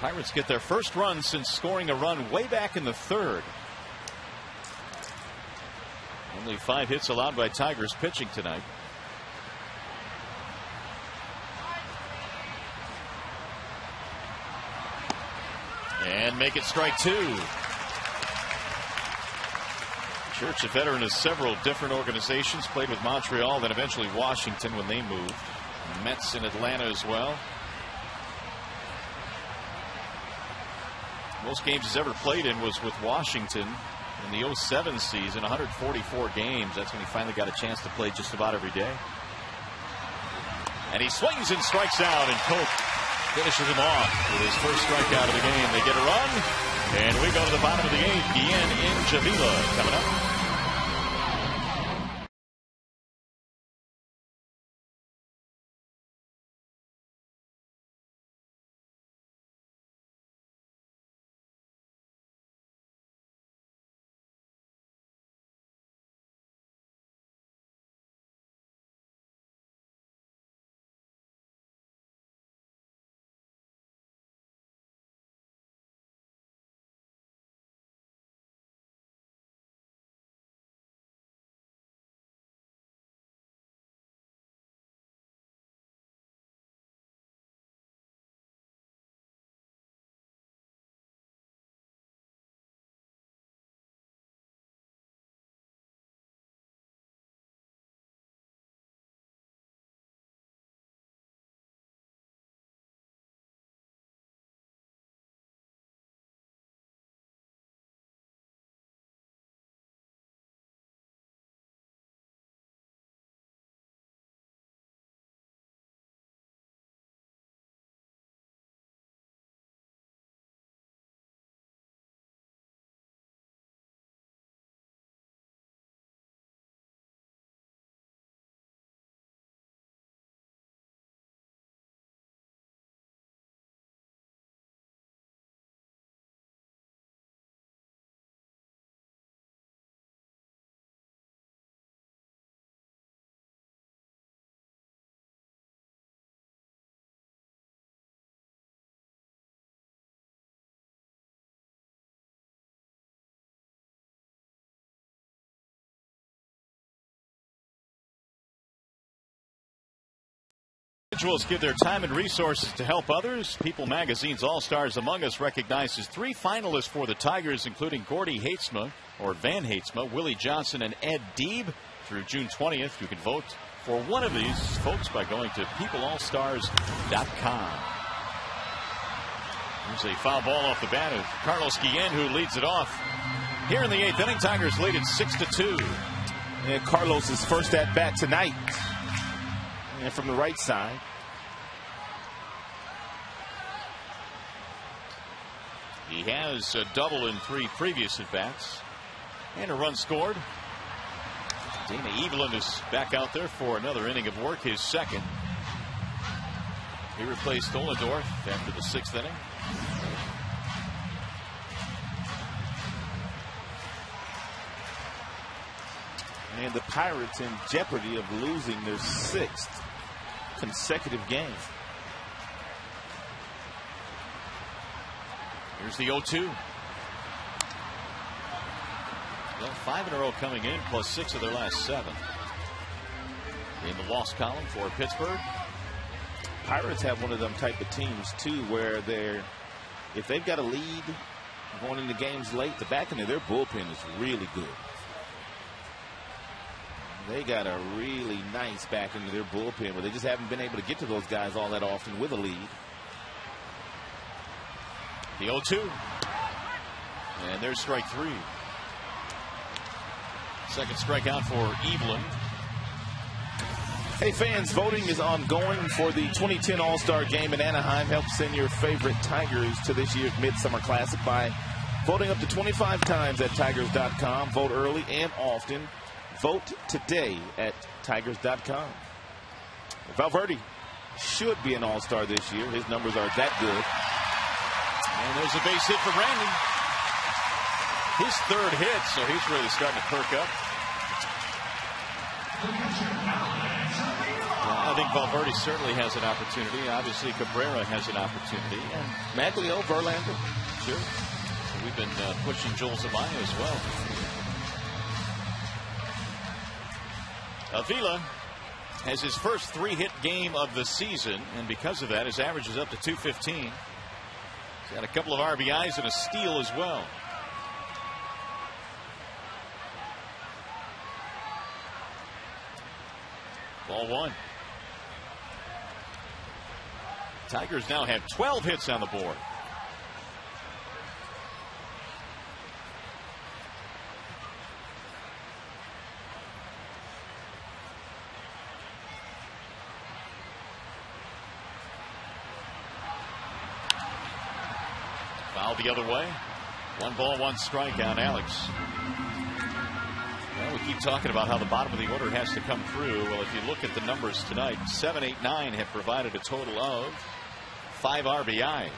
Pirates get their first run since scoring a run way back in the third. Only 5 hits allowed by Tigers pitching tonight. And make it strike 2. Church, a veteran of several different organizations, played with Montreal, then eventually Washington when they moved. Mets in Atlanta as well. Most games he's ever played in was with Washington in the 07 season, 144 games. That's when he finally got a chance to play just about every day. And he swings and strikes out, and Coke finishes him off with his first strikeout of the game. They get a run, and we go to the bottom of the 8th. Guillen in Javila coming up. Individuals give their time and resources to help others. People Magazine's All-Stars Among Us recognizes 3 finalists for the Tigers, including Gordy Haitzma, or Van Haitzma, Willie Johnson, and Ed Deeb. Through June 20th, you can vote for one of these folks by going to peopleallstars.com. Here's a foul ball off the bat of Carlos Guillen, who leads it off. Here in the 8th inning, Tigers lead it 6-2. And Carlos's first at bat tonight. And from the right side. He has a double in 3 previous at bats. And a run scored. Dana Evelyn is back out there for another inning of work, his second. He replaced Oladorf after the 6th inning. And the Pirates in jeopardy of losing their 6th consecutive game. Here's the 0-2. Well, 5 in a row coming in, plus 6 of their last 7. In the loss column for Pittsburgh. Pirates have one of them type of teams too, where if they've got a lead going into games late, the back end of their bullpen is really good. They got a really nice back into their bullpen, but they just haven't been able to get to those guys all that often with a lead. The 0-2. And there's strike 3. Second strikeout for Evelyn. Hey fans, voting is ongoing for the 2010 All-Star Game in Anaheim. Help send your favorite Tigers to this year's Midsummer Classic by Voting up to 25 times at Tigers.com. Vote early and often. Vote today at Tigers.com. Valverde should be an all-star this year. His numbers are that good. And there's a base hit for Brandon. His third hit, so he's really starting to perk up. I think Valverde certainly has an opportunity. Obviously, Cabrera has an opportunity. And Maglio, Verlander. Sure. We've been pushing Joel Zamaya as well. Avila has his first 3-hit game of the season, and because of that, his average is up to 215. He's got a couple of RBIs and a steal as well. Ball 1. Tigers now have 12 hits on the board. Foul the other way. 1 ball, 1 strike on Alex. Well, we keep talking about how the bottom of the order has to come through. Well, if you look at the numbers tonight, 7, 8, 9 have provided a total of 5 RBIs.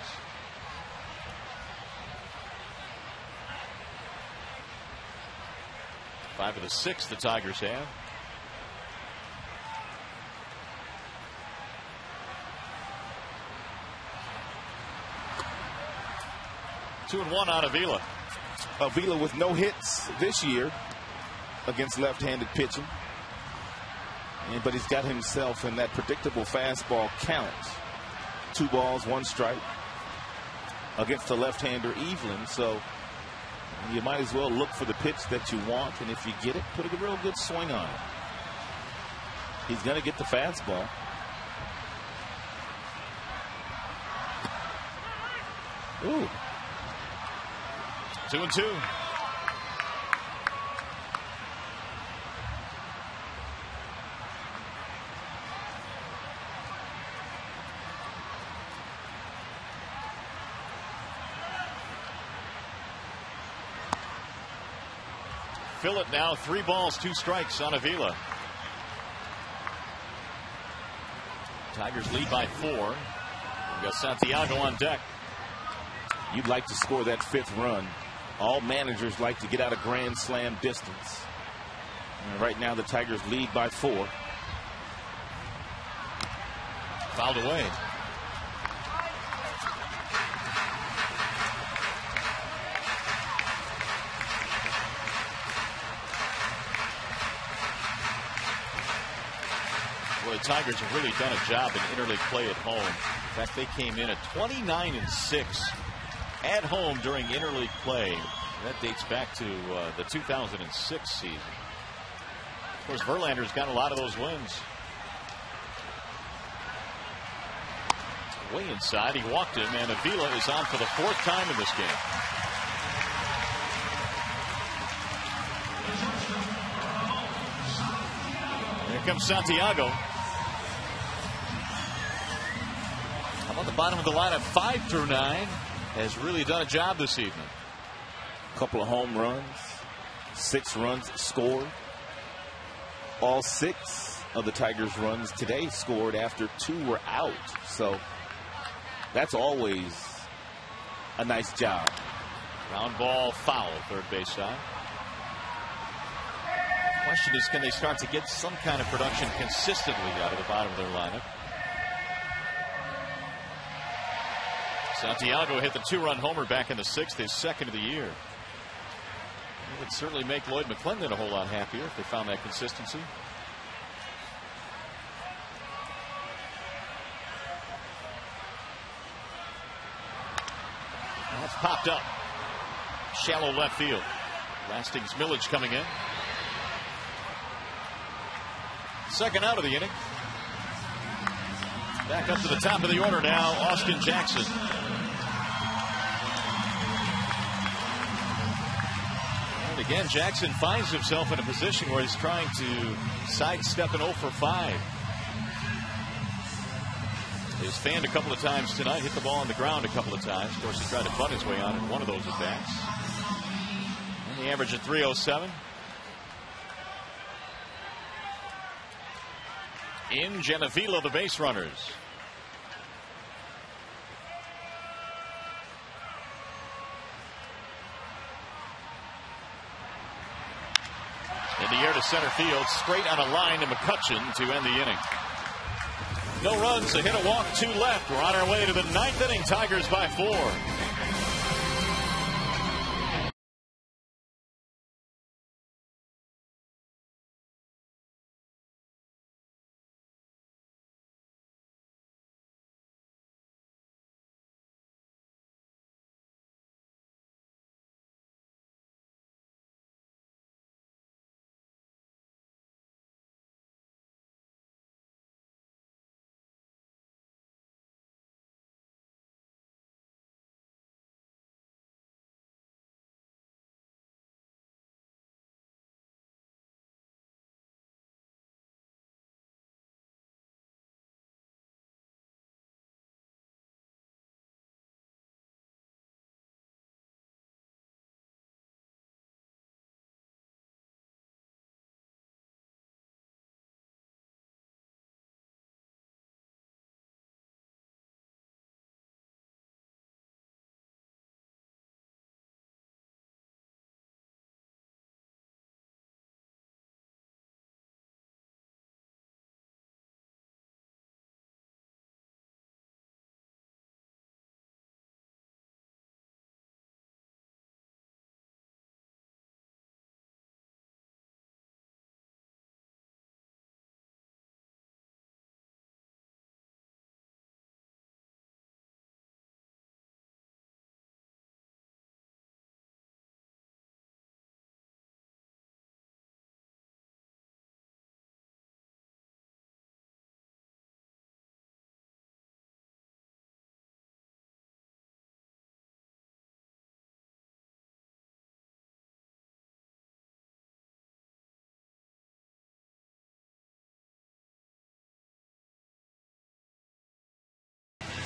Five of the 6 the Tigers have. Two and 1 on Avila. Avila with no hits this year against left-handed pitching. But he's got himself in that predictable fastball count. 2 balls, 1 strike against the left-hander Evelyn. So you might as well look for the pitch that you want, and if you get it, put a real good swing on it. He's going to get the fastball. Ooh. 2 and 2. Fill it now. 3 balls, 2 strikes on Avila. Tigers lead by 4. We've got Santiago on deck. You'd like to score that 5th run. All managers like to get out of grand slam distance. And right now the Tigers lead by 4. Fouled away. Boy, the Tigers have really done a job in interleague play at home. In fact, they came in at 29 and 6 at home during interleague play. That dates back to the 2006 season. Of course, Verlander's got a lot of those wins. Way inside, he walked him, and Avila is on for the 4th time in this game. Here comes Santiago. How about the bottom of the lineup? 5 through 9 has really done a job this evening. A couple of home runs, 6 runs scored. All 6 of the Tigers' runs today scored after 2 were out. So that's always a nice job. Ground ball foul, third base side. Question is, can they start to get some kind of production consistently out of the bottom of their lineup? Santiago hit the 2-run homer back in the 6th, his 2nd of the year. It would certainly make Lloyd McClendon a whole lot happier if they found that consistency. That's popped up. Shallow left field. Lasting's Millage coming in. 2nd out of the inning. Back up to the top of the order now, Austin Jackson. And again, Jackson finds himself in a position where he's trying to sidestep an 0 for 5. He's fanned a couple of times tonight, hit the ball on the ground a couple of times. Of course, he tried to butt his way on in one of those at-bats. And the average at 307. In Genevila, the base runners. In the air to center field, straight on a line to McCutchen to end the inning. No runs, a hit, a walk, 2 left. We're on our way to the 9th inning. Tigers by 4.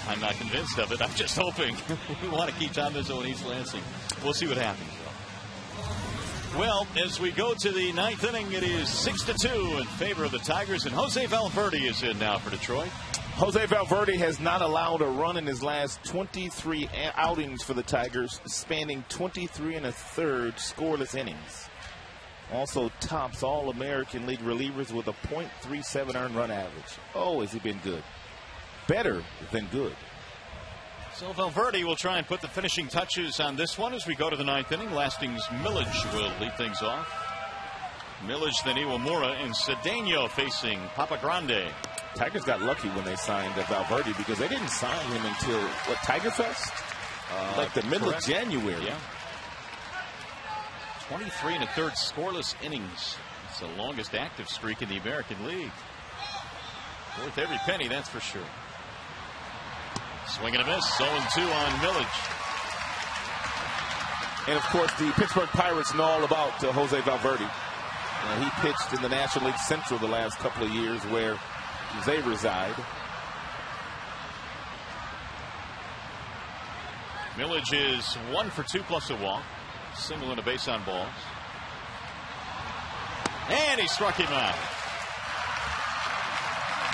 I'm not convinced of it. I'm just hoping. We want to keep Tom Izzo in East Lansing. We'll see what happens. Well, as we go to the 9th inning, it is 6-2 in favor of the Tigers, and Jose Valverde is in now for Detroit. Jose Valverde has not allowed a run in his last 23 outings for the Tigers, spanning 23 1/3 scoreless innings. Also tops all American League relievers with a .37 earned run average. Oh, has he been good. Better than good. So Valverde will try and put the finishing touches on this one as we go to the 9th inning. Lasting's Millage will lead things off. Millage, then Iwamura, and Cedeno facing Papa Grande. Tigers got lucky when they signed Valverde because they didn't sign him until, what, Tiger Fest? Like the middle of January. Yeah. 23 1/3 scoreless innings. It's the longest active streak in the American League. Worth every penny, that's for sure. Swing and a miss, 0-2 on Millage. And, of course, the Pittsburgh Pirates know all about Jose Valverde. He pitched in the National League Central the last couple of years where they reside. Millage is 1 for 2 plus a walk. Single and a base on balls. And he struck him out.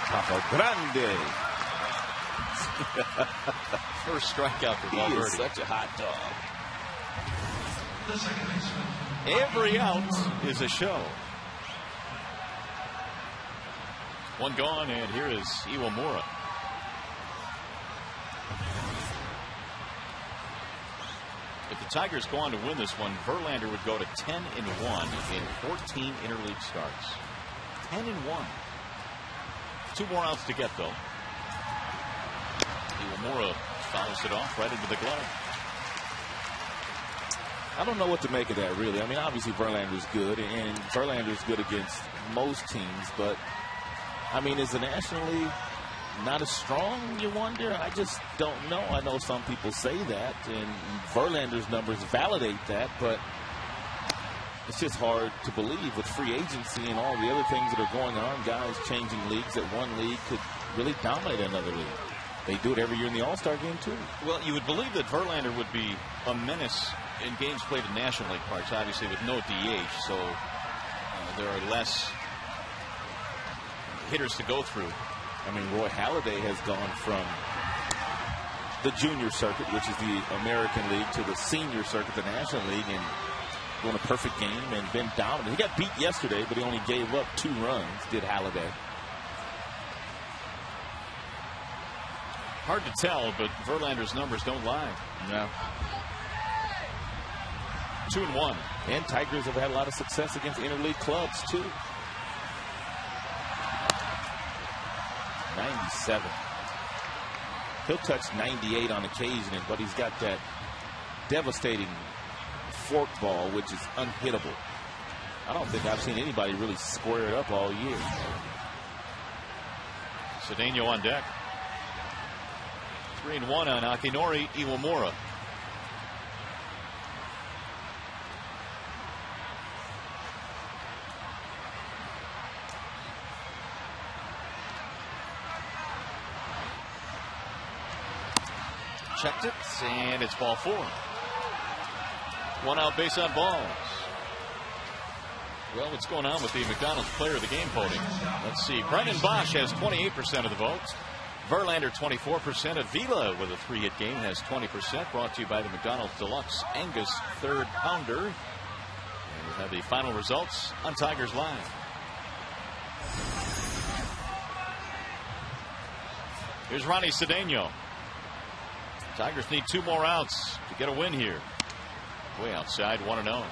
Papa Grande. First strikeout for Valverde. He is such a hot dog. Every out is a show. One gone, and here is Iwamura. If the Tigers go on to win this one, Verlander would go to 10-1 in 14 interleague starts. 10-1. 2 more outs to get, though. Iwamura fouls it off right into the glove. I don't know what to make of that, really. I mean, obviously Verlander's good, and Verlander's good against most teams, but, I mean, is the National League not as strong, you wonder? I just don't know. I know some people say that, and Verlander's numbers validate that, but it's just hard to believe with free agency and all the other things that are going on, guys changing leagues, that one league could really dominate another league. They do it every year in the All-Star game, too. Well, you would believe that Verlander would be a menace in games played in National League parks, obviously with no DH, so there are less hitters to go through. I mean, Roy Halladay has gone from the junior circuit, which is the American League, to the senior circuit, the National League, and won a perfect game and been dominant. He got beat yesterday, but he only gave up 2 runs, did Halladay. Hard to tell, but Verlander's numbers don't lie. No. 2-1. And Tigers have had a lot of success against interleague clubs, too. 97. He'll touch 98 on occasion, but he's got that devastating fork ball, which is unhittable. I don't think I've seen anybody really square it up all year. Cedeno on deck. 3-1 on Akinori Iwamura. Checked it, and it's ball 4. 1 out, base on balls. Well, what's going on with the McDonald's player of the game voting? Let's see. Brendan Bosch has 28% of the votes. Verlander 24%. Avila with a 3-hit game has 20%. Brought to you by the McDonald's Deluxe Angus 3rd Pounder. And we'll have the final results on Tigers Live. Here's Ronnie Cedeno. Tigers need 2 more outs to get a win here. Way outside, 1-0.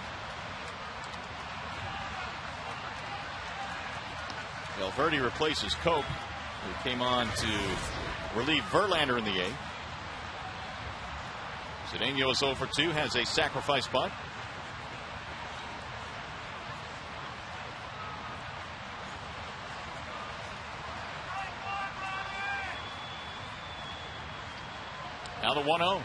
Valverde replaces Cope, who came on to relieve Verlander in the 8th. Cedeno is 0 for 2, has a sacrifice bunt. Now the 1-0.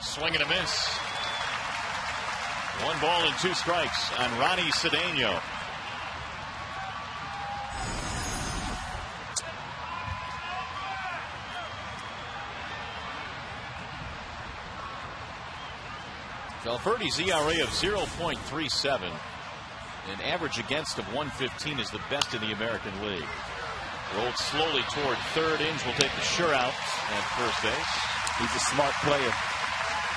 Swing and a miss. 1 ball and 2 strikes on Ronnie Cedeno. Valverde's ERA of 0.37. An average against of 115 is the best in the American League. Rolled slowly toward third. Inge will take the sure out at first base. He's a smart player.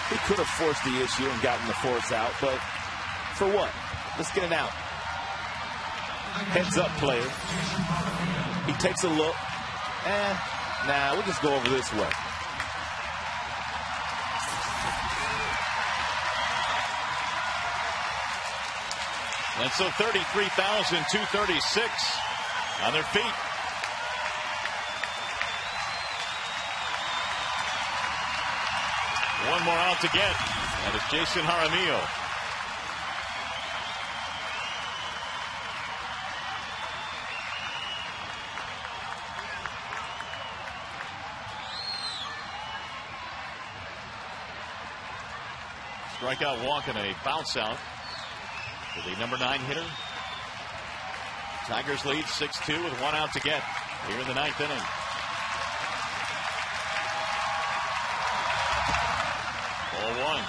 He could have forced the issue and gotten the force out, but for what? Let's get it out. Heads up, player. He takes a look. Nah, we'll just go over this way. And so 33,236 on their feet. One more out to get, and it's Jason Jaramillo. Strikeout, walk, and a bounce out for the number 9 hitter. Tigers lead 6-2 with 1 out to get here in the 9th inning. Ball 1.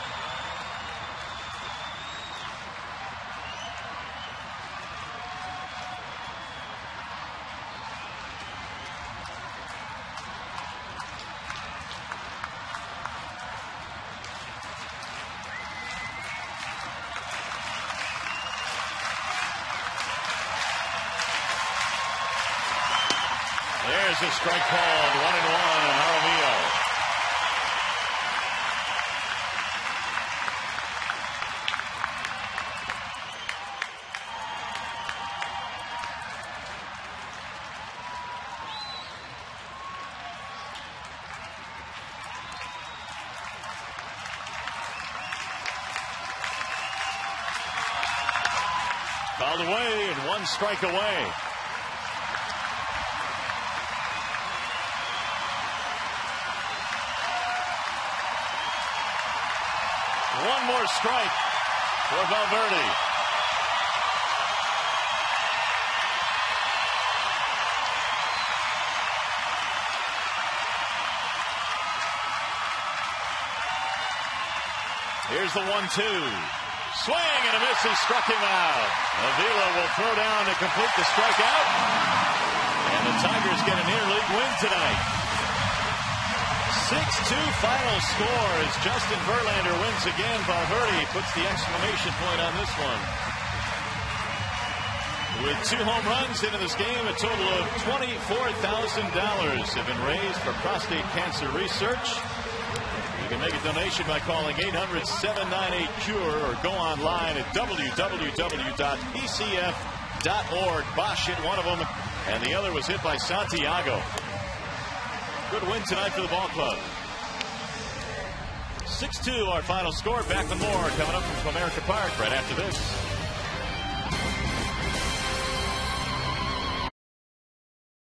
There's a strike called, 1-1 on Jaramillo. fouled away and 1 strike away. One more strike for Valverde. Here's the 1-2. Swing and a miss. He struck him out. Avila will throw down to complete the strikeout. And the Tigers get an interleague win tonight. 6-2 final score as Justin Verlander wins again. Valverde puts the exclamation point on this one. With 2 home runs into this game, a total of $24,000 have been raised for prostate cancer research. You can make a donation by calling 800-798-CURE or go online at www.pcf.org. Bosch hit one of them, and the other was hit by Santiago. Good win tonight for the ball club. 6-2 our final score. Back with more coming up from Comerica Park right after this.